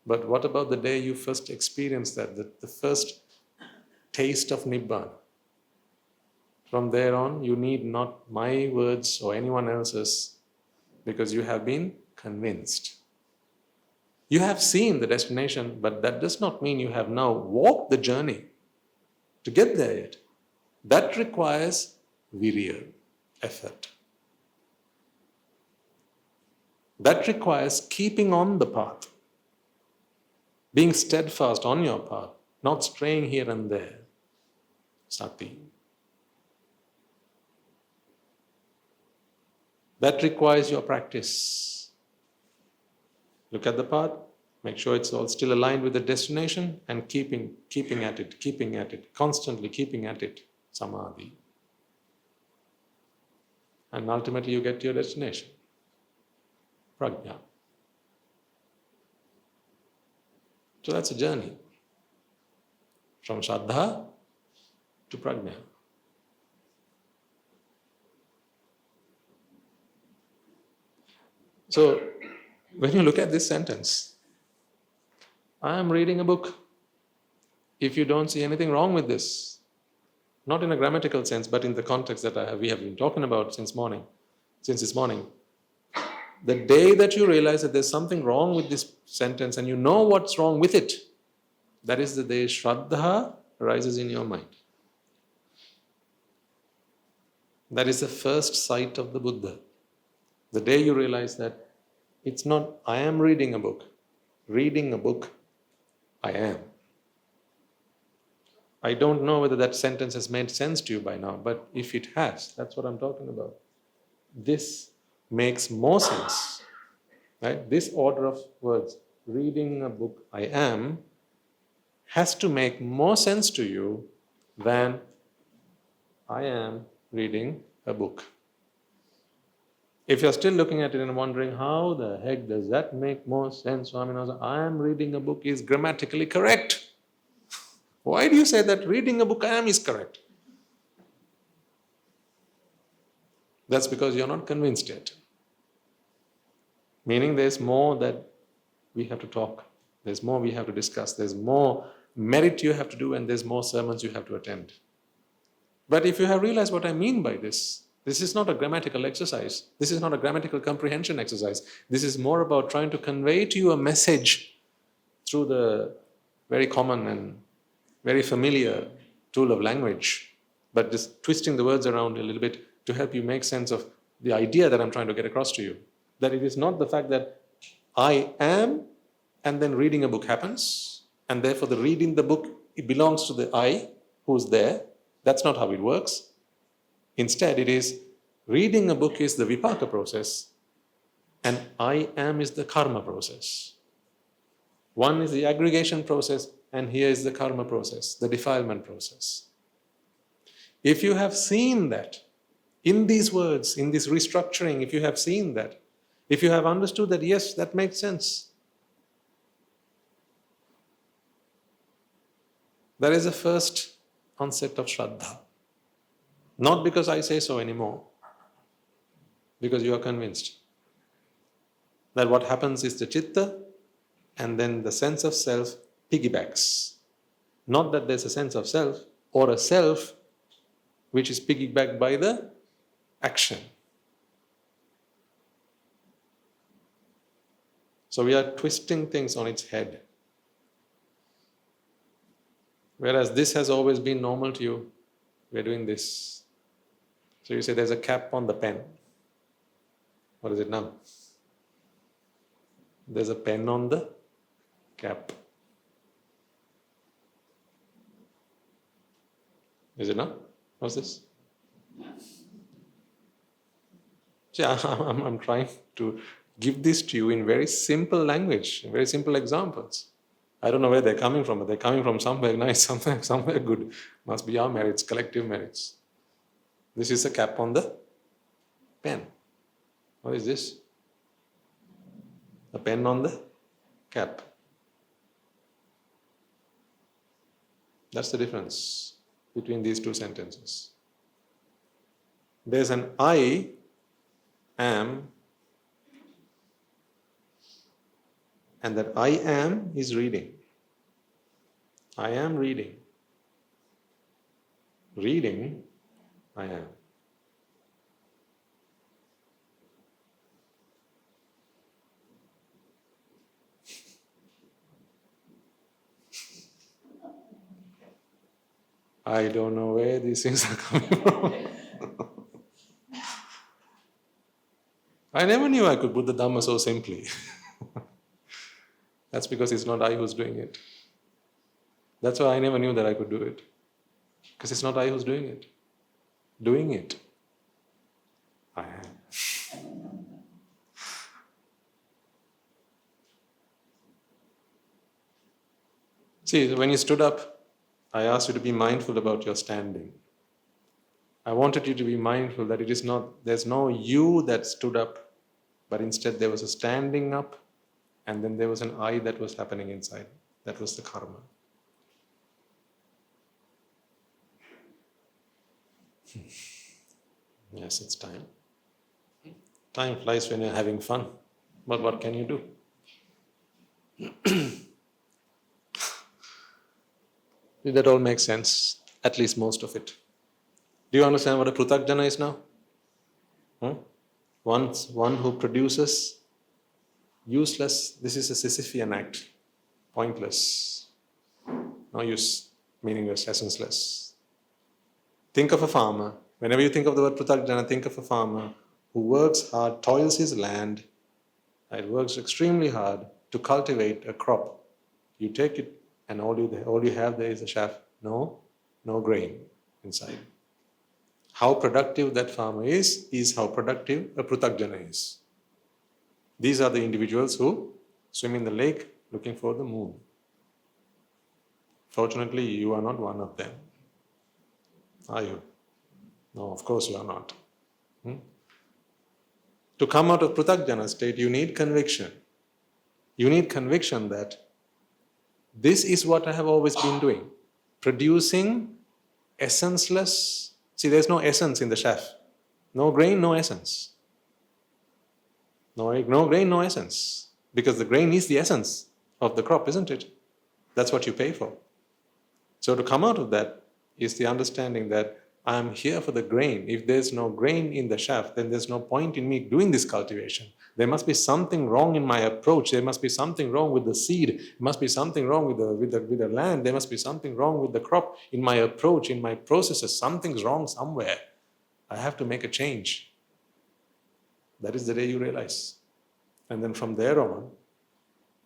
But what about the day you first experienced that, the first taste of Nibbāna? From there on, you need not my words or anyone else's, because you have been convinced. You have seen the destination, but that does not mean you have now walked the journey to get there yet. That requires virya, effort. That requires keeping on the path, being steadfast on your path, not straying here and there. Sati. That requires your practice. Look at the path, make sure it's all still aligned with the destination, and keeping at it, constantly keeping at it. Samadhi. And ultimately you get to your destination. Prajna. So that's a journey. From Shraddha to Prajna. So, when you look at this sentence, I am reading a book. If you don't see anything wrong with this, not in a grammatical sense, but in the context that we have been talking about since this morning, the day that you realize that there's something wrong with this sentence and you know what's wrong with it, that is the day Shraddha arises in your mind. That is the first sight of the Buddha. The day you realize that it's not, I am reading a book, I am. I don't know whether that sentence has made sense to you by now, but if it has, that's what I'm talking about. This makes more sense, right? This order of words, reading a book, I am, has to make more sense to you than I am reading a book. If you're still looking at it and wondering, how the heck does that make more sense, Swaminathan? I am reading a book is grammatically correct. Why do you say that reading a book I am is correct? That's because you're not convinced yet. Meaning there's more that we have to talk. There's more we have to discuss. There's more merit you have to do, and there's more sermons you have to attend. But if you have realized what I mean by this is not a grammatical exercise. This is not a grammatical comprehension exercise. This is more about trying to convey to you a message through the very common and very familiar tool of language, but just twisting the words around a little bit to help you make sense of the idea that I'm trying to get across to you. That it is not the fact that I am and then reading a book happens, and therefore the reading the book, it belongs to the I who's there. That's not how it works. Instead, it is reading a book is the vipaka process, and I am is the karma process. One is the aggregation process, and here is the karma process, the defilement process. If you have seen that, in these words, in this restructuring, if you have seen that, if you have understood that, yes, that makes sense, that is the first concept of Shraddha. Not because I say so anymore, because you are convinced that what happens is the chitta and then the sense of self piggybacks. Not that there's a sense of self or a self which is piggybacked by the action. So we are twisting things on its head. Whereas this has always been normal to you, we're doing this. So you say there's a cap on the pen. What is it now? There's a pen on the cap. Is it not? What's this? See, I'm trying to give this to you in very simple language, very simple examples. I don't know where they're coming from, but they're coming from somewhere nice, somewhere good. Must be our merits, collective merits. This is a cap on the pen. What is this? A pen on the cap. That's the difference between these two sentences. There's an I am, and that I am is reading. I am reading. Reading, I am. I don't know where these things are coming from. I never knew I could put the Dhamma so simply. That's because it's not I who's doing it. That's why I never knew that I could do it. Because it's not I who's doing it. Doing it, I am. See, when you stood up, I asked you to be mindful about your standing. I wanted you to be mindful that it is not, there's no you that stood up, but instead there was a standing up, and then there was an I that was happening inside. That was the karma. Yes, it's time. Time flies when you're having fun. But what can you do? Did that all make sense? At least most of it. Do you understand what a pruthakjana is now? One who produces useless, this is a Sisyphean act. Pointless. No use, meaningless, essenceless. Think of a farmer. Whenever you think of the word pruthakjana, think of a farmer who works hard, toils his land, and works extremely hard to cultivate a crop. You take it, and all you have there is a shaft. No grain inside. How productive that farmer is how productive a pruthakjana is. These are the individuals who swim in the lake looking for the moon. Fortunately, you are not one of them. Are you? No, of course you are not. To come out of Pruthakjana state, you need conviction. You need conviction that this is what I have always been doing. Producing essenceless. See, there's no essence in the chef. No grain, no essence. No grain, no essence. Because the grain is the essence of the crop, isn't it? That's what you pay for. So to come out of that is the understanding that I am here for the grain. If there's no grain in the shaft, then there's no point in me doing this cultivation. There must be something wrong in my approach. There must be something wrong with the seed. There must be something wrong with the land. There must be something wrong with the crop. In my approach, in my processes, something's wrong somewhere. I have to make a change. That is the day you realize. And then from there on,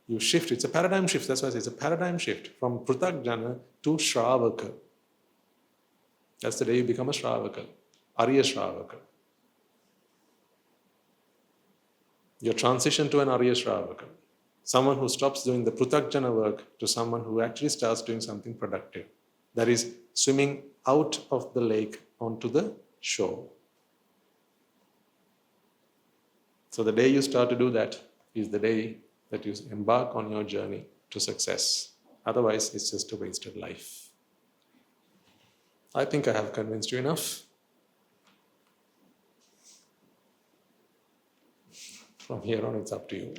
you shift. It's a paradigm shift. That's why I say it's a paradigm shift from Pruthakjana to Shravaka. That's the day you become a Shravaka, Arya Shravaka. Your transition to an Arya Shravaka. Someone who stops doing the Pruthakjana work to someone who actually starts doing something productive. That is swimming out of the lake onto the shore. So the day you start to do that is the day that you embark on your journey to success. Otherwise, it's just a wasted life. I think I have convinced you enough. From here on, it's up to you.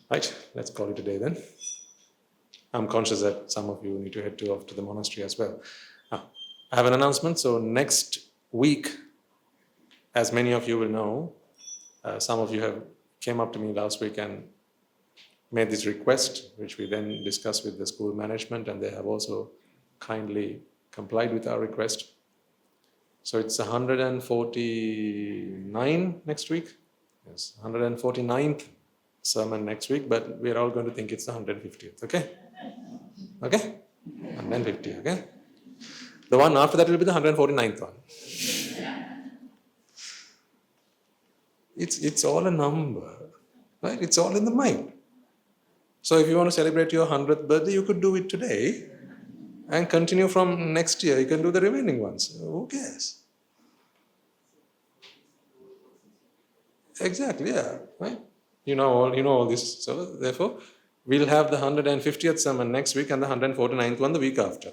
Right, let's call it a day then. I'm conscious that some of you need to head off to the monastery as well. I have an announcement. So next week, as many of you will know, some of you have came up to me last week and made this request, which we then discussed with the school management, and they have also kindly complied with our request. So it's 149 next week. Yes, 149th sermon next week, but we're all going to think it's the 150th, okay? Okay? 150, okay? The one after that will be the 149th one. It's all a number, right? It's all in the mind. So if you want to celebrate your 100th birthday, you could do it today and continue from next year. You can do the remaining ones. Who cares? Exactly, yeah, right? You know all this. So therefore, we'll have the 150th sermon next week and the 149th one the week after.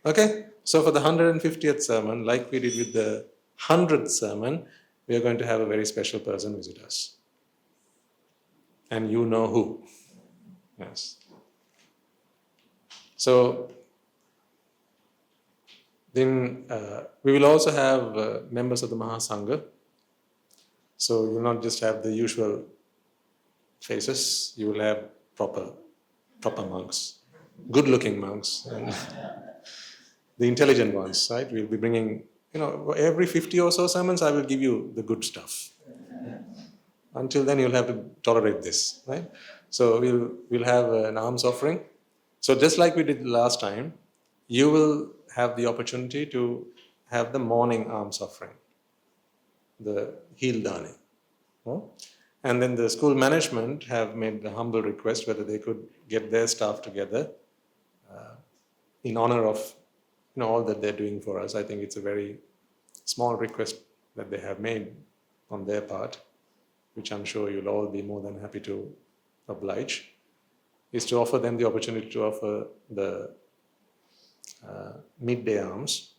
Okay? So for the 150th sermon, like we did with the 100th sermon, we are going to have a very special person visit us. And you know who. Yes. So then we will also have members of the Mahasangha. So you will not just have the usual faces, you will have proper monks, good-looking monks, and the intelligent ones, right? We'll be bringing, every 50 or so sermons, I will give you the good stuff. Until then, you'll have to tolerate this, right? So we'll have an alms offering. So just like we did last time, you will have the opportunity to have the morning alms offering, the heel dani. And then the school management have made the humble request whether they could get their staff together in honor of all that they're doing for us. I think it's a very small request that they have made on their part, which I'm sure you'll all be more than happy to oblige, is to offer them the opportunity to offer the midday alms.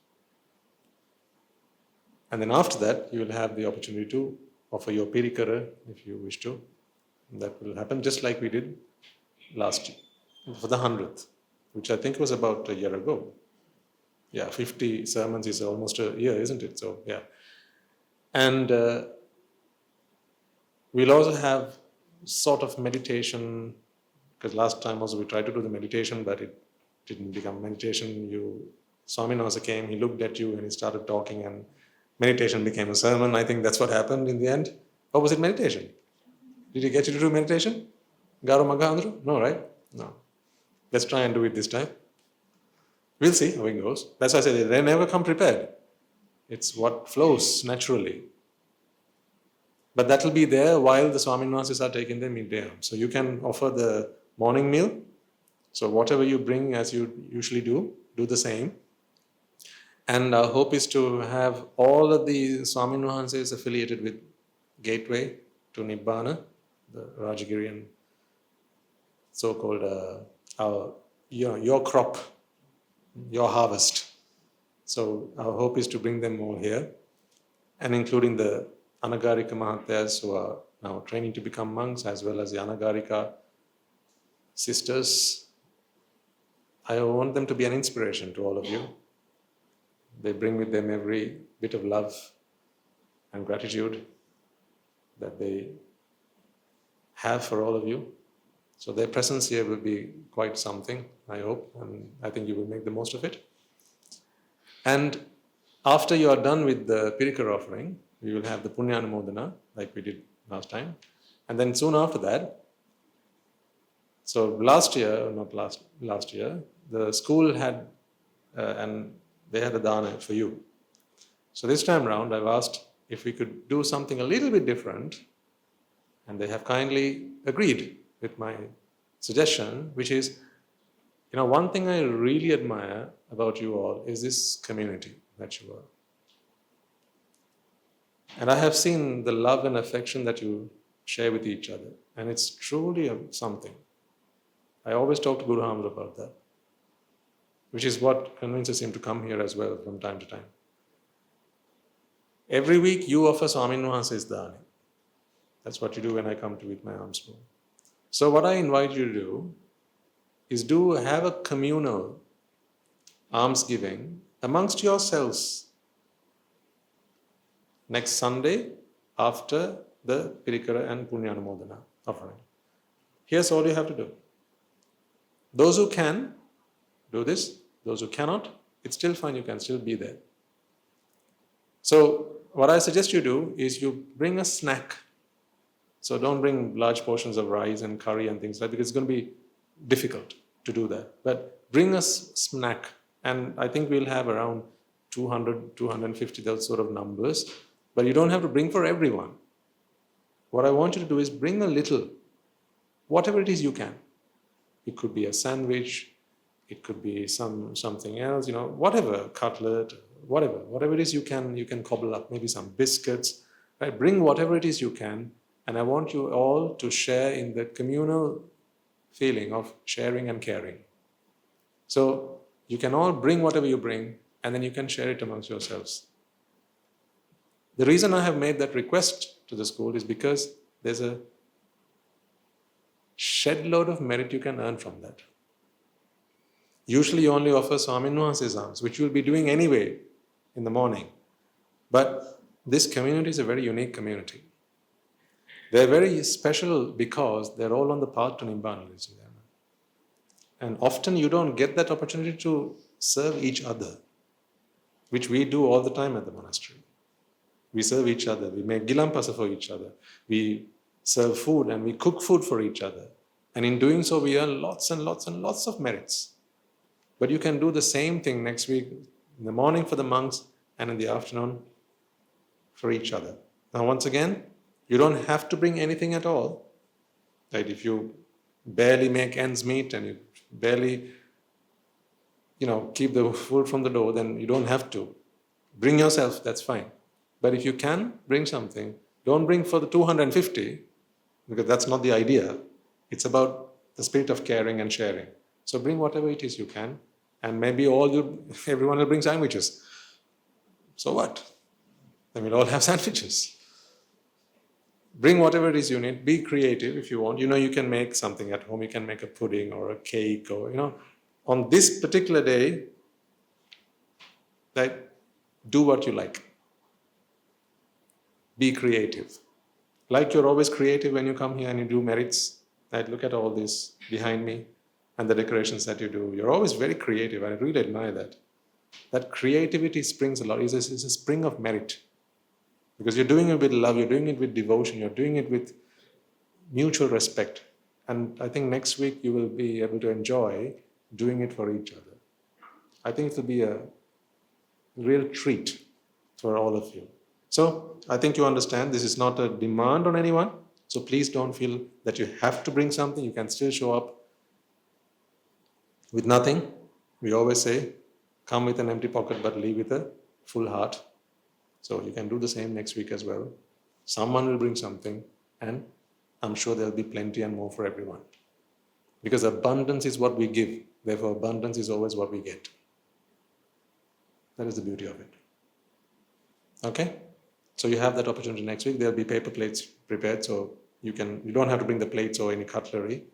And then after that, you will have the opportunity to offer your pirikara if you wish to. And that will happen just like we did last year for the 100th, which I think was about a year ago. Yeah, 50 sermons is almost a year, isn't it? So, yeah. And we'll also have sort of meditation, because last time also we tried to do the meditation, but it didn't become meditation. Swaminasa came, he looked at you and he started talking, and meditation became a sermon. I think that's what happened in the end. Or was it meditation? Did he get you to do meditation? Garo Magandru? No, right? No. Let's try and do it this time. We'll see how it goes. That's why I say they never come prepared. It's what flows naturally. But that will be there while the Swaminasis are taking their midday alms. So you can offer the morning meal. So whatever you bring as you usually do the same. And our hope is to have all of the Swamin Wahanses affiliated with Gateway to Nibbāna, the Rajagirian so-called your crop, your harvest. So our hope is to bring them all here, and including the Anagarika Mahatyas who are now training to become monks, as well as the Anagarika sisters. I want them to be an inspiration to all of you. They bring with them every bit of love and gratitude that they have for all of you. So their presence here will be quite something, I hope, and I think you will make the most of it. And after you are done with the Pirikara offering, we will have the Punyanamodana, like we did last time. And then soon after that, so last year, the school had, and they had a dana for you. So this time around, I've asked if we could do something a little bit different, and they have kindly agreed with my suggestion, which is, one thing I really admire about you all is this community that you are. And I have seen the love and affection that you share with each other, and it's truly something. I always talk to Guru Hamza about that, which is what convinces him to come here as well from time to time. Every week you offer Swamin Wahanse's dana. That's what you do when I come to with my arms full. So what I invite you to do is have a communal almsgiving amongst yourselves next Sunday after the Pirikara and Punyanamodana offering. Here's all you have to do. Those who can, do this. Those who cannot, it's still fine, you can still be there. So what I suggest you do is you bring a snack. So don't bring large portions of rice and curry and things like that, because it's going to be difficult to do that. But bring a snack, and I think we'll have around 200, 250, those sort of numbers. But you don't have to bring for everyone. What I want you to do is bring a little, whatever it is you can. It could be a sandwich, it could be something else, whatever, cutlet, whatever it is you can cobble up, maybe some biscuits, right? Bring whatever it is you can, and I want you all to share in the communal feeling of sharing and caring. So you can all bring whatever you bring, and then you can share it amongst yourselves. The reason I have made that request to the school is because there's a shed load of merit you can earn from that. Usually you only offer Swamin Wahanse's alms, which you'll be doing anyway in the morning. But this community is a very unique community. They're very special because they're all on the path to Nibbāna. And often you don't get that opportunity to serve each other, which we do all the time at the monastery. We serve each other, we make gilampasa for each other, we serve food and we cook food for each other. And in doing so, we earn lots and lots and lots of merits. But you can do the same thing next week, in the morning for the monks and in the afternoon for each other. Now, once again, you don't have to bring anything at all. Right? If you barely make ends meet and you barely, keep the food from the door, then you don't have to. Bring yourself, that's fine. But if you can, bring something. Don't bring for the 250, because that's not the idea. It's about the spirit of caring and sharing. So bring whatever it is you can, and maybe everyone will bring sandwiches. So what? Then we'll all have sandwiches. Bring whatever it is you need. Be creative if you want. You can make something at home. You can make a pudding or a cake or, on this particular day, do what you like. Be creative. Like you're always creative when you come here and you do merits. Look at all this behind me and the decorations that you do. You're always very creative. I really admire that. That creativity springs a lot. It's a spring of merit. Because you're doing it with love, you're doing it with devotion, you're doing it with mutual respect. And I think next week you will be able to enjoy doing it for each other. I think it will be a real treat for all of you. So I think you understand this is not a demand on anyone. So please don't feel that you have to bring something. You can still show up with nothing. We always say, Come with an empty pocket but leave with a full heart. So you can do the same next week as well. Someone will bring something, and I'm sure there'll be plenty and more for everyone. Because abundance is what we give, therefore abundance is always what we get. That is the beauty of it. Okay? So you have that opportunity next week. There'll be paper plates prepared, so you don't have to bring the plates or any cutlery.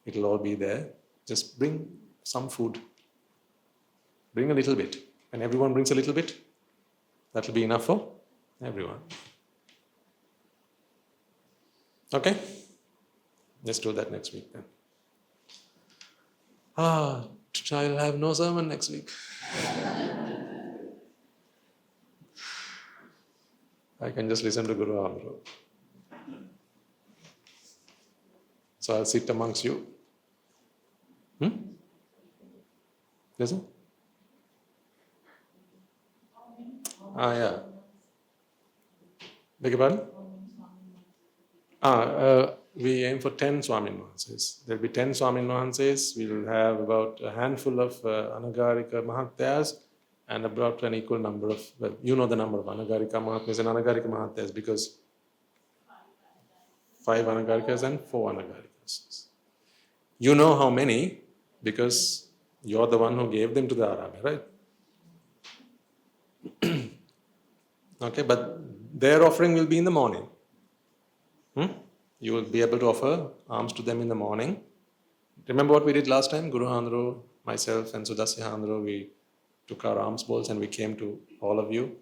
It'll all be there. Just bring some food. Bring a little bit. When everyone brings a little bit, that'll be enough for everyone. Okay? Let's do that next week then. I'll have no sermon next week. I can just listen to Guru Amro. So I'll sit amongst you. Listen? Yeah. Beg your pardon? We aim for 10 Swamin Mahanses. There will be 10 Swamin Mahanses. We will have about a handful of Anagarika Mahatyas and about an equal number of, well, you know the number of Anagarika Mahatmas and Anagarika Mahatyas because 5 Anagarikas and 4 Anagarikas. You know how many because you're the one who gave them to the Arabia, right? Okay, but their offering will be in the morning. You will be able to offer alms to them in the morning. Remember what we did last time? Guru Handro, myself and Sudasya Handro, we took our alms bowls and we came to all of you.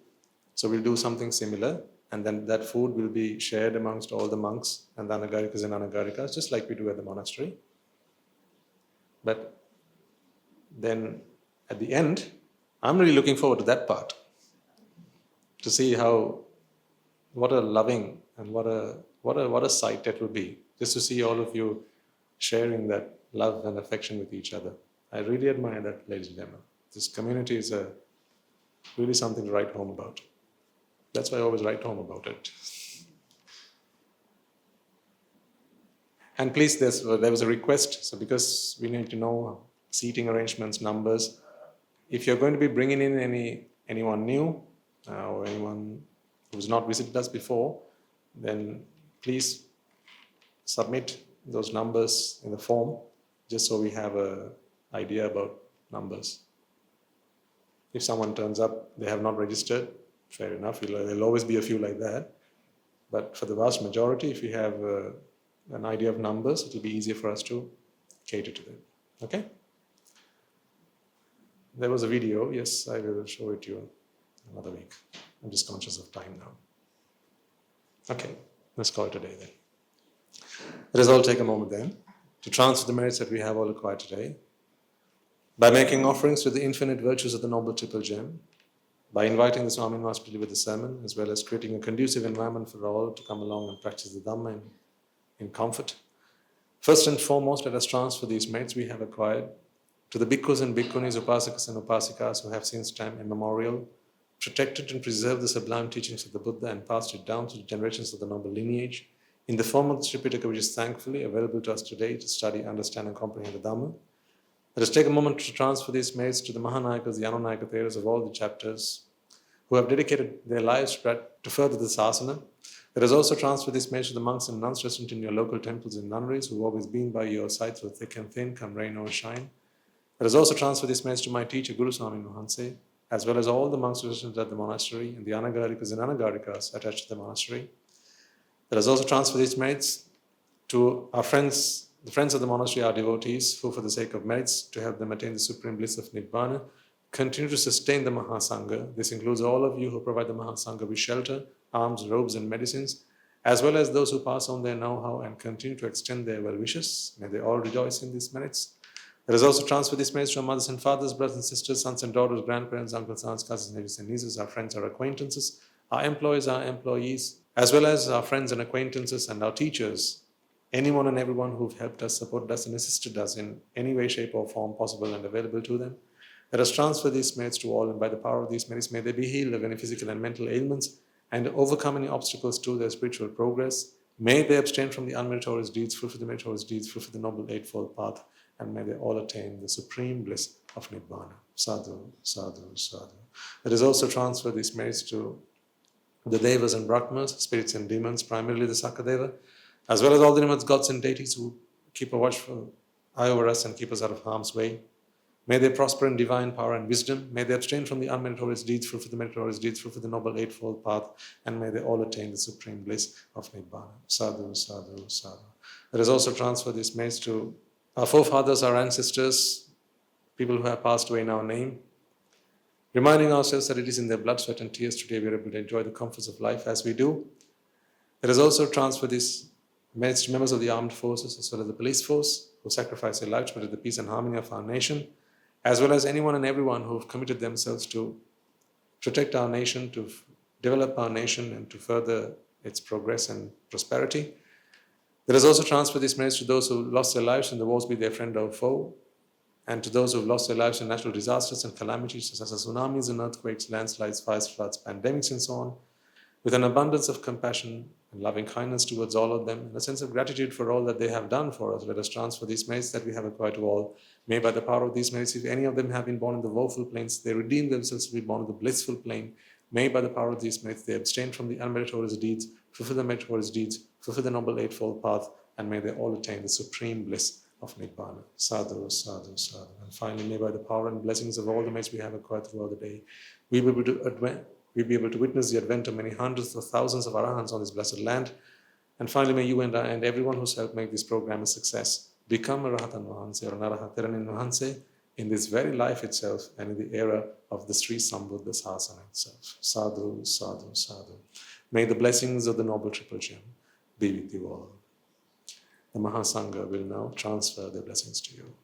So we'll do something similar, and then that food will be shared amongst all the monks and the Anagarikas and Anagarikas, just like we do at the monastery. But then at the end, I'm really looking forward to that part. To see what a loving and what a sight that will be. Just to see all of you sharing that love and affection with each other. I really admire that, ladies and gentlemen. This community is really something to write home about. That's why I always write home about it. And please, there was a request, so because we need to know seating arrangements, numbers. If you're going to be bringing in anyone new or anyone who's not visited us before, then please submit those numbers in the form, just so we have an idea about numbers. If someone turns up, they have not registered, fair enough, there'll always be a few like that. But for the vast majority, if we have an idea of numbers, it will be easier for us to cater to them. Okay? There was a video, yes, I will show it to you another week. I'm just conscious of time now. Okay, let's call it a day then. Let us all take a moment then to transfer the merits that we have all acquired today by making offerings to the infinite virtues of the Noble Triple Gem, by inviting the Swamin Master to deliver the sermon, as well as creating a conducive environment for all to come along and practice the Dhamma in comfort. First and foremost, let us transfer these merits we have acquired to the bhikkhus and bhikkhunis, upasakas and upasikas who have since time immemorial protected and preserved the sublime teachings of the Buddha and passed it down to the generations of the noble lineage in the form of the Tripitaka, which is thankfully available to us today to study, understand and comprehend the Dhamma. Let us take a moment to transfer these merits to the Mahanayakas, the Anunayaka of all the chapters who have dedicated their lives to further the sasana. Let us also transfer these merits to the monks and nuns resident in your local temples and nunneries who have always been by your side through thick and thin, come rain or shine. Let us also transfer these merits to my teacher, Guru Swamin Mahanse, as well as all the monks resident at the monastery and the Anagarikas and Anagarikas attached to the monastery. Let us also transfer these merits to our friends, the friends of the monastery, our devotees, who for the sake of merits, to help them attain the supreme bliss of Nibbāna, continue to sustain the Mahasangha. This includes all of you who provide the Mahasangha with shelter, alms, robes and medicines, as well as those who pass on their know-how and continue to extend their well-wishes. May they all rejoice in these merits. Let us also transfer these merits to our mothers and fathers, brothers and sisters, sons and daughters, grandparents, uncles, aunts, cousins, nephews and nieces, our friends, our acquaintances, our employees, our employees, as well as our friends and acquaintances and our teachers, anyone and everyone who've helped us, supported us and assisted us in any way, shape or form possible and available to them. Let us transfer these merits to all, and by the power of these merits may they be healed of any physical and mental ailments and overcome any obstacles to their spiritual progress. May they abstain from the unmeritorious deeds, fulfill the meritorious deeds, fulfill the noble eightfold path, and may they all attain the supreme bliss of Nibbāna. sadhu, sadhu, sadhu. Let us also transfer these merits to the devas and brahmas, spirits and demons, primarily the Sakadeva, as well as all the Nimmāna gods and deities who keep a watchful eye over us and keep us out of harm's way. May they prosper in divine power and wisdom. May they abstain from the unmeritorious deeds, fulfill the meritorious deeds, fulfill the noble eightfold path, and may they all attain the supreme bliss of Nibbāna. Sadhu, sadhu, sadhu. Let us also transfer these merits to our forefathers, our ancestors, people who have passed away in our name, reminding ourselves that it is in their blood, sweat, and tears today we are able to enjoy the comforts of life as we do. Let us also transfer these merits to members of the armed forces as well as the police force who sacrifice their lives to the peace and harmony of our nation, as well as anyone and everyone who have committed themselves to protect our nation, to develop our nation, and to further its progress and prosperity. Let us also transfer these merits to those who lost their lives in the wars, be their friend or foe, and to those who have lost their lives in natural disasters and calamities such as tsunamis and earthquakes, landslides, fires, floods, pandemics, and so on, with an abundance of compassion and loving kindness towards all of them, and a sense of gratitude for all that they have done for us. Let us transfer these merits that we have acquired to all. May by the power of these merits, if any of them have been born in the woeful planes, they redeem themselves to be born in the blissful plane. May by the power of these merits, they abstain from the unmeritorious deeds, fulfill the meritorious deeds, fulfill the noble eightfold path, and may they all attain the supreme bliss of Nibbāna. Sadhu, sadhu, sadhu. And finally, may by the power and blessings of all the merits we have acquired throughout the day, we be able to witness the advent of many hundreds of thousands of arahants on this blessed land. And finally, may you and I and everyone who's helped make this program a success become a Rahatan Vahanse or an Arahataran Vahanse in this very life itself and in the era of the Sri Sambuddha Sasana itself. Sadhu, sadhu, sadhu. May the blessings of the Noble Triple Gem be with you all. The Mahasangha will now transfer their blessings to you.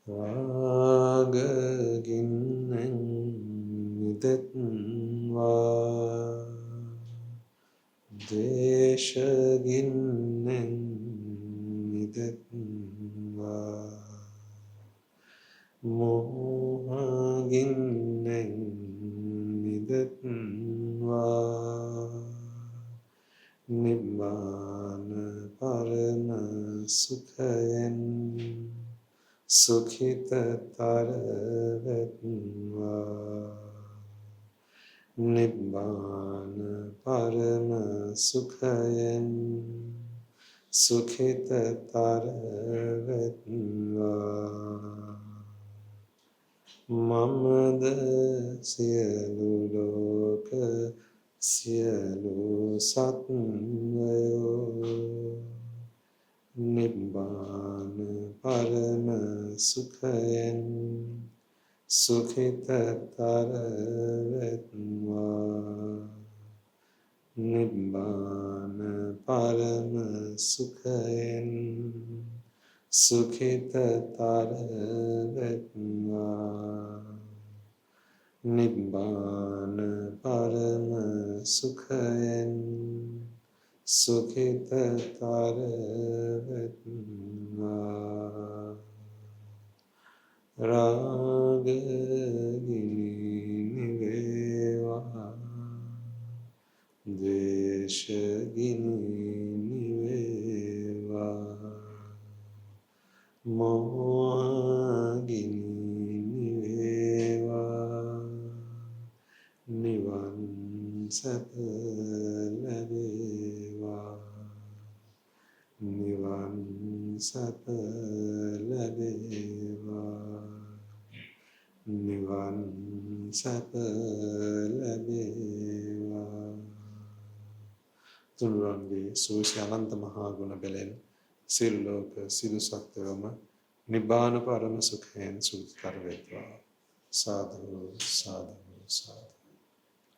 Raga ginnen nidetva desha ginnen nidetva moha ginnen nidetva Nibbāna parama sukhayen sukhita taravetva Nibbāna parama sukhayen sukhita taravetva Mamada siyalu loka siyalu satvayo Nibbāna parama sukhayen sukhita taravetva Nibbāna parama sukhayen sukhita taravetva Nibbāna parama sukhayen sukhita taravetva Rajagiriya niveva dveshagini niveva mohagini niveva nivan sapaladeva nivan sapaladeva nivan sapaladeva Tunrangi Susi Ananta Mahaguna Belen Siruloka Sidu Satyavama Nibbāna Parama Sukhayen Sukhtaravetva Sadhu, sadhu, sadhu.